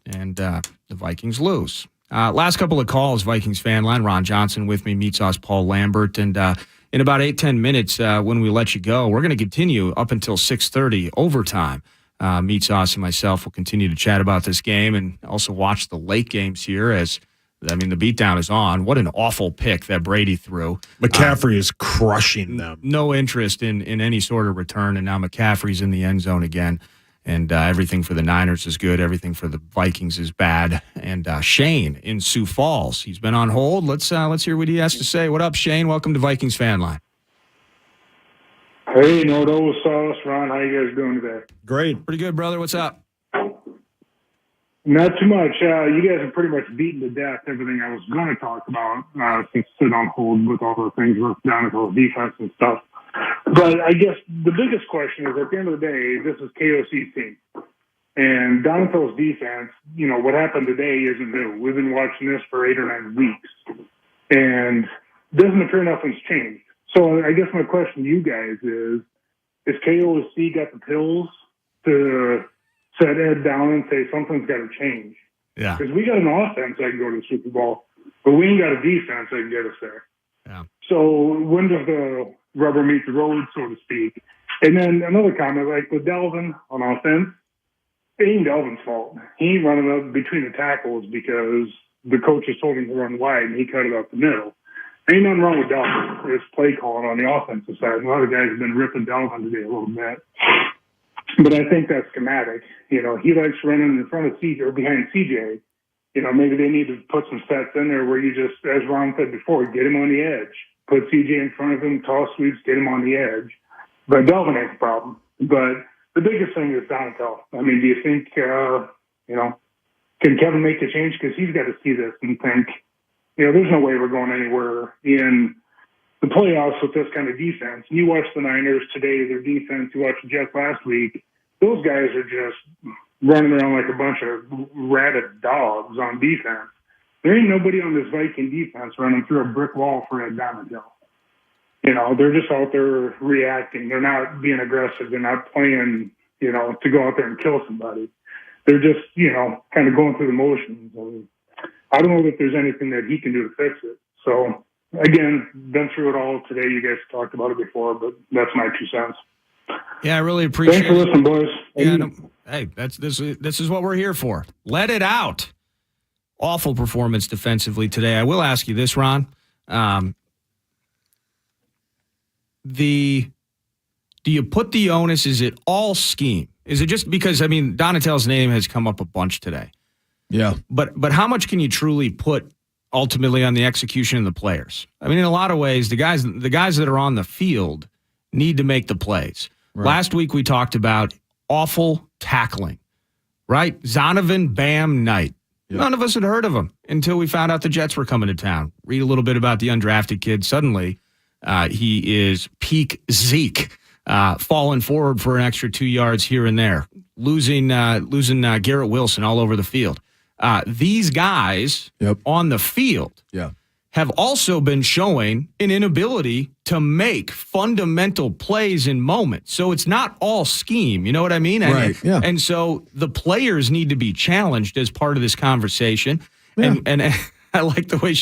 And the Vikings lose. Last couple of calls, Vikings fan line. Ron Johnson with me, meet sauce Paul Lambert. And in about 8-10 minutes when we let you go, we're going to continue up until 6:30 overtime. Meat Sauce and myself will continue to chat about this game and also watch the late games here as, the beatdown is on. What an awful pick that Brady threw.
McCaffrey is crushing them.
No interest in any sort of return, and now McCaffrey's in the end zone again. And everything for the Niners is good. Everything for the Vikings is bad. And Shane in Sioux Falls, he's been on hold. Let's hear what he has to say. What up, Shane? Welcome to Vikings Fan Line.
Hey, Nordo Sauce, Ron. How you guys doing today?
Great.
Pretty good, brother. What's up?
Not too much. You guys have pretty much beaten to death everything I was going to talk about since sit on hold with all the things with Donatel's defense and stuff. But I guess the biggest question is, at the end of the day, this is KOC's team. And Donatel's defense, what happened today isn't new. We've been watching this for 8 or 9 weeks. And it doesn't appear nothing's changed. So I guess my question to you guys is KOC got the pills to set Ed down and say something's got to change?
Yeah.
Because we got an offense that can go to the Super Bowl, but we ain't got a defense that can get us there.
Yeah.
So when does the rubber meet the road, so to speak? And then another comment, like with Delvin on offense, it ain't Delvin's fault. He ain't running up between the tackles because the coaches told him to run wide and he cut it up the middle. Ain't nothing wrong with Delvin. It's play calling on the offensive side. A lot of guys have been ripping Delvin today a little bit. But I think that's schematic. He likes running in front of CJ or behind CJ. Maybe they need to put some sets in there where you just, as Ron said before, get him on the edge. Put CJ in front of him, toss sweeps, get him on the edge. But Delvin ain't the problem. But the biggest thing is Donatel. Do you think, can Kevin make the change? Because he's got to see this and think, there's no way we're going anywhere in the playoffs with this kind of defense. You watch the Niners today, their defense. You watched the Jets last week. Those guys are just running around like a bunch of rabid dogs on defense. There ain't nobody on this Viking defense running through a brick wall for Ed Donatel. They're just out there reacting. They're not being aggressive. They're not playing, to go out there and kill somebody. They're just, kind of going through the motions. And I don't know that there's anything that he can do to fix it. So, again, been through it all today. You guys talked about it before, but that's my 2 cents.
Yeah, I really appreciate it.
Thanks for listening, boys.
Yeah, this is what we're here for. Let it out. Awful performance defensively today. I will ask you this, Ron. Do you put the onus, is it all scheme? Is it just because, Donatel's name has come up a bunch today.
Yeah.
But how much can you truly put ultimately on the execution of the players. I mean, in a lot of ways, the guys that are on the field need to make the plays. Right. Last week we talked about awful tackling, right? Zonovan Bam Knight. Yep. None of us had heard of him until we found out the Jets were coming to town. Read a little bit about the undrafted kid. Suddenly, he is peak Zeke, falling forward for an extra 2 yards here and there, losing Garrett Wilson all over the field. These guys on the field have also been showing an inability to make fundamental plays in moments. So it's not all scheme. You know what I mean?
Right. Yeah.
And so the players need to be challenged as part of this conversation. Yeah. And I like the way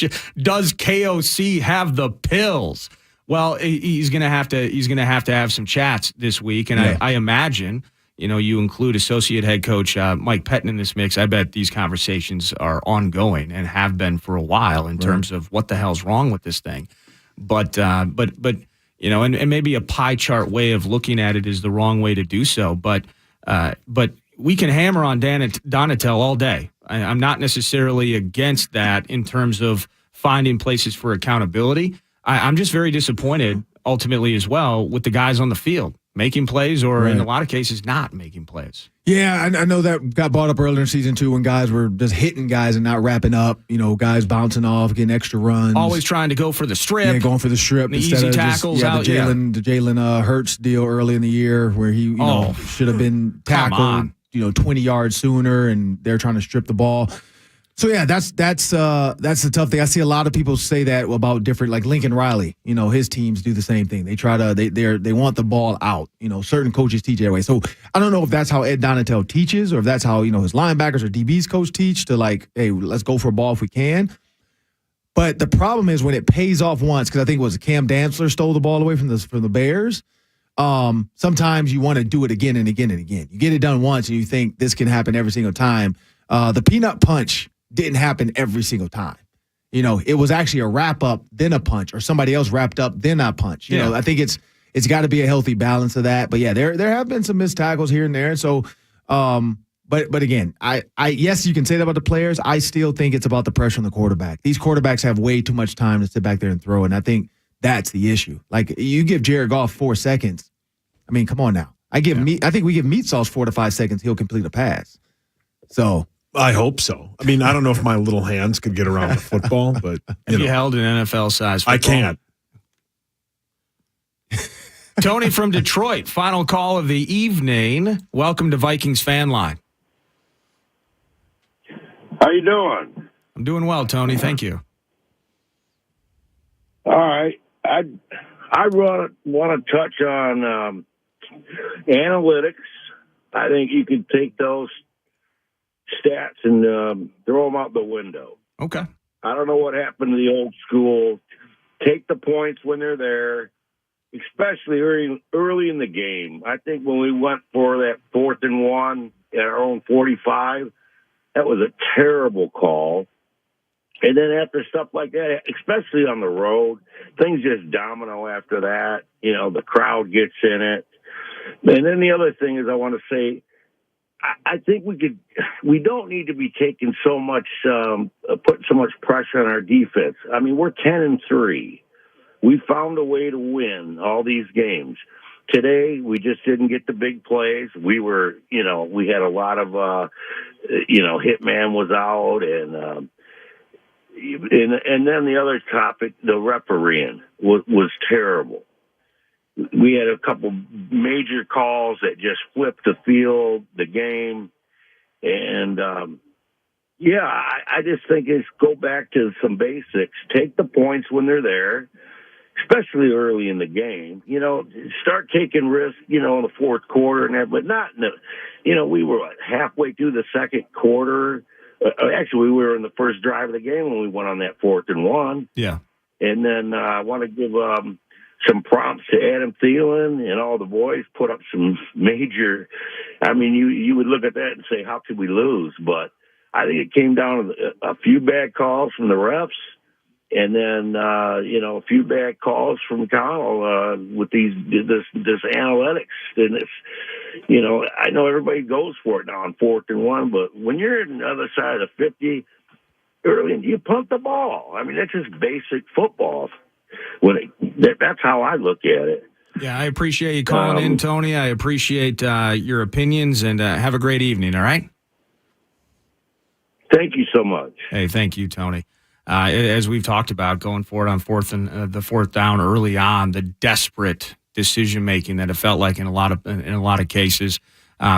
does KOC have the pills? Well, he's going to have to have some chats this week. And I imagine, you include associate head coach Mike Pettin in this mix. I bet these conversations are ongoing and have been for a while in terms of what the hell's wrong with this thing. But and maybe a pie chart way of looking at it is the wrong way to do so. But we can hammer on Donatel all day. I'm not necessarily against that in terms of finding places for accountability. I'm just very disappointed ultimately as well with the guys on the field. Making plays or in a lot of cases not making plays.
Yeah, I know that got brought up earlier in season 2 when guys were just hitting guys and not wrapping up. Guys bouncing off, getting extra runs.
Always trying to go for the strip.
Yeah, going for the strip.
The easy tackles out.
The Jalen Hurts deal early in the year where he should have been tackled 20 yards sooner and they're trying to strip the ball. So yeah, that's the tough thing. I see a lot of people say that about different, like Lincoln Riley. His teams do the same thing. They try to they want the ball out. Certain coaches teach that way. So I don't know if that's how Ed Donatel teaches, or if that's how his linebackers or DBs coach teach to hey, let's go for a ball if we can. But the problem is when it pays off once, because I think it was Cam Dantzler stole the ball away from the Bears. Sometimes you want to do it again and again and again. You get it done once and you think this can happen every single time. The peanut punch didn't happen every single time. It was actually a wrap up, then a punch, or somebody else wrapped up, then a punch. I think it's got to be a healthy balance of that. But yeah, there have been some missed tackles here and there. So, but again, I yes, you can say that about the players. I still think it's about the pressure on the quarterback. These quarterbacks have way too much time to sit back there and throw, and I think that's the issue. Like you give Jared Goff 4 seconds. I mean, come on now. I think we give Meat Sauce 4 to 5 seconds. He'll complete a pass. So.
I hope so. I mean, I don't know if my little hands could get around the football, but
you held an NFL-sized football.
I can't.
Tony from Detroit, final call of the evening. Welcome to Vikings Fan Line.
How you doing?
I'm doing well, Tony. Thank you.
All right. I want to touch on analytics. I think you could take those stats and throw them out the window.
Okay.
I don't know what happened to the old school. Take the points when they're there, especially early in the game. I think when we went for that 4th and 1 at our own 45, that was a terrible call. And then after stuff like that, especially on the road, things just domino after that. The crowd gets in it. And then the other thing is I want to say, I think we don't need to be taking so much, putting so much pressure on our defense. I mean, we're 10-3. We found a way to win all these games. Today, we just didn't get the big plays. We were, we had a lot of, Hitman was out and then the other topic, the refereeing was terrible. We had a couple major calls that just flipped the field, the game. And, I just think it's go back to some basics. Take the points when they're there, especially early in the game. Start taking risks, in the fourth quarter and that, but not in we were halfway through the second quarter. Actually, we were in the first drive of the game when we went on that 4th and 1.
Yeah.
And then I want to give some prompts to Adam Thielen and all the boys, put up some major. I mean, you would look at that and say, how could we lose? But I think it came down to a few bad calls from the refs, and then a few bad calls from Connell with this analytics. And it's I know everybody goes for it now on 4th and 1, but when you're on the other side of the 50. early, you punt the ball. I mean, that's just basic football. That's how I look at it.
Yeah, I appreciate you calling in, Tony. I appreciate your opinions, and have a great evening, all right?
Thank you so much.
Hey, thank you, Tony. As we've talked about, going forward on the fourth down early on, the desperate decision-making that it felt like in a lot of cases.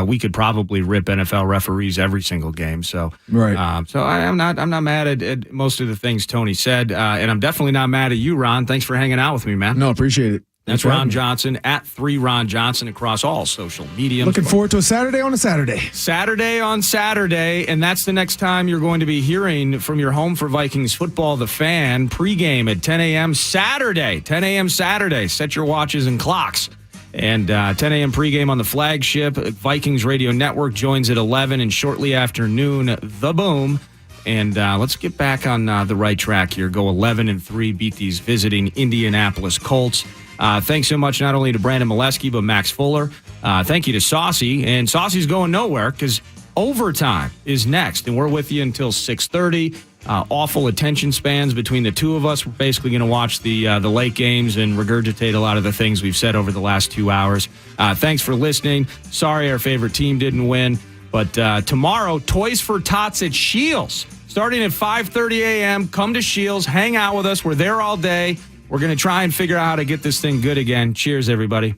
We could probably rip NFL referees every single game. So,
right.
So I'm not mad at most of the things Tony said, and I'm definitely not mad at you, Ron. Thanks for hanging out with me, man.
No, appreciate it.
That's Ron Johnson at 3Ron Johnson across all social media.
Looking forward to a Saturday on a Saturday.
Saturday on Saturday, and that's the next time you're going to be hearing from your home for Vikings football, The Fan, pregame at 10 a.m. Saturday. 10 a.m. Saturday. Set your watches and clocks. And 10 a.m. pregame on the flagship. Vikings Radio Network joins at 11, and shortly after noon, The Boom. And let's get back on the right track here. Go 11-3, beat these visiting Indianapolis Colts. Thanks so much not only to Brandon Molesky, but Max Fuller. Thank you to Saucy. And Saucy's going nowhere because overtime is next. And we're with you until 6:30. Awful attention spans between the two of us. We're basically going to watch the late games and regurgitate a lot of the things we've said over the last 2 hours. Thanks for listening. Sorry our favorite team didn't win. But tomorrow, Toys for Tots at Shields. Starting at 5:30 a.m., come to Shields, hang out with us. We're there all day. We're going to try and figure out how to get this thing good again. Cheers, everybody.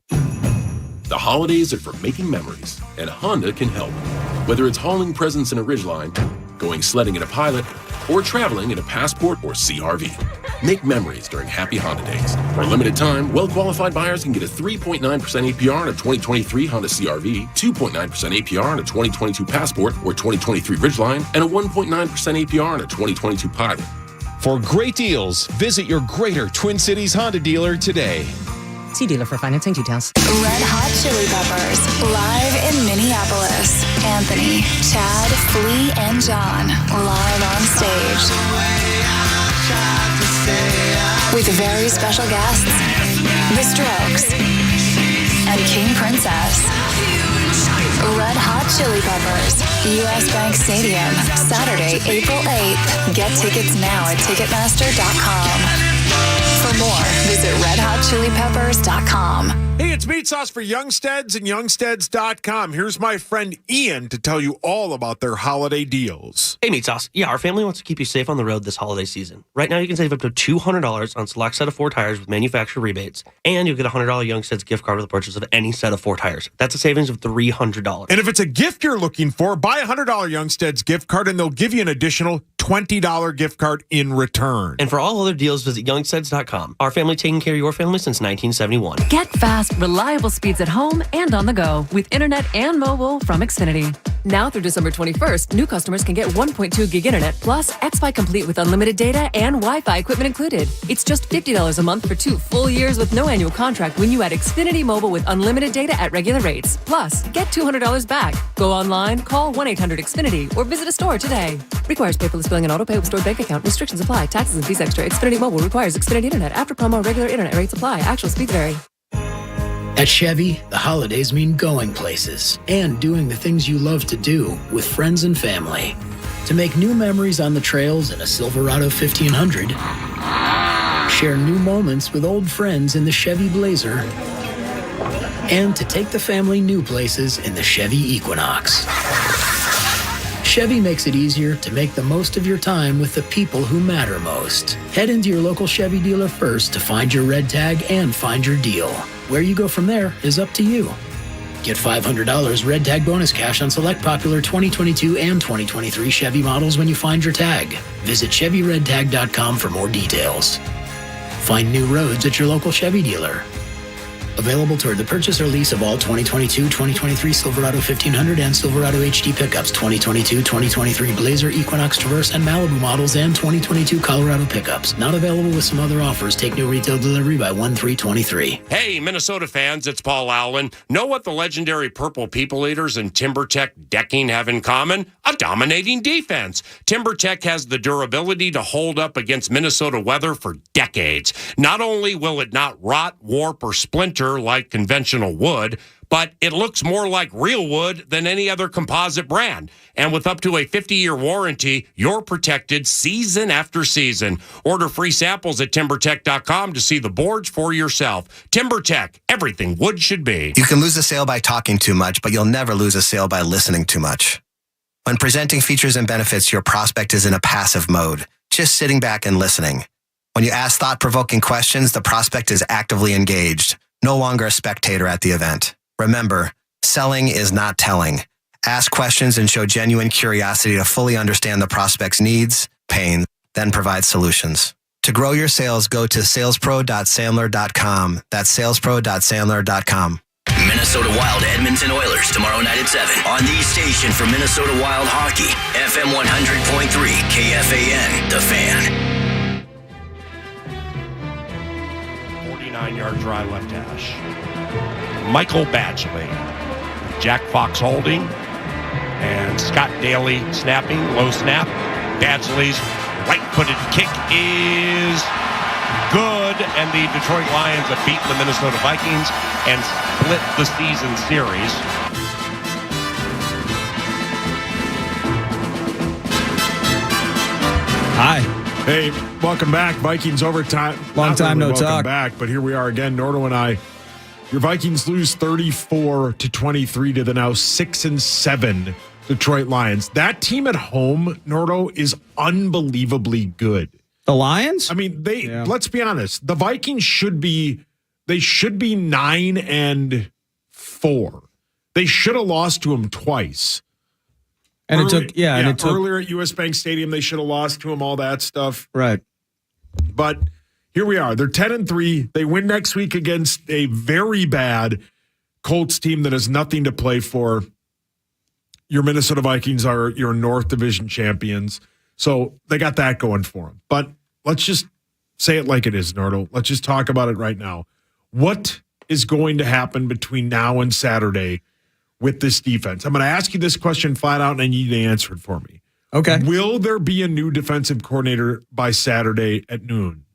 The holidays are for making memories, and Honda can help. Whether it's hauling presents in a Ridgeline, going sledding in a Pilot, or traveling in a Passport or CR-V. Make memories during Happy Honda Days. For a limited time, well-qualified buyers can get a 3.9% APR on a 2023 Honda CR-V, 2.9% APR on a 2022 Passport or 2023 Ridgeline, and a 1.9% APR on a 2022 Pilot.
For great deals, visit your greater Twin Cities Honda dealer today.
See dealer for financing details.
Red Hot Chili Peppers, live in Minneapolis. Anthony, Chad, Flea, and John, live on stage. With very special guests, The Strokes, and King Princess. Red Hot Chili Peppers, U.S. Bank Stadium, Saturday, April 8th. Get tickets now at Ticketmaster.com. For more, visit redhotchilipeppers.com.
Hey, it's Meat Sauce for Youngsteads and Youngsteads.com. Here's my friend Ian to tell you all about their holiday deals.
Hey, Meat Sauce. Yeah, our family wants to keep you safe on the road this holiday season. Right now, you can save up to $200 on select set of 4 tires with manufacturer rebates, and you'll get a $100 Youngsteads gift card with the purchase of any set of 4 tires. That's a savings of $300.
And if it's a gift you're looking for, buy a $100 Youngsteads gift card, and they'll give you an additional $20 gift card in return.
And for all other deals, visit Youngsteads.com. Our family taking care of your family since 1971.
Get fast, reliable speeds at home and on the go with internet and mobile from Xfinity. Now through December 21st, new customers can get 1.2 gig internet plus XFi Complete with unlimited data and Wi-Fi equipment included. It's just $50 a month for 2 full years with no annual contract when you add Xfinity Mobile with unlimited data at regular rates. Plus, get $200 back. Go online, call 1-800-XFINITY or visit a store today. Requires paperless billing and auto pay with stored bank account. Restrictions apply. Taxes and fees extra. Xfinity Mobile requires Xfinity Internet. After promo, regular internet rates apply. Actual speeds vary.
At Chevy, the holidays mean going places and doing the things you love to do with friends and family. To make new memories on the trails in a Silverado 1500, share new moments with old friends in the Chevy Blazer, and to take the family new places in the Chevy Equinox. Chevy makes it easier to make the most of your time with the people who matter most. Head into your local Chevy dealer first to find your red tag and find your deal. Where you go from there is up to you. Get $500 red tag bonus cash on select popular 2022 and 2023 Chevy models when you find your tag. Visit ChevyRedTag.com for more details. Find new roads at your local Chevy dealer. Available toward the purchase or lease of all 2022, 2023 Silverado 1500 and Silverado HD pickups, 2022, 2023 Blazer, Equinox, Traverse, and Malibu models, and 2022 Colorado pickups. Not available with some other offers. Take new retail delivery by 1/3/23.
Hey, Minnesota fans, it's Paul Allen. Know what the legendary Purple People Eaters and TimberTech decking have in common? A dominating defense. TimberTech has the durability to hold up against Minnesota weather for decades. Not only will it not rot, warp, or splinter shelter like conventional wood, but it looks more like real wood than any other composite brand. And with up to a 50-year warranty, you're protected season after season. Order free samples at TimberTech.com to see the boards for yourself. TimberTech, everything wood should be.
You can lose a sale by talking too much, but you'll never lose a sale by listening too much. When presenting features and benefits, your prospect is in a passive mode, just sitting back and listening. When you ask thought-provoking questions, the prospect is actively engaged, no longer a spectator at the event. Remember, selling is not telling. Ask questions and show genuine curiosity to fully understand the prospect's needs, pain, then provide solutions. To grow your sales, go to salespro.sandler.com. That's salespro.sandler.com.
Minnesota Wild Edmonton Oilers tomorrow night at 7 on the station for Minnesota Wild Hockey, FM 100.3, KFAN, The Fan.
49-yard try left hash. Michael Badgley, Jack Fox holding, and Scott Daly snapping, low snap. Badgley's right-footed kick is good, and the Detroit Lions have beaten the Minnesota Vikings and split the season series.
Hi.
Hey, welcome back. Vikings overtime.
Long time no
welcome
talk.
Back, but here we are again. Nordo and I. Your Vikings lose 34-23 to the now 6-7 Detroit Lions. That team at home, Nordo, is unbelievably good.
The Lions?
I mean, let's be honest. The Vikings should be 9-4. They should have lost to them twice.
And it took
earlier at US Bank Stadium, they should have lost to them, all that stuff.
Right.
But here we are. They're 10-3. They win next week against a very bad Colts team that has nothing to play for. Your Minnesota Vikings are your North Division champions. So they got that going for them. But let's just say it like it is, Nordo. Let's just talk about it right now. What is going to happen between now and Saturday with this defense? I'm going to ask you this question flat out, and I need you to answer it for me.
Okay.
Will there be a new defensive coordinator by Saturday at noon?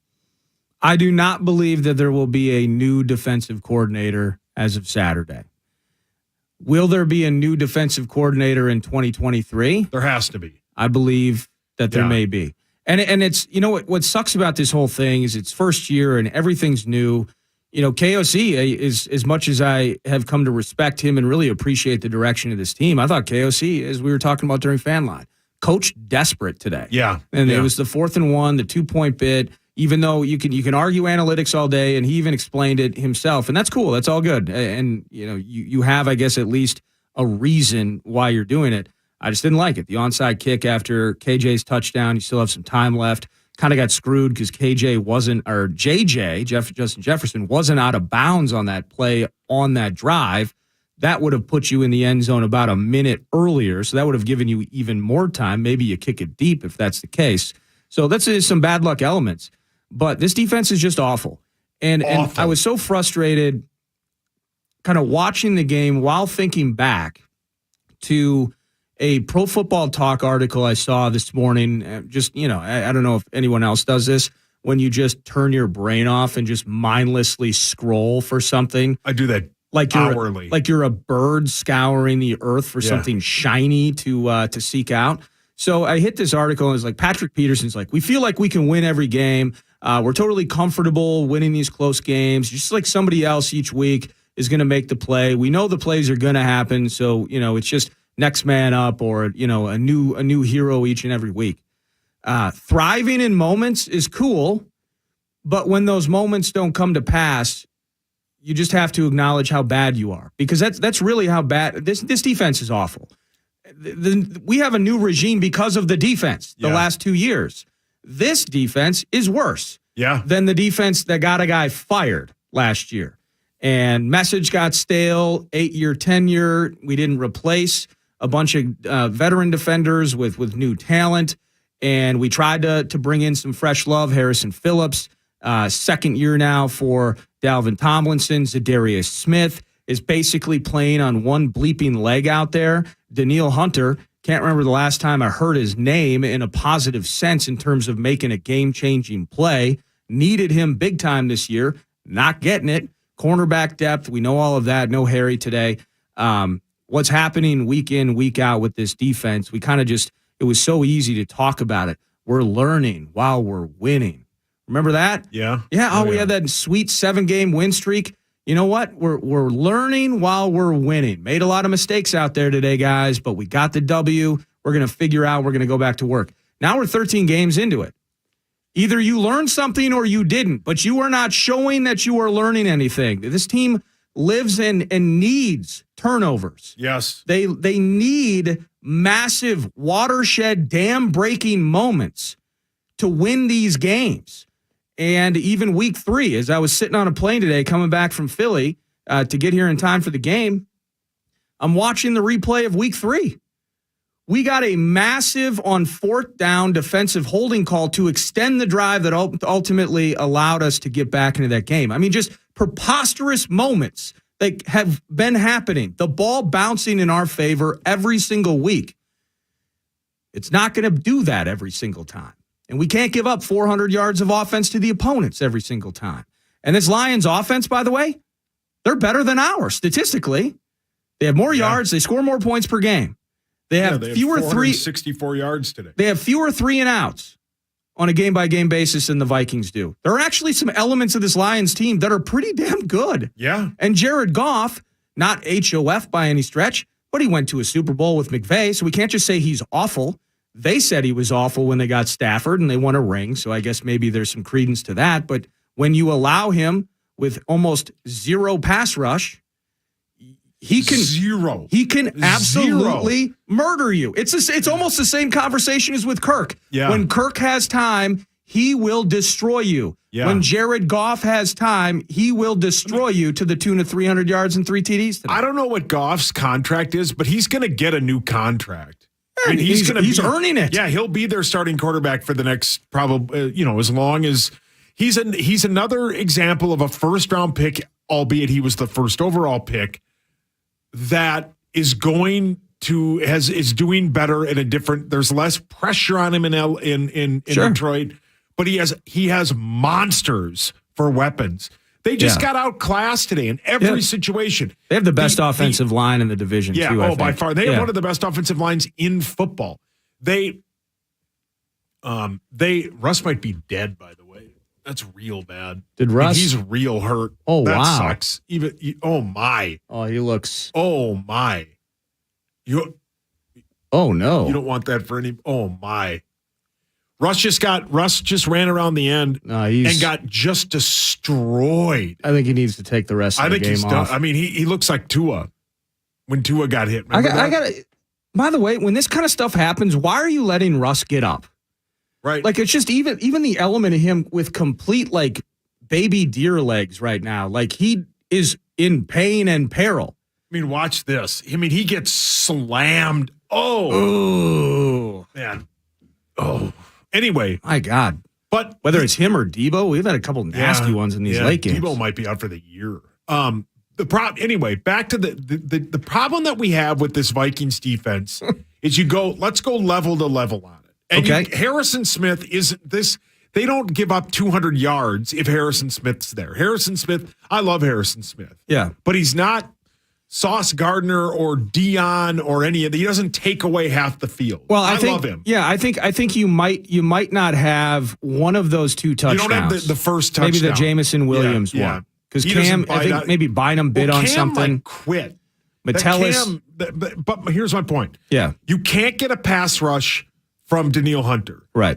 I do not believe that there will be a new defensive coordinator as of Saturday. Will there be a new defensive coordinator in 2023?
There has to be.
I believe that there may be. And it's, you know, what sucks about this whole thing is it's first year and everything's new. You know, KOC is, as much as I have come to respect him and really appreciate the direction of this team, I thought KOC, as we were talking about during Fan Line, coached desperate today.
Yeah.
And it was the 4th and 1, the 2-point bid, even though you can argue analytics all day, and he even explained it himself. And that's cool. That's all good. And, you know, you have, I guess, at least a reason why you're doing it. I just didn't like it. The onside kick after KJ's touchdown, you still have some time left. Kind of got screwed because Justin Jefferson wasn't out of bounds on that play on that drive. That would have put you in the end zone about a minute earlier, so that would have given you even more time. Maybe you kick it deep if that's the case. So that's some bad luck elements. But this defense is just awful. And I was so frustrated kind of watching the game while thinking back to a Pro Football Talk article I saw this morning. Just, you know, I don't know if anyone else does this, when you just turn your brain off and just mindlessly scroll for something.
I do that hourly.
Like you're a bird scouring the earth for something shiny to seek out. So I hit this article and it's like, Patrick Peterson's like, we feel like we can win every game. We're totally comfortable winning these close games. Just like somebody else each week is going to make the play. We know the plays are going to happen. So, you know, it's just next man up, or, you know, a new hero each and every week. Thriving in moments is cool, but when those moments don't come to pass, you just have to acknowledge how bad you are, because that's really how bad this defense is. Awful. We have a new regime because of the defense the last 2 years. This defense is worse than the defense that got a guy fired last year. And message got stale, 8-year tenure. We didn't replace a bunch of veteran defenders with new talent. And we tried to bring in some fresh love. Harrison Phillips, second year now for Dalvin Tomlinson. Zadarius Smith is basically playing on one bleeping leg out there. Daniil Hunter, can't remember the last time I heard his name in a positive sense in terms of making a game-changing play. Needed him big time this year, not getting it. cornerback depth. We know all of that. No Harry today. What's happening week in, week out with this defense, we kind of just, it was so easy to talk about it. We're learning while we're winning. Remember that?
Yeah.
Yeah. We had that sweet 7-game win streak. You know what? We're learning while we're winning. Made a lot of mistakes out there today, guys, but we got the W. We're going to figure out, we're going to go back to work. Now we're 13 games into it. Either you learned something or you didn't, but you are not showing that you are learning anything. This team lives in and needs turnovers.
Yes.
They need massive watershed dam-breaking moments to win these games. And even week 3, as I was sitting on a plane today coming back from Philly to get here in time for the game, I'm watching the replay of week 3. We got a massive on 4th down defensive holding call to extend the drive that ultimately allowed us to get back into that game. I mean, just preposterous moments that have been happening. The ball bouncing in our favor every single week. It's not going to do that every single time. And we can't give up 400 yards of offense to the opponents every single time. And this Lions offense, by the way, they're better than ours statistically. They have more yards. They score more points per game. They have fewer
464 yards today.
They have fewer 3-and-outs on a game-by-game basis than the Vikings do. There are actually some elements of this Lions team that are pretty damn good.
Yeah.
And Jared Goff, not HOF by any stretch, but he went to a Super Bowl with McVay, so we can't just say he's awful. They said he was awful when they got Stafford and they won a ring, so I guess maybe there's some credence to that. But when you allow him with almost zero pass rush, he can absolutely murder you. It's almost the same conversation as with Kirk.
Yeah.
When Kirk has time, he will destroy you.
Yeah.
When Jared Goff has time, he will destroy you to the tune of 300 yards and 3 TDs today.
I don't know what Goff's contract is, but he's going to get a new contract. I mean,
he's earning it.
Yeah, he'll be their starting quarterback for the next probably, as long as he's another example of a first-round pick, albeit he was the first overall pick, that is going to is doing better in a different. There's less pressure on him in Detroit, but he has monsters for weapons. They just got outclassed today in every situation.
They have the best offensive line in the division.
Yeah,
too, I think.
by far. They have one of the best offensive lines in football. Russ might be dead, by the way. That's real bad.
Did Russ?
He's real hurt.
Oh,
that
wow.
sucks. Oh my.
Oh, he looks.
Oh my.
Oh no.
You don't want that for any. Oh my. Russ just ran around the end and got just destroyed.
I think he needs to take the rest of the game off.
Done. I mean, he looks like Tua when Tua got hit.
I got. By the way, when this kind of stuff happens, why are you letting Russ get up?
Right.
Like, it's just even the element of him with complete, like, baby deer legs right now. Like, he is in pain and peril.
I mean, watch this. I mean, he gets slammed.
Oh.
Man. Oh. Anyway.
My God.
But
whether it's him or Debo, we've had a couple nasty ones in these late games.
Debo might be out for the year. Anyway, back to the problem that we have with this Vikings defense is let's go level to level on it. And Harrison Smith isn't this. They don't give up 200 yards if Harrison Smith's there. Harrison Smith, I love Harrison Smith.
Yeah.
But he's not Sauce Gardner or Dion or any of the. He doesn't take away half the field.
Well,
I love him.
Yeah, I think you might not have one of those 2 touchdowns.
You don't have the first touchdown.
Maybe the Jamison Williams one. Because Cam, I think maybe Bynum bid on
Cam
something.
Quit.
Metellus.
But here's my point.
Yeah.
You can't get a pass rush from Daniil Hunter.
Right.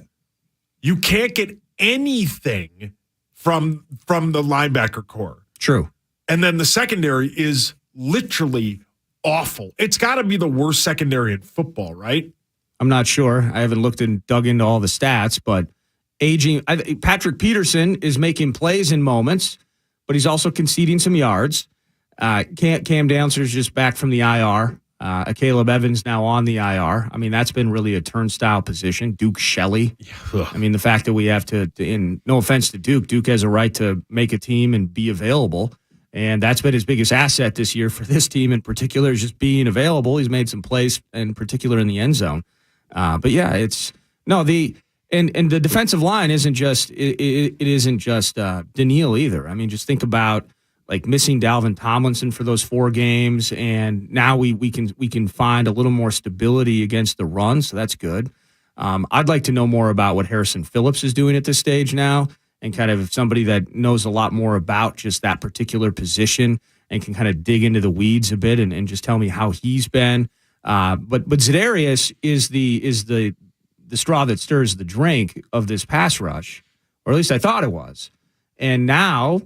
You can't get anything from the linebacker core.
True.
And then the secondary is literally awful. It's got to be the worst secondary in football, right?
I'm not sure. I haven't looked and dug into all the stats, but Patrick Peterson is making plays in moments, but he's also conceding some yards. Cam Dancer's just back from the IR. Caleb Evans now on the IR. I mean, that's been really a turnstile position. Duke Shelley. I mean, the fact that we have to, no offense to Duke has a right to make a team and be available. And that's been his biggest asset this year for this team in particular, is just being available. He's made some plays, in particular in the end zone. But yeah, the defensive line isn't just, it isn't just Daniil either. I mean, just think about, like missing Dalvin Tomlinson for those 4 games, and now we can find a little more stability against the run, so that's good. I'd like to know more about what Harrison Phillips is doing at this stage now, and kind of somebody that knows a lot more about just that particular position and can kind of dig into the weeds a bit and just tell me how he's been. But Za'Darius is the straw that stirs the drink of this pass rush, or at least I thought it was. And now,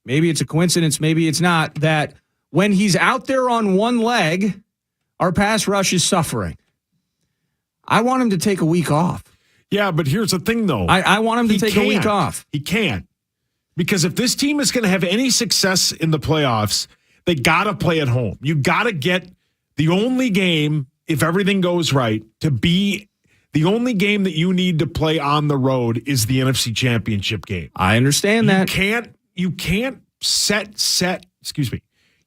maybe it's a coincidence, maybe it's not, that when he's out there on one leg, our pass rush is suffering. I want him to take a week off.
Yeah, but here's the thing, though.
I want him to take a week off.
He can't. Because if this team is going to have any success in the playoffs, they got to play at home. You got to get the only game, if everything goes right, to be the only game that you need to play on the road is the NFC Championship game.
I understand that.
You can't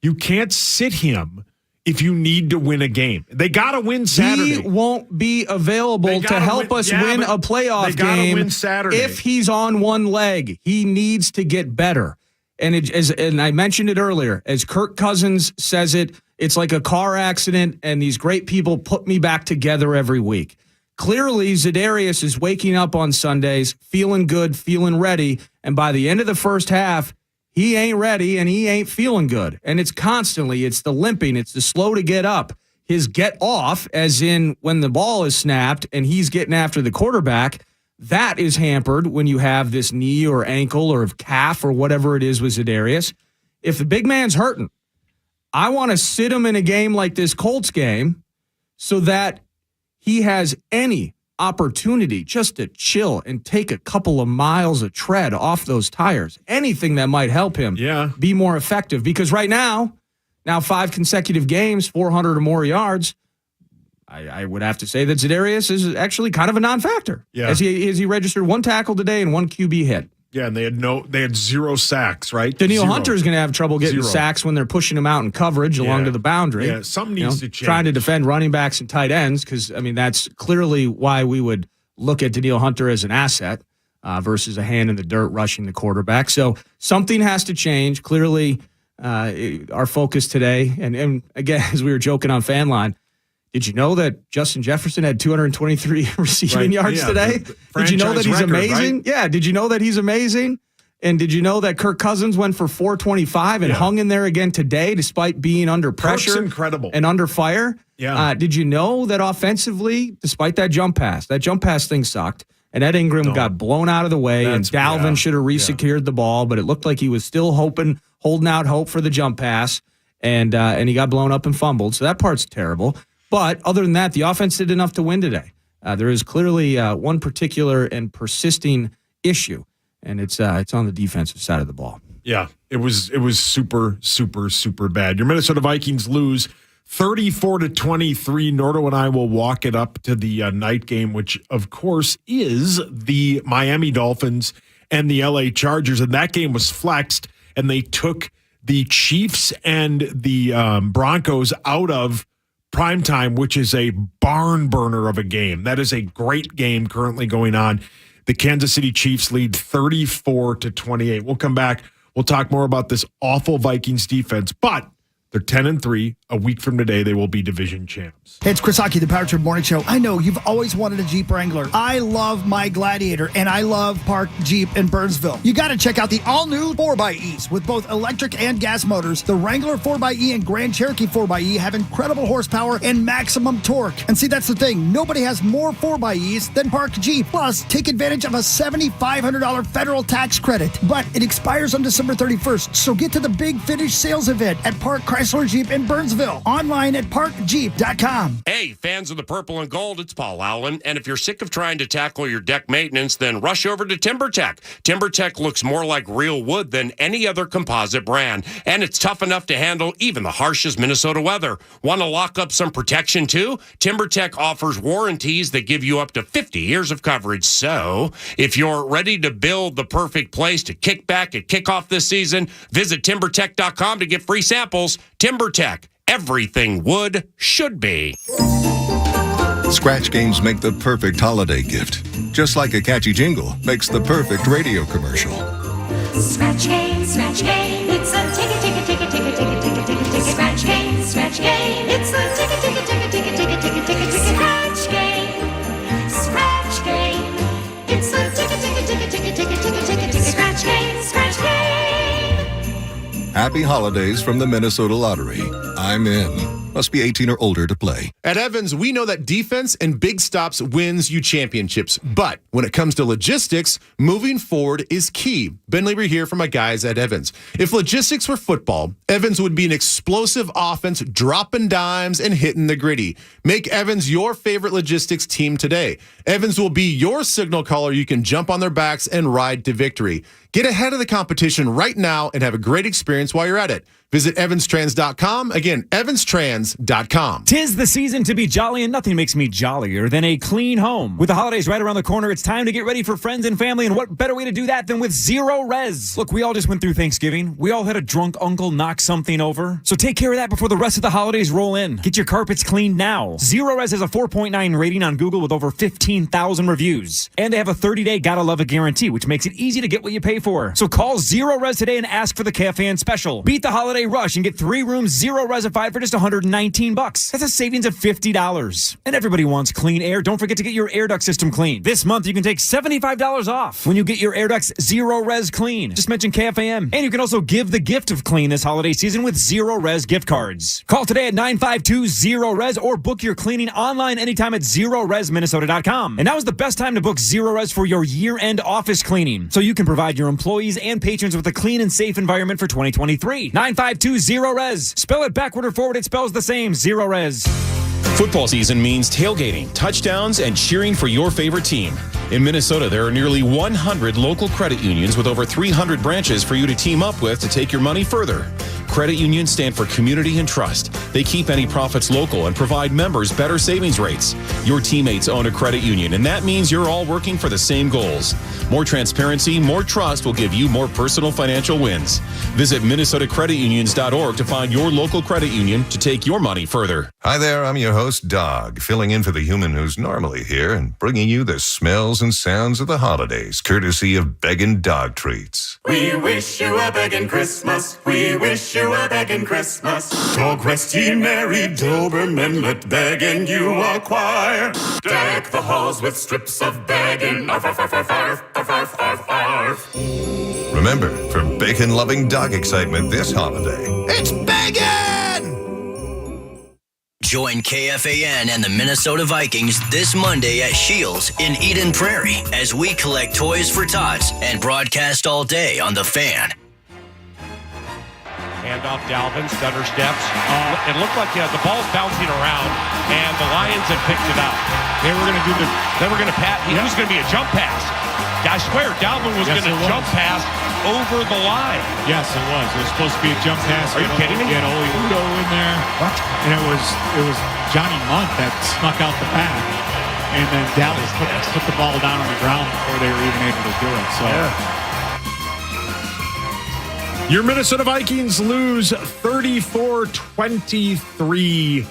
You can't sit him if you need to win a game. They got to win Saturday.
He won't be available to help us win a playoff game
win Saturday.
if he's on one leg. He needs to get better. And and I mentioned it earlier, as Kirk Cousins says it, it's like a car accident, and these great people put me back together every week. Clearly, Za'Darius is waking up on Sundays, feeling good, feeling ready, and by the end of the first half, he ain't ready and he ain't feeling good. And it's constantly, it's the limping, it's the slow to get up. His get off, as in when the ball is snapped and he's getting after the quarterback, that is hampered when you have this knee or ankle or calf or whatever it is with Za'Darius. If the big man's hurting, I want to sit him in a game like this Colts game so that he has any opportunity just to chill and take a couple of miles of tread off those tires. Anything that might help him be more effective. Because right now 5 consecutive games, 400 or more yards, I would have to say that Za'Darius is actually kind of a non-factor.
Yeah.
As he registered 1 tackle today and 1 QB hit.
Yeah, and they had 0 sacks, right?
Danielle Hunter is going to have trouble getting
0
sacks when they're pushing him out in coverage along to the boundary.
Yeah, something needs to change.
Trying to defend running backs and tight ends, because, I mean, that's clearly why we would look at Danielle Hunter as an asset versus a hand in the dirt rushing the quarterback. So something has to change. Clearly, our focus today, and again, as we were joking on Fan Line, did you know that Justin Jefferson had 223 receiving yards today? Did you know that he's amazing? Right? Yeah. Did you know that he's amazing? And did you know that Kirk Cousins went for 425 and hung in there again today despite being under pressure?
Kirk's incredible.
And under fire?
Yeah.
Did you know that offensively, despite that jump pass thing sucked, and Ed Ingram got blown out of the way, and Dalvin should have re-secured the ball, but it looked like he was still holding out hope for the jump pass, and he got blown up and fumbled. So that part's terrible. But other than that, the offense did enough to win today. There is clearly one particular and persisting issue, and it's on the defensive side of the ball.
Yeah, it was super, super, super bad. Your Minnesota Vikings lose 34-23. Nordo and I will walk it up to the night game, which, of course, is the Miami Dolphins and the LA Chargers. And that game was flexed, and they took the Chiefs and the Broncos out of primetime, which is a barn burner of a game. That is a great game currently going on. The Kansas City Chiefs lead 34-28. We'll come back. We'll talk more about this awful Vikings defense, but they're 10-3. A week from today, they will be division champs.
Hey, it's Chris Hockey, the Power Trip Morning Show. I know you've always wanted a Jeep Wrangler. I love my Gladiator, and I love Park Jeep in Burnsville. You got to check out the all-new 4xEs with both electric and gas motors. The Wrangler 4xE and Grand Cherokee 4xE have incredible horsepower and maximum torque. And see, that's the thing. Nobody has more 4xEs than Park Jeep. Plus, take advantage of a $7,500 federal tax credit. But it expires on December 31st, so get to the big finish sales event at Park Chrysler Jeep in Burnsville. Online at parkjeep.com.
Hey, fans of the purple and gold, it's Paul Allen. And if you're sick of trying to tackle your deck maintenance, then rush over to TimberTech. TimberTech looks more like real wood than any other composite brand. And it's tough enough to handle even the harshest Minnesota weather. Want to lock up some protection too? TimberTech offers warranties that give you up to 50 years of coverage. So if you're ready to build the perfect place to kick back and kick off this season, visit TimberTech.com to get free samples. TimberTech. Everything wood should be.
Scratch games make the perfect holiday gift. Just like a catchy jingle makes the perfect radio commercial.
Scratch game, it's a ticket
happy holidays from the Minnesota Lottery. I'm in. Must be 18 or older to play.
At Evans, we know that defense and big stops wins you championships. But when it comes to logistics, moving forward is key. Ben Lieber here for my guys at Evans. If logistics were football, Evans would be an explosive offense, dropping dimes and hitting the gritty. Make Evans your favorite logistics team today. Evans will be your signal caller you can jump on their backs and ride to victory. Get ahead of the competition right now and have a great experience while you're at it. Visit evanstrans.com. Again, evanstrans.com.
'Tis the season to be jolly, and nothing makes me jollier than a clean home. With the holidays right around the corner, it's time to get ready for friends and family, and what better way to do that than with Zero Res? Look, we all just went through Thanksgiving. We all had a drunk uncle knock something over. So take care of that before the rest of the holidays roll in. Get your carpets cleaned now. Zero Res has a 4.9 rating on Google with over 15,000 reviews. And they have a 30-day gotta love it guarantee, which makes it easy to get what you pay for. So call Zero Res today and ask for the KFAN special. Beat the holiday rush and get 3 rooms Zero Resified for just $119. That's a savings of $50. And everybody wants clean air. Don't forget to get your air duct system clean. This month you can take $75 off when you get your air ducts Zero Res clean. Just mention KFAM. And you can also give the gift of clean this holiday season with Zero Res gift cards. Call today at 952-ZERO-RES or book your cleaning online anytime at ZeroResMinnesota.com. And now is the best time to book Zero Res for your year-end office cleaning, so you can provide your employees and patrons with a clean and safe environment for 2023. 952-ZERO-RES. Spell it backward or forward, it spells the same. Zero Res.
Football season means tailgating, touchdowns, and cheering for your favorite team. In Minnesota, there are nearly 100 local credit unions with over 300 branches for you to team up with to take your money further. Credit unions stand for community and trust. They keep any profits local and provide members better savings rates. Your teammates own a credit union, and that means you're all working for the same goals. More transparency, more trust will give you more personal financial wins. Visit MinnesotaCreditUnions.org to find your local credit union to take your money further.
Hi there, I'm your host, Dog, filling in for the human who's normally here and bringing you the smells and sounds of the holidays, courtesy of Beggin' Dog Treats.
We wish you a begging Christmas. We wish you a begging Christmas. Dog rest ye merry Doberman, let begging you acquire. Deck the halls with strips of begging. Arf, arf, arf, arf, arf, arf, arf, arf, arf.
Remember, for bacon-loving dog excitement this holiday, it's Beggin'!
Join KFAN and the Minnesota Vikings this Monday at Shields in Eden Prairie as we collect toys for tots and broadcast all day on The Fan.
Handoff Dalvin, stutter steps. It looked like the ball's bouncing around, and the Lions had picked it up. They were going to pass. It was going to be a jump pass. I swear, Dalvin was going to jump pass over the line.
Yes, it was. It was supposed to be a jump pass.
Are you kidding me?
You had Oli Udo in there.
What?
And it was Johnny Munt that snuck out the back. And then Dallas put the ball down on the ground before they were even able to do it. So.
Yeah. Your Minnesota Vikings lose 34-23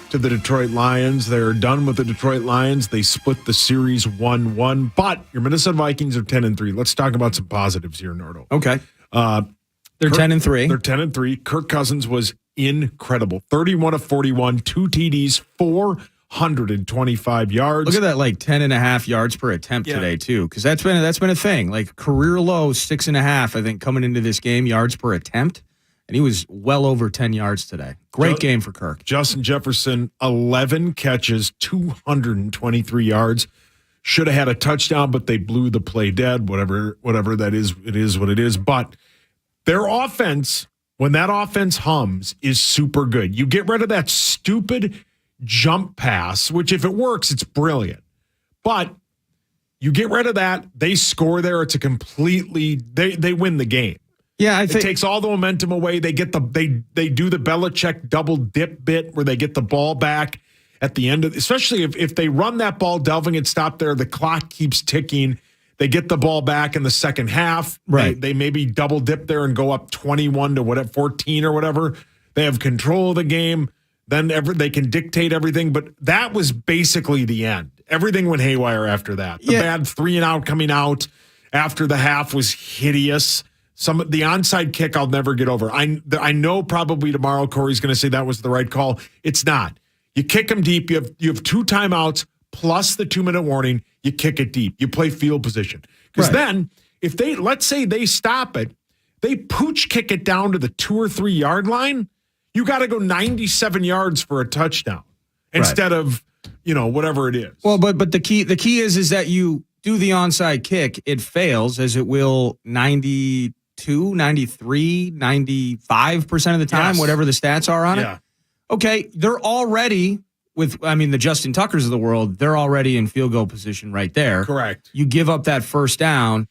to the Detroit Lions. They're done with the Detroit Lions. They split the series 1-1. But your Minnesota Vikings are 10-3. Let's talk about some positives here, Nardo.
Okay. They're 10-3.
They're 10-3. Kirk Cousins was incredible. 31 of 41, 2 TDs, 425 yards.
Look at that, like 10.5 yards per attempt today, too, because that's been a thing. Like career low 6.5, I think, coming into this game, yards per attempt. And he was well over 10 yards today. Great game for Kirk.
Justin Jefferson, 11 catches, 223 yards. Should have had a touchdown, but they blew the play dead. Whatever that is, it is what it is. But their offense, when that offense hums, is super good. You get rid of that stupid jump pass, which if it works, it's brilliant. But you get rid of that, they score there. It's a completely they win the game.
Yeah, I think
it takes all the momentum away. They get they do the Belichick double dip bit where they get the ball back at the end of, especially if they run that ball, Delvin had stopped there, the clock keeps ticking. They get the ball back in the second half.
Right.
They maybe double dip there and go up 21 to whatever 14 or whatever. They have control of the game. Then they can dictate everything. But that was basically the end. Everything went haywire after that. The bad 3-and-out coming out after the half was hideous. The onside kick I'll never get over. I know probably tomorrow Corey's going to say that was the right call. It's not. You kick them deep. You have 2 timeouts plus the 2-minute warning. You kick it deep. You play field position. Because then if let's say they stop it, They pooch kick it down to the 2 or 3 yard line. You got to go 97 yards for a touchdown instead of, whatever it is.
Well, but the key is that you do the onside kick. It fails, as it will 92, 93, 95% of the time, whatever the stats are on it. Okay, they're already the Justin Tuckers of the world, they're already in field goal position right there.
Correct.
You give up that first down.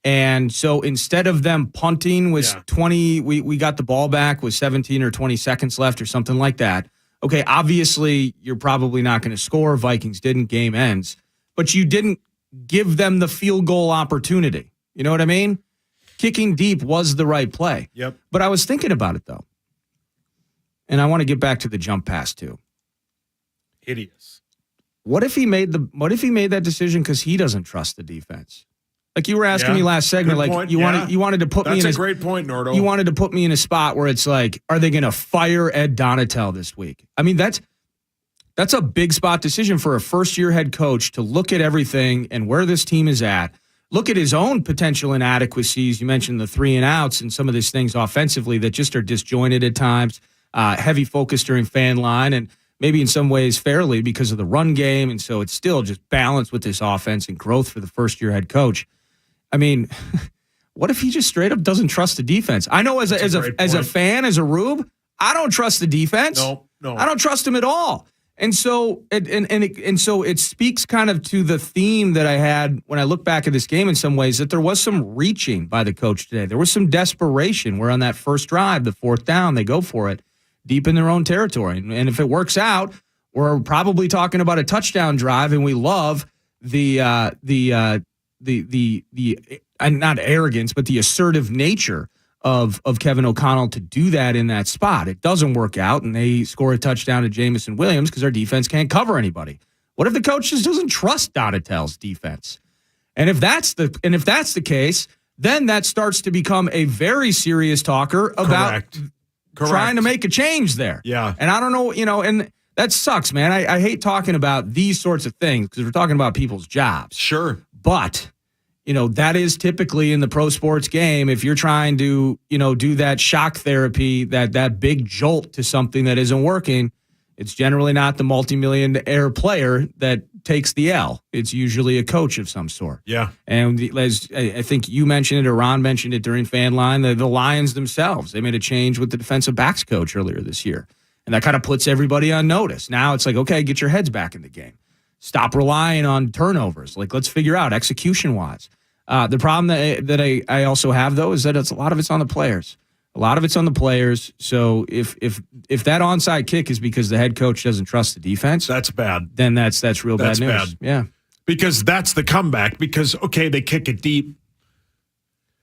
And so instead of them punting with 20, we got the ball back with 17 or 20 seconds left or something like that. Okay, obviously you're probably not going to score. Vikings didn't, game ends. But you didn't give them the field goal opportunity. You know what I mean? Kicking deep was the right play.
Yep.
But I was thinking about it, though. And I want to get back to the jump pass, too.
Hideous.
What if he made that decision because he doesn't trust the defense? Like you were asking me last segment, you wanted to put me in
That's a great point, Nordo.
You wanted to put me in a spot where it's like, are they going to fire Ed Donatel this week? I mean, that's a big spot decision for a first-year head coach to look at everything and where this team is at. Look at his own potential inadequacies. You mentioned the 3 and outs and some of these things offensively that just are disjointed at times, heavy focus during fan line, and maybe in some ways fairly because of the run game. And so it's still just balanced with this offense and growth for the first-year head coach. I mean, what if he just straight up doesn't trust the defense? I know as a fan, as a Rube, I don't trust the defense.
No.
I don't trust him at all. And so it speaks kind of to the theme that I had when I look back at this game in some ways, that there was some reaching by the coach today. There was some desperation where on that first drive, the 4th down, they go for it deep in their own territory. And if it works out, we're probably talking about a touchdown drive, and we love the not arrogance, but the assertive nature of Kevin O'Connell to do that in that spot. It doesn't work out, and they score a touchdown to Jamison Williams because our defense can't cover anybody. What if the coach just doesn't trust Donatel's defense? And if that's the case, then that starts to become a very serious talker about trying to make a change there.
Yeah.
And I don't know, and that sucks, man. I hate talking about these sorts of things because we're talking about people's jobs.
Sure.
But, that is typically in the pro sports game. If you're trying to, do that shock therapy, that big jolt to something that isn't working, it's generally not the multi-millionaire player that takes the L. It's usually a coach of some sort.
Yeah.
And as I think you mentioned it, or Ron mentioned it during Fan Line, the Lions themselves, they made a change with the defensive backs coach earlier this year. And that kind of puts everybody on notice. Now it's like, okay, get your heads back in the game. Stop relying on turnovers. Like, let's figure out execution-wise. The problem that I also have, though, is that a lot of it's on the players. A lot of it's on the players. So if that onside kick is because the head coach doesn't trust the defense,
that's bad.
Then that's real bad news.
Bad.
Yeah,
because that's the comeback. Because they kick it deep.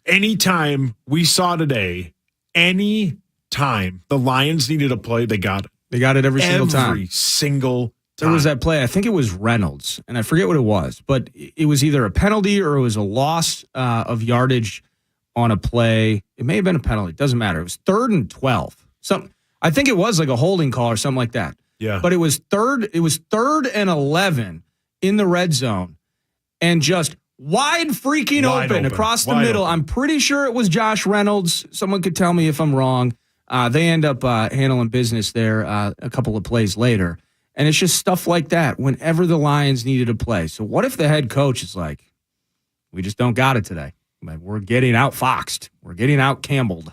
Anytime we saw today, anytime the Lions needed a play, they got it.
They got it every single time.
Every single time.
There was that play. I think it was Reynolds, and I forget what it was, but it was either a penalty or it was a loss of yardage on a play. It may have been a penalty. It doesn't matter. It was 3rd and 12. I think it was like a holding call or something like that.
Yeah.
But it was 3rd and 11 in the red zone, and just wide open across the middle. I'm pretty sure it was Josh Reynolds. Someone could tell me if I'm wrong. They end up handling business there a couple of plays later. And it's just stuff like that whenever the Lions needed a play. So what if the head coach is like, we just don't got it today. We're getting outfoxed. We're getting out-Campbelled.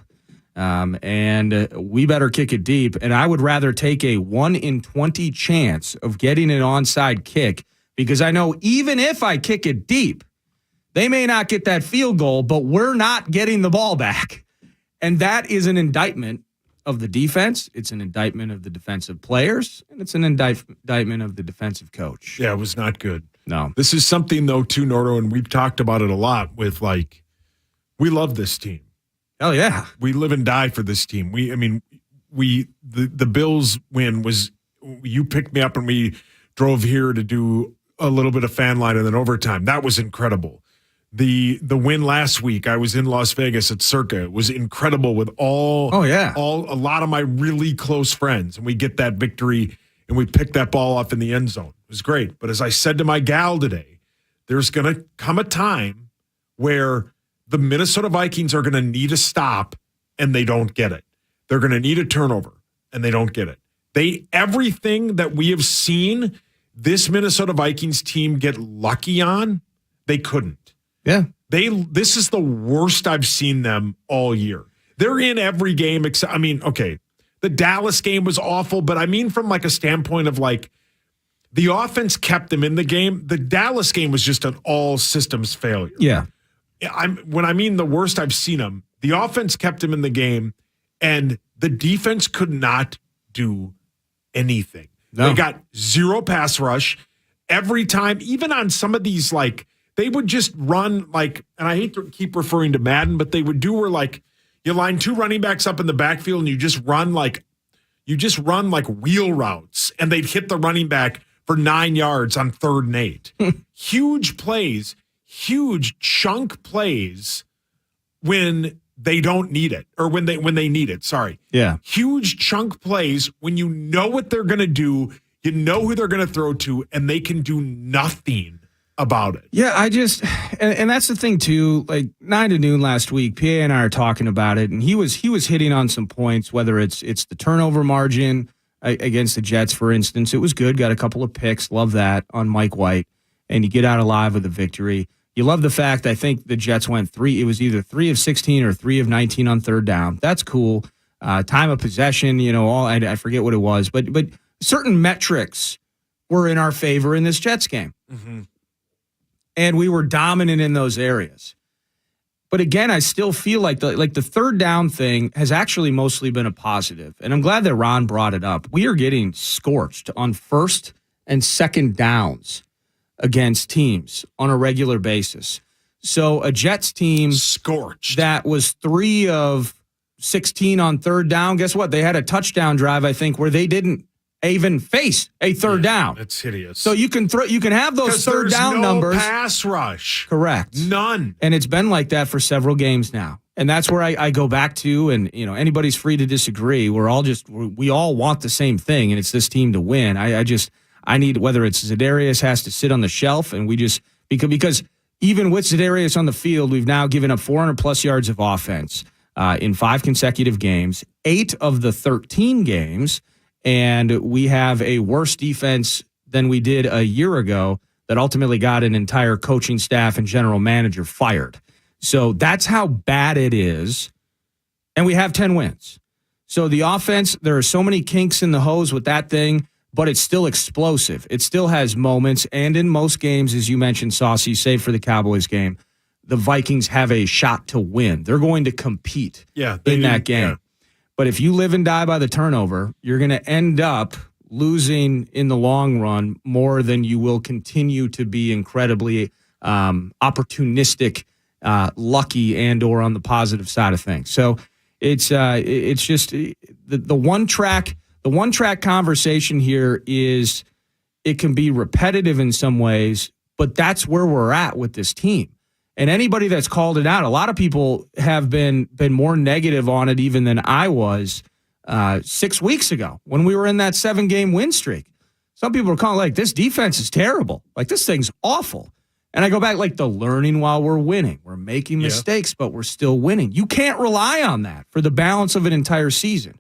And we better kick it deep. And I would rather take a 1 in 20 chance of getting an onside kick, because I know even if I kick it deep, they may not get that field goal, but we're not getting the ball back. And that is an indictment of the defense. It's an indictment of the defensive players, and it's an indictment of the defensive coach.
Yeah, it was not good.
No.
This is something, though, too, Nordo, and we've talked about it a lot with, we love this team.
Oh, yeah.
We live and die for this team. The Bills win was, you picked me up and we drove here to do a little bit of Fan Line and then overtime. That was incredible. The win last week, I was in Las Vegas at Circa. It was incredible with a lot of my really close friends. And we get that victory and we pick that ball off in the end zone. It was great. But as I said to my gal today, there's going to come a time where the Minnesota Vikings are going to need a stop, and they don't get it. They're going to need a turnover, and they don't get it. Everything that we have seen this Minnesota Vikings team get lucky on, they couldn't.
Yeah.
This is the worst I've seen them all year. They're in every game except, okay, the Dallas game was awful, but I mean from like a standpoint of like the offense kept them in the game. The Dallas game was just an all systems failure.
Yeah.
When I mean the worst I've seen them, the offense kept them in the game and the defense could not do anything.
No.
They got zero pass rush every time, even on some of these, like, they would just run like, and I hate to keep referring to Madden, but they would do where like you line two running backs up in the backfield and you just run like wheel routes and they'd hit the running back for 9 yards on 3rd and 8. Huge plays, huge chunk plays when they don't need it, or when they need it. Sorry.
Yeah.
Huge chunk plays when you know what they're going to do, you know who they're going to throw to, and they can do nothing about it.
Yeah, and that's the thing too. Like 9 to noon last week, PA and I are talking about it, and he was hitting on some points. Whether it's the turnover margin against the Jets, for instance, it was good. Got a couple of picks, love that on Mike White, and you get out alive with a victory. You love the fact I think the Jets went 3. It was either 3 of 16 or 3 of 19 on 3rd down. That's cool. Time of possession, I forget what it was, but certain metrics were in our favor in this Jets game.
Mm-hmm.
And we were dominant in those areas. But again, I still feel like the 3rd down thing has actually mostly been a positive. And I'm glad that Ron brought it up. We are getting scorched on 1st and 2nd downs against teams on a regular basis. So a Jets team
scorched
that was 3 of 16 on 3rd down. Guess what? They had a touchdown drive, I think, where they didn't even face a 3rd down.
That's hideous.
So you can have those 3rd down numbers.
Pass rush.
Correct.
None.
And it's been like that for several games now. And that's where I go back to, and anybody's free to disagree. We all want the same thing, and it's this team to win. I need, whether it's Za'Darius has to sit on the shelf, and we just because even with Za'Darius on the field, we've now given up 400+ yards of offense in 5 consecutive games, 8 of the 13 games. And we have a worse defense than we did a year ago that ultimately got an entire coaching staff and general manager fired. So that's how bad it is. And we have 10 wins. So the offense, there are so many kinks in the hose with that thing, but it's still explosive. It still has moments. And in most games, as you mentioned, Saucy, save for the Cowboys game, the Vikings have a shot to win. They're going to compete in that game. Yeah. But if you live and die by the turnover, you're going to end up losing in the long run more than you will continue to be incredibly opportunistic, lucky, and or on the positive side of things. So it's just the one track conversation here is it can be repetitive in some ways, but that's where we're at with this team. And anybody that's called it out, a lot of people have been more negative on it even than I was 6 weeks ago when we were in that 7-game win streak. Some people are calling this defense is terrible. Like, this thing's awful. And I go back, the learning while we're winning. We're making mistakes, but we're still winning. You can't rely on that for the balance of an entire season.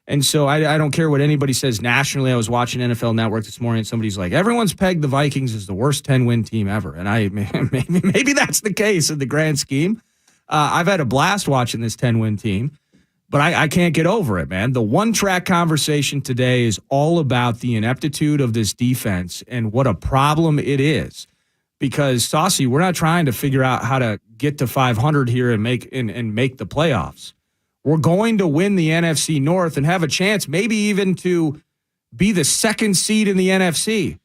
And so I don't care what anybody says nationally. I was watching NFL Network this morning, and somebody's like, everyone's pegged the Vikings as the worst 10-win team ever. And maybe that's the case in the grand scheme. I've had a blast watching this 10-win team, but I can't get over it, man. The one-track conversation today is all about the ineptitude of this defense and what a problem it is. Because, Saucy, we're not trying to figure out how to get to 500 here and make the playoffs. We're going to win the NFC North and have a chance maybe even to be the 2nd seed in the NFC.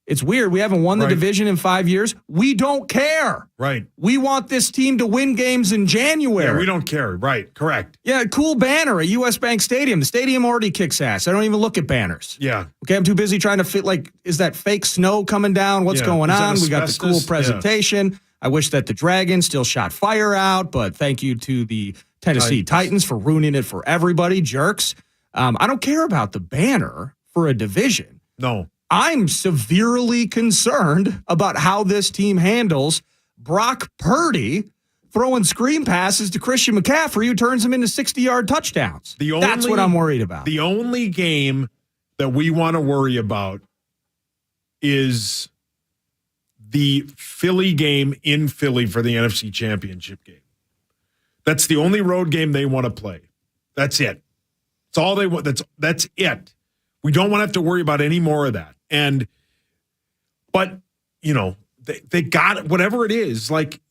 It's weird. We haven't won the division in 5 years. We don't care.
Right.
We want this team to win games in January.
Yeah, we don't care. Right. Correct.
Yeah, cool banner at US Bank Stadium. The stadium already kicks ass. I don't even look at banners.
Yeah.
Okay, I'm too busy trying to fit, is that fake snow coming down? What's going on? We got the cool presentation. Yeah. I wish that the Dragons still shot fire out, but thank you to the Tennessee Titans for ruining it for everybody, jerks. I don't care about the banner for a division.
No.
I'm severely concerned about how this team handles Brock Purdy throwing screen passes to Christian McCaffrey, who turns them into 60-yard touchdowns. That's what I'm worried about.
The only game that we want to worry about is the Philly game in Philly for the NFC Championship game. That's the only road game they want to play. That's it. That's all they want. That's it. We don't want to have to worry about any more of that. But they got whatever it is. Like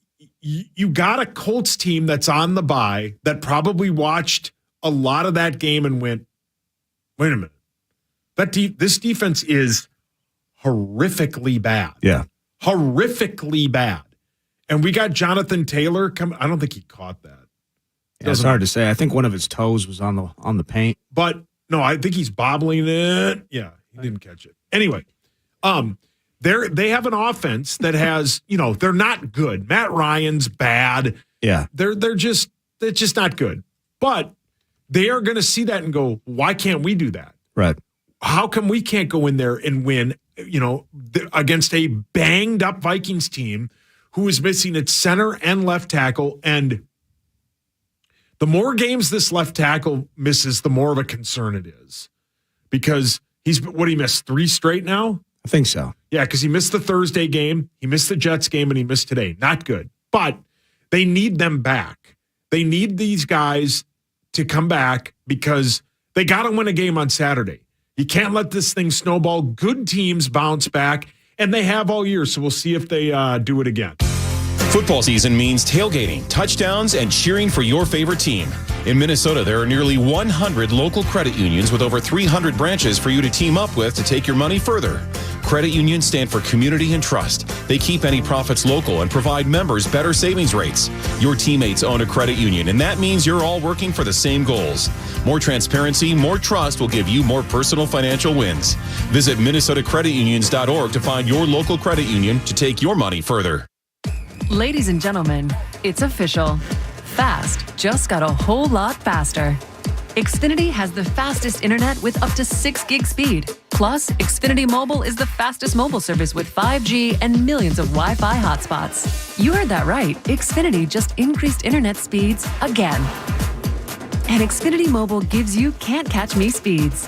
you got a Colts team that's on the bye that probably watched a lot of that game and went, wait a minute. This defense is horrifically bad.
Yeah.
Horrifically bad. And we got Jonathan Taylor coming. I don't think he caught that.
Yeah, it's hard to say. I think one of his toes was on the paint.
But no, I think he's bobbling it. Yeah, he didn't catch it. Anyway, they have an offense that has, they're not good. Matt Ryan's bad.
Yeah.
They're just not good. But they are going to see that and go, why can't we do that?
Right.
How come we can't go in there and win, against a banged up Vikings team who is missing its center and left tackle? And the more games this left tackle misses, the more of a concern it is. Because he missed 3 straight now?
I think so.
Yeah, because he missed the Thursday game, he missed the Jets game, and he missed today. Not good. But they need them back. They need these guys to come back because they got to win a game on Saturday. You can't let this thing snowball. Good teams bounce back, and they have all year, so we'll see if they do it again.
Football season means tailgating, touchdowns, and cheering for your favorite team. In Minnesota, there are nearly 100 local credit unions with over 300 branches for you to team up with to take your money further. Credit unions stand for community and trust. They keep any profits local and provide members better savings rates. Your teammates own a credit union, and that means you're all working for the same goals. More transparency, more trust will give you more personal financial wins. Visit MinnesotaCreditUnions.org to find your local credit union to take your money further.
Ladies and gentlemen, it's official. Fast just got a whole lot faster. Xfinity has the fastest internet with up to 6 gig speed. Plus, Xfinity Mobile is the fastest mobile service with 5G and millions of Wi-Fi hotspots. You heard that right. Xfinity just increased internet speeds again. And Xfinity Mobile gives you can't catch me speeds.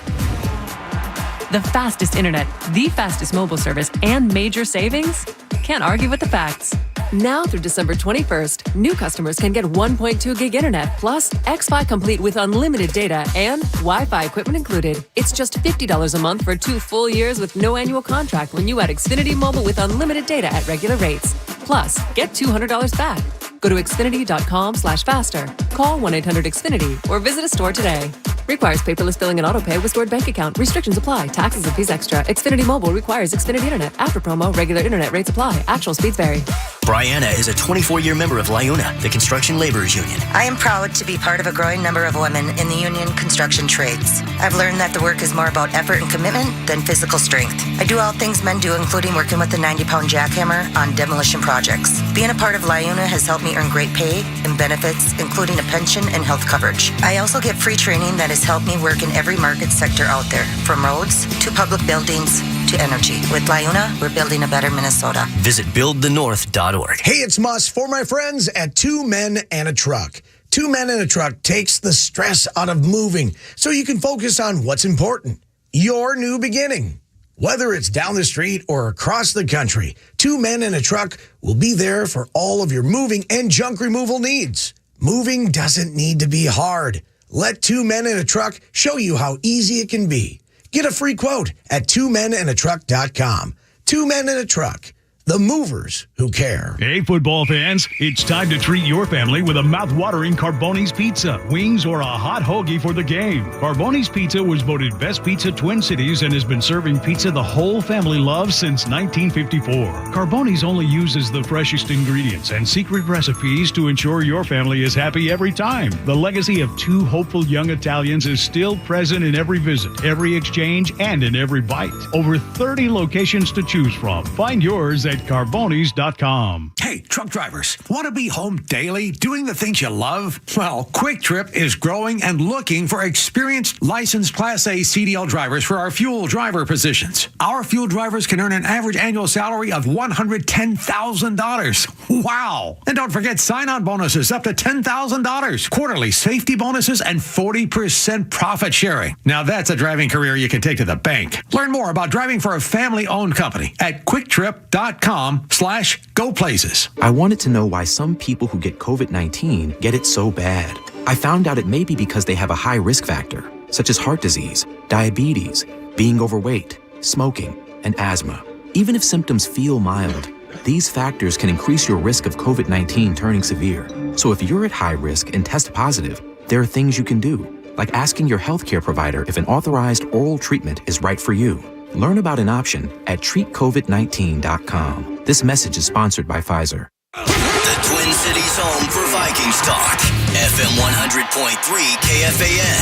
The fastest internet, the fastest mobile service, and major savings? Can't argue with the facts. Now through December 21st, new customers can get 1.2 gig internet plus X-Fi Complete with unlimited data and Wi-Fi equipment included. It's just $50 a month for 2 full years with no annual contract when you add Xfinity Mobile with unlimited data at regular rates. Plus, get $200 back. Go to Xfinity.com/faster. Call 1-800-XFINITY or visit a store today. Requires paperless billing and autopay with stored bank account. Restrictions apply. Taxes and fees extra. Xfinity Mobile requires Xfinity Internet. After promo, regular internet rates apply. Actual speeds vary.
Brianna is a 24-year member of LIUNA, the Construction Laborers Union.
I am proud to be part of a growing number of women in the union construction trades. I've learned that the work is more about effort and commitment than physical strength. I do all things men do, including working with the 90-pound jackhammer on demolition projects. Being a part of LIUNA has helped me earn great pay and benefits, including a pension and health coverage. I also get free training that has helped me work in every market sector out there, from roads to public buildings to energy. With LIUNA, we're building a better Minnesota.
Visit buildthenorth.org.
Hey, it's Muss for my friends at 2 Men and a Truck. 2 Men and a Truck takes the stress out of moving so you can focus on what's important, your new beginning. Whether it's down the street or across the country, 2 Men and a Truck will be there for all of your moving and junk removal needs. Moving doesn't need to be hard. Let 2 Men and a Truck show you how easy it can be. Get a free quote at 2menandatruck.com. 2 Men and a Truck. The movers who care.
Hey, football fans, it's time to treat your family with a mouth-watering Carboni's Pizza, wings, or a hot hoagie for the game. Carboni's Pizza was voted Best Pizza Twin Cities and has been serving pizza the whole family loves since 1954. Carboni's only uses the freshest ingredients and secret recipes to ensure your family is happy every time. The legacy of 2 hopeful young Italians is still present in every visit, every exchange, and in every bite. Over 30 locations to choose from. Find yours at Carbonis.com.
Hey,
Hey, truck drivers, want to be home daily doing the things you love? Well, Quick Trip is growing and looking for experienced licensed Class A CDL drivers for our fuel driver positions. Our fuel drivers can earn an average annual salary of $110,000. Wow. And don't forget sign-on bonuses up to $10,000, quarterly safety bonuses, and 40% profit sharing. Now that's a driving career you can take to the bank. Learn more about driving for a family-owned company at quicktrip.com/goplaces.
I wanted to know why some people who get COVID-19 get it so bad. I found out it may be because they have a high risk factor, such as heart disease, diabetes, being overweight, smoking, and asthma. Even if symptoms feel mild, these factors can increase your risk of COVID-19 turning severe. So if you're at high risk and test positive, there are things you can do, like asking your healthcare provider if an authorized oral treatment is right for you. Learn about an option at treatcovid19.com. This message is sponsored by Pfizer.
The Twin Cities home for Vikings talk. FM 100.3 KFAN.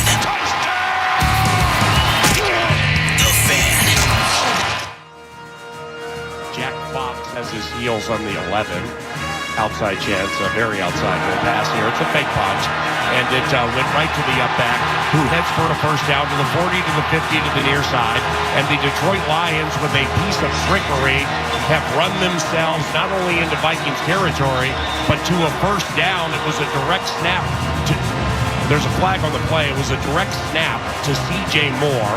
The Fan.
Jack Fox has his heels on the 11. Outside chance, a very outside good pass here. It's a fake punch. And it went right to the up back, who heads for a first down to the 40, to the 50, to the near side. And the Detroit Lions, with a piece of trickery, have run themselves not only into Vikings territory, but to a first down. It was a direct snap. There's a flag on the play. It was a direct snap to C.J. Moore.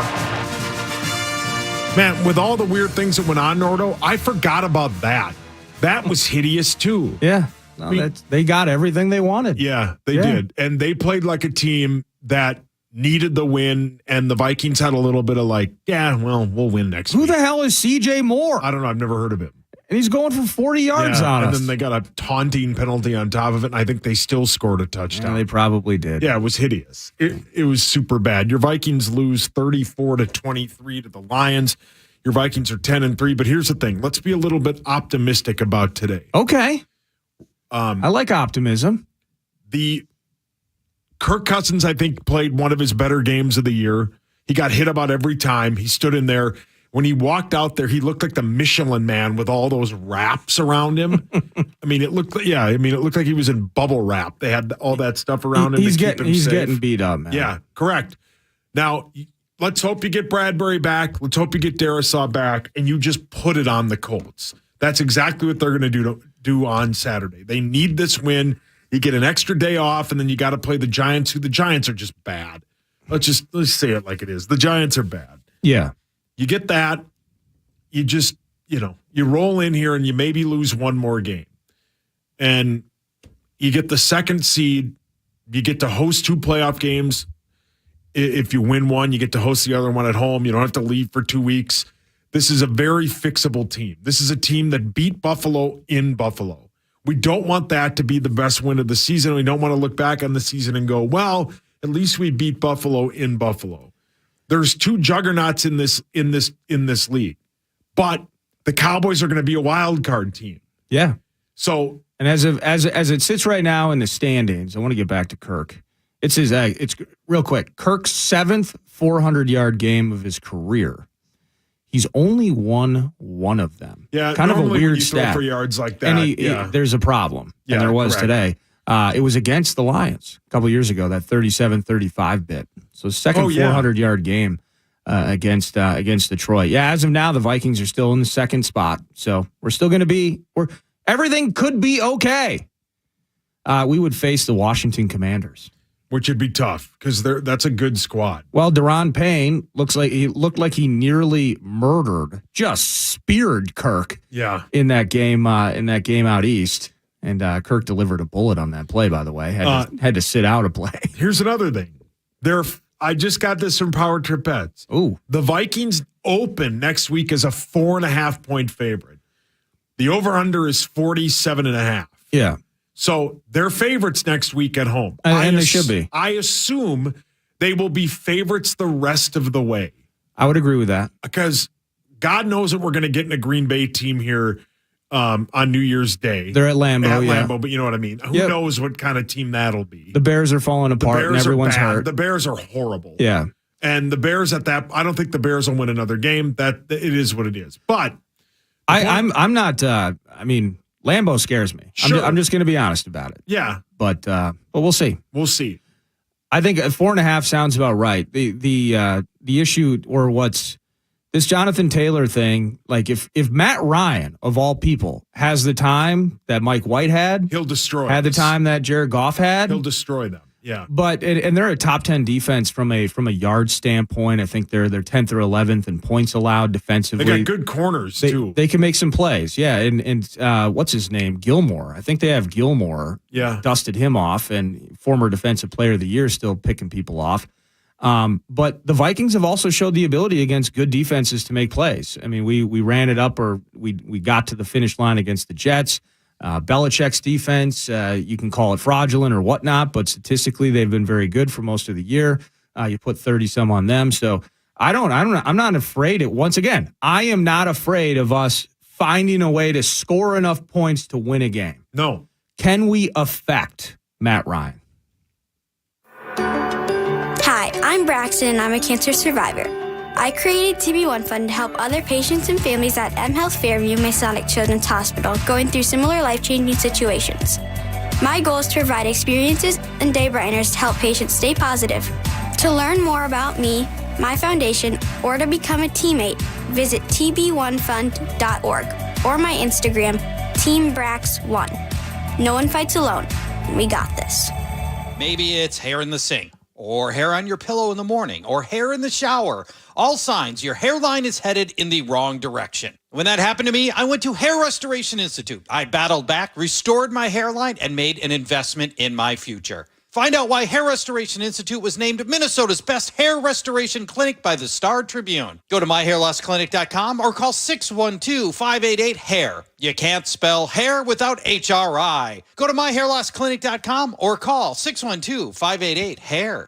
Man, with all the weird things that went on, Nordo, I forgot about that. That was hideous, too.
Yeah. No, they got everything they wanted.
Yeah, they did. And they played like a team that needed the win, and the Vikings had a little bit of like, yeah, well, we'll win next week.
Who the hell is C.J. Moore?
I don't know. I've never heard of him.
And he's going for 40 yards on us.
And then they got a taunting penalty on top of it, and I think they still scored a touchdown.
Yeah, they probably did.
Yeah, it was hideous. It was super bad. Your Vikings lose 34-23 to the Lions. Your Vikings are 10-3. But here's the thing. Let's be a little bit optimistic about today.
Okay. I like optimism.
The Kirk Cousins, I think, played one of his better games of the year. He got hit about every time. He stood in there. When he walked out there, he looked like the Michelin Man with all those wraps around him. It looked like he was in bubble wrap. They had all that stuff around him.
He's getting beat up, man.
Yeah, correct. Now, let's hope you get Bradbury back. Let's hope you get Darisaw back, and you just put it on the Colts. That's exactly what they're going to do on Saturday. They need this win. You get an extra day off, and then you got to play the Giants, who the Giants are just bad. Let's say it like it is. The Giants are bad.
Yeah.
You get that. You just, you roll in here and you maybe lose one more game. And you get the second seed. You get to host 2 playoff games. If you win one, you get to host the other one at home. You don't have to leave for 2 weeks. This is a very fixable team. This is a team that beat Buffalo in Buffalo. We don't want that to be the best win of the season. We don't want to look back on the season and go, well, at least we beat Buffalo in Buffalo. There's 2 juggernauts in this league. But the Cowboys are going to be a wild card team.
Yeah.
So,
and as it sits right now in the standings, I want to get back to Kirk. It's real quick. Kirk's 7th 400-yard game of his career. He's only won one of them.
Yeah,
kind of a
weird
weird
stat.
stat.
For yards like that,
and there's a problem.
Yeah,
and there was
correct.
today. It was against the Lions a couple years ago, that 37-35 bit. So second 400-yard game against Detroit. Yeah, as of now, the Vikings are still in the second spot. So we're still going to be everything could be okay. We would face the Washington Commanders.
Which would be tough because that's a good squad.
Well, Daron Payne looked like he nearly just speared Kirk.
Yeah.
In that game out east, and Kirk delivered a bullet on that play. By the way, had to sit out a play.
Here's another thing. I just got this from Power Trip Bets.
Ooh,
the Vikings open next week as a 4.5-point favorite. The over/under is 47.5.
Yeah.
So they're favorites next week at home.
And they should be.
I assume they will be favorites the rest of the way.
I would agree with that.
Because God knows that we're going to get in a Green Bay team here on New Year's Day.
They're at Lambeau,
but you know what I mean. Who knows what kind of team that'll be.
The Bears are falling apart and everyone's hurt.
The Bears are horrible.
Yeah.
And the Bears I don't think the Bears will win another game. That it is what it is. But
I'm not Lambeau scares me.
Sure.
I'm just going to be honest about it.
Yeah.
But we'll see.
We'll see.
I think 4.5 sounds about right. The issue or what's this Jonathan Taylor thing, like if Matt Ryan, of all people, has the time that Mike White had,
he'll destroy
had
us.
the time that Jared Goff had.
He'll destroy them. Yeah.
But and they're a top 10 defense from a yard standpoint. I think they're 10th or 11th in points allowed defensively.
They got good corners too.
They can make some plays. Yeah. And what's his name? Gilmore. I think they have Gilmore.
Yeah.
Dusted him off, and former defensive player of the year, still picking people off. But the Vikings have also showed the ability against good defenses to make plays. I mean, we ran it up, or we got to the finish line against the Jets. Belichick's defense, you can call it fraudulent or whatnot, but statistically they've been very good for most of the year. You put 30-some on them. So I'm not afraid. Once again, I am not afraid of us finding a way to score enough points to win a game.
No.
Can we affect Matt Ryan?
Hi, I'm Braxton, and I'm a cancer survivor. I created TB1 Fund to help other patients and families at M Health Fairview Masonic Children's Hospital going through similar life-changing situations. My goal is to provide experiences and day brighteners to help patients stay positive. To learn more about me, my foundation, or to become a teammate, visit tb1fund.org or my Instagram, TeamBrax1. No one fights alone. We got this.
Maybe it's hair in the sink, or hair on your pillow in the morning, or hair in the shower. All signs your hairline is headed in the wrong direction. When that happened to me, I went to Hair Restoration Institute. I battled back, restored my hairline, and made an investment in my future. Find out why Hair Restoration Institute was named Minnesota's best hair restoration clinic by the Star Tribune. Go to myhairlossclinic.com or call 612-588-HAIR. You can't spell hair without HRI. Go to myhairlossclinic.com or call 612-588-HAIR.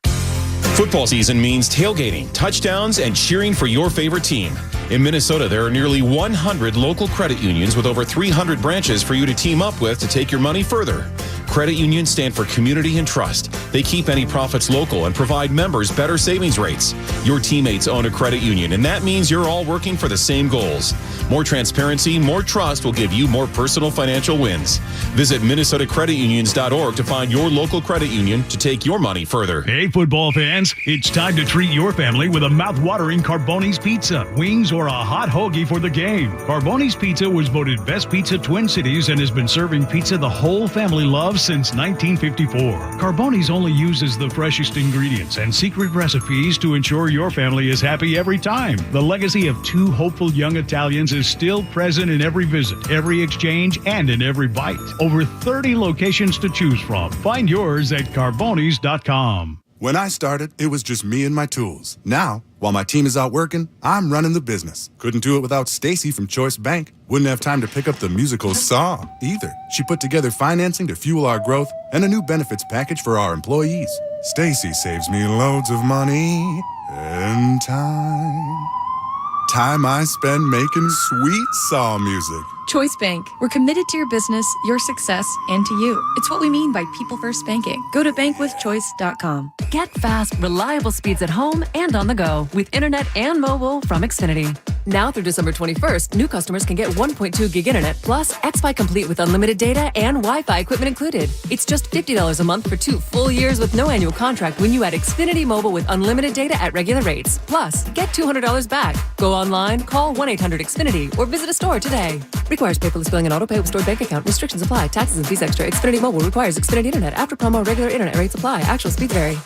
Football season means tailgating, touchdowns, and cheering for your favorite team. In Minnesota, there are nearly 100 local credit unions with over 300 branches for you to team up with to take your money further. Credit unions stand for community and trust. They keep any profits local and provide members better savings rates. Your teammates own a credit union, and that means you're all working for the same goals. More transparency, more trust will give you more personal financial wins. Visit MinnesotaCreditUnions.org to find your local credit union to take your money further.
Hey, football fans, it's time to treat your family with a mouth-watering Carboni's Pizza, wings, or a hot hoagie for the game. Carboni's Pizza was voted Best Pizza Twin Cities and has been serving pizza the whole family loves since 1954. Carboni's only uses the freshest ingredients and secret recipes to ensure your family is happy every time. The legacy of two hopeful young Italians is still present in every visit, every exchange, and in every bite. Over 30 locations to choose from. Find yours at carbonis.com.
When I started, it was just me and my tools. Now, while my team is out working, I'm running the business. Couldn't do it without Stacy from Choice Bank. Wouldn't have time to pick up the musical Song either. She put together financing to fuel our growth and a new benefits package for our employees. Stacy saves me loads of money and time. Time I spend making sweet Saw music.
Choice Bank. We're committed to your business, your success, and to you. It's what we mean by people first banking. Go to bankwithchoice.com.
Get fast, reliable speeds at home and on the go with internet and mobile from Xfinity. Now through December 21st, new customers can get 1.2 gig internet plus Xfi Complete with unlimited data and Wi-Fi equipment included. It's just $50 a month for 2 full years with no annual contract when you add Xfinity Mobile with unlimited data at regular rates. Plus, get $200 back. Go online, call 1-800-XFINITY or visit a store today. Requires paperless billing and auto pay with stored bank account. Restrictions apply. Taxes and fees extra. Xfinity Mobile requires Xfinity Internet. After promo, regular internet rates apply. Actual speeds vary.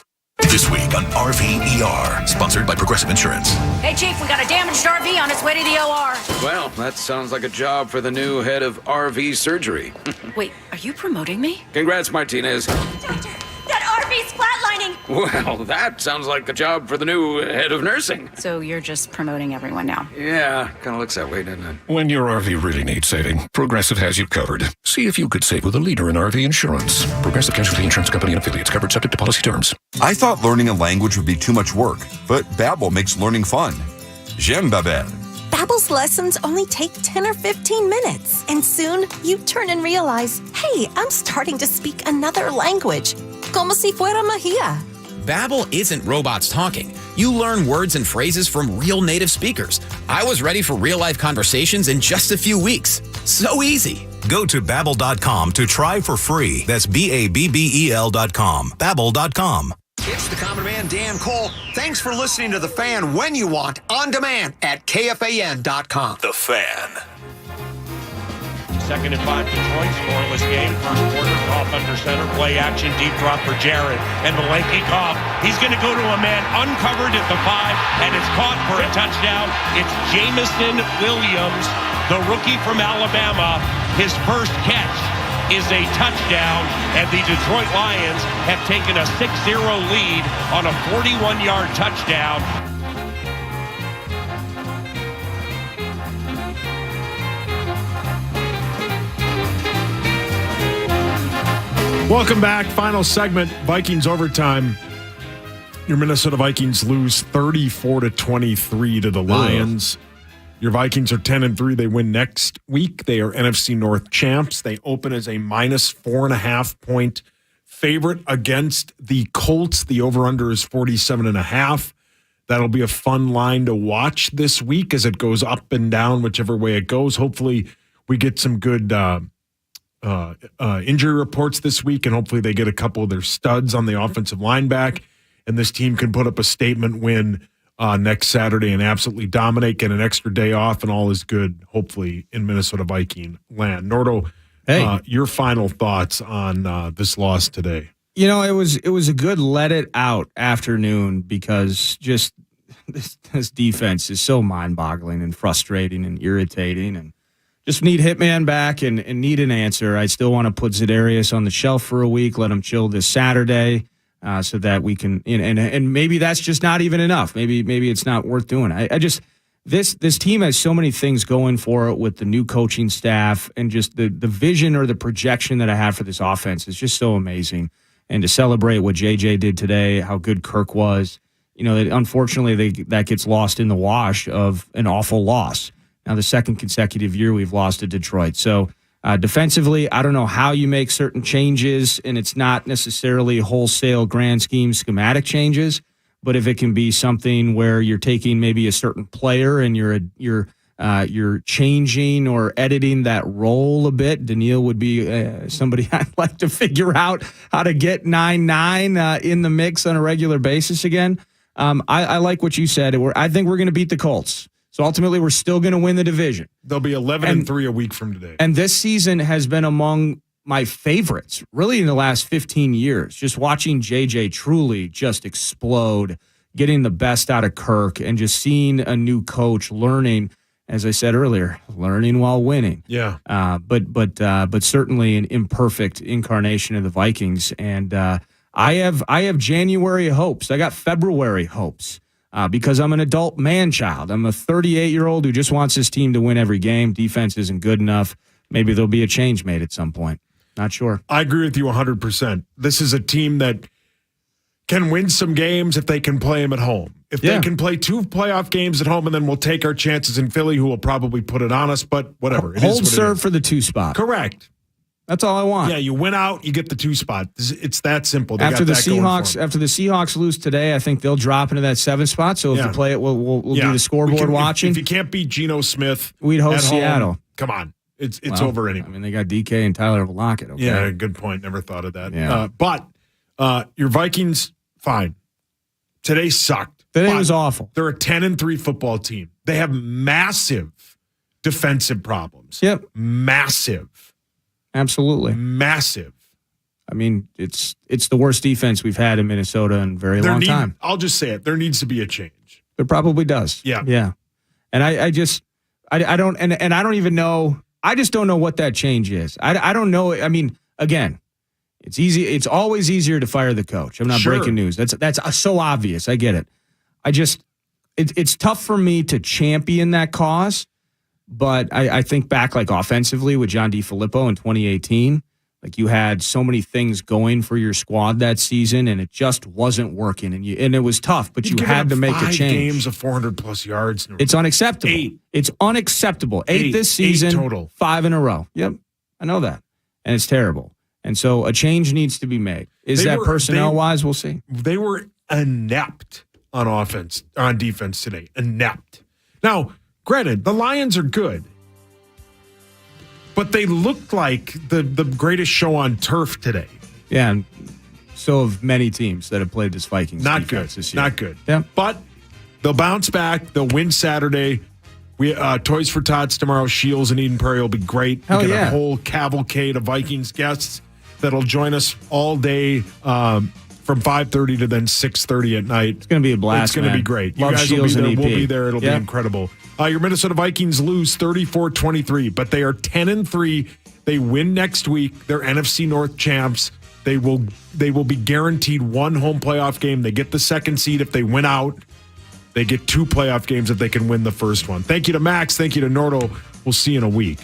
This week on RVER, sponsored by Progressive Insurance.
Hey, Chief, we got a damaged RV on its way to the OR.
Well, that sounds like a job for the new head of RV surgery.
Wait, are you promoting me?
Congrats, Martinez.
Doctor, that RV's flatlining.
Well, that sounds like a job for the new head of nursing.
So you're just promoting everyone now?
Yeah, kind of looks that way, doesn't it?
When your RV really needs saving, Progressive has you covered. See if you could save with a leader in RV insurance. Progressive Casualty Insurance Company and affiliates, covered subject to policy terms.
I thought learning a language would be too much work, but Babbel makes learning fun. J'aime Babbel.
Babbel's lessons only take 10 or 15 minutes, and soon you turn and realize, hey, I'm starting to speak another language. Como si fuera magia.
Babbel isn't robots talking. You learn words and phrases from real native speakers. I was ready for real-life conversations in just a few weeks. So easy.
Go to Babbel.com to try for free. That's BABBEL.com. Babbel.com.
It's the Common Man, Dan Cole. Thanks for listening to The Fan when you want, on demand at KFAN.com.
The Fan.
2nd and 5, Detroit, scoreless game. First quarter, Goff under center, play action, deep drop for Jared. And the lanky Goff, he's going to go to a man uncovered at the 5, and it's caught for a touchdown. It's Jamison Williams, the rookie from Alabama. His first catch is a touchdown, and the Detroit Lions have taken a 6-0 lead on a 41-yard touchdown.
Welcome back. Final segment, Vikings overtime. Your Minnesota Vikings lose 34-23 to the Lions. Your Vikings are 10-3. They win next week. They are NFC North champs. They open as a minus 4.5 point favorite against the Colts. The over-under is 47.5. That'll be a fun line to watch this week as it goes up and down, whichever way it goes. Hopefully we get some good injury reports this week, and hopefully they get a couple of their studs on the offensive line back, and this team can put up a statement win next Saturday and absolutely dominate, get an extra day off, and all is good, hopefully, in Minnesota Viking land. Nordo, your final thoughts on this loss today?
You know, it was a good let it out afternoon because just this defense is so mind-boggling and frustrating and irritating, and just need Hitman back and need an answer. I still want to put Za'Darius on the shelf for a week, let him chill this Saturday. So that we can, and maybe that's just not even enough. Maybe it's not worth doing. I just this team has so many things going for it with the new coaching staff, and just the vision or the projection that I have for this offense is just so amazing. And to celebrate what JJ did today, how good Kirk was, unfortunately that gets lost in the wash of an awful loss. Now the second consecutive year we've lost to Detroit. So. Defensively, I don't know how you make certain changes, and it's not necessarily wholesale grand scheme schematic changes, but if it can be something where you're taking maybe a certain player and you're changing or editing that role a bit, Daniil would be somebody I'd like to figure out how to get 9-9 in the mix on a regular basis again. I like what you said. I think we're going to beat the Colts. So ultimately, we're still going to win the division.
They'll be 11-3 a week from today.
And this season has been among my favorites, really, in the last 15 years. Just watching JJ truly just explode, getting the best out of Kirk, and just seeing a new coach learning, as I said earlier, learning while winning.
Yeah.
But certainly an imperfect incarnation of the Vikings. And I have January hopes. I got February hopes. Because I'm an adult man-child. I'm a 38-year-old who just wants his team to win every game. Defense isn't good enough. Maybe there'll be a change made at some point. Not sure.
I agree with you 100%. This is a team that can win some games if they can play them at home. If they can play 2 playoff games at home, and then we'll take our chances in Philly, who will probably put it on us, but whatever.
Hold serve for the 2 spot.
Correct.
That's all I want.
Yeah, you win out, you get the 2 spot. It's that simple. They
after
got
the Seahawks lose today, I think they'll drop into that 7 spot. So if you play it, we'll do the scoreboard watching.
If you can't beat Geno Smith,
we'd host Seattle.
Come on, it's over anyway.
I mean, they got DK and Tyler Lockett. Okay?
Yeah, good point. Never thought of that.
Yeah.
But your Vikings, fine. Today sucked.
Today was awful.
They're a 10-3 football team. They have massive defensive problems.
Yep,
massive.
Absolutely.
Massive.
I mean, it's the worst defense we've had in Minnesota in a very long time.
I'll just say it. There needs to be a change.
There probably does.
Yeah.
Yeah. And I don't even know. I just don't know what that change is. I don't know. I mean, again, it's easy. It's always easier to fire the coach. I'm not breaking news. That's so obvious. I get it. It's tough for me to champion that cause. But I think back, like, offensively with John DeFilippo in 2018, like, you had so many things going for your squad that season, and it just wasn't working. And it was tough, but you had to make a change.
5 games of 400-plus yards.
It's unacceptable.
8.
It's unacceptable. 8 this season.
8 total.
5 in a row. Yep, I know that. And it's terrible. And so a change needs to be made. Is that personnel-wise? We'll see.
They were inept on defense today. Inept. Now, granted, the Lions are good, But they looked like the greatest show on turf today.
Yeah, and so have many teams that have played this Vikings
Not good
defense this year.
Not good.
Yeah.
But they'll bounce back. They'll win Saturday. We Toys for Tots tomorrow. Shields and Eden Prairie will be great.
Hell
we get
yeah.
a whole cavalcade of Vikings guests that'll join us all day from 5:30 to then 6:30 at night. It's
going to be a blast.
It's going to
man.
be great.
Love
you guys
Shields
will be
and
there.
EP.
We'll be there. It'll be incredible. Your Minnesota Vikings lose 34-23, but they are 10-3. They win next week. They're NFC North champs. They will be guaranteed one home playoff game. They get the second seed if they win out. They get 2 playoff games if they can win the first one. Thank you to Max. Thank you to Nordo. We'll see you in a week.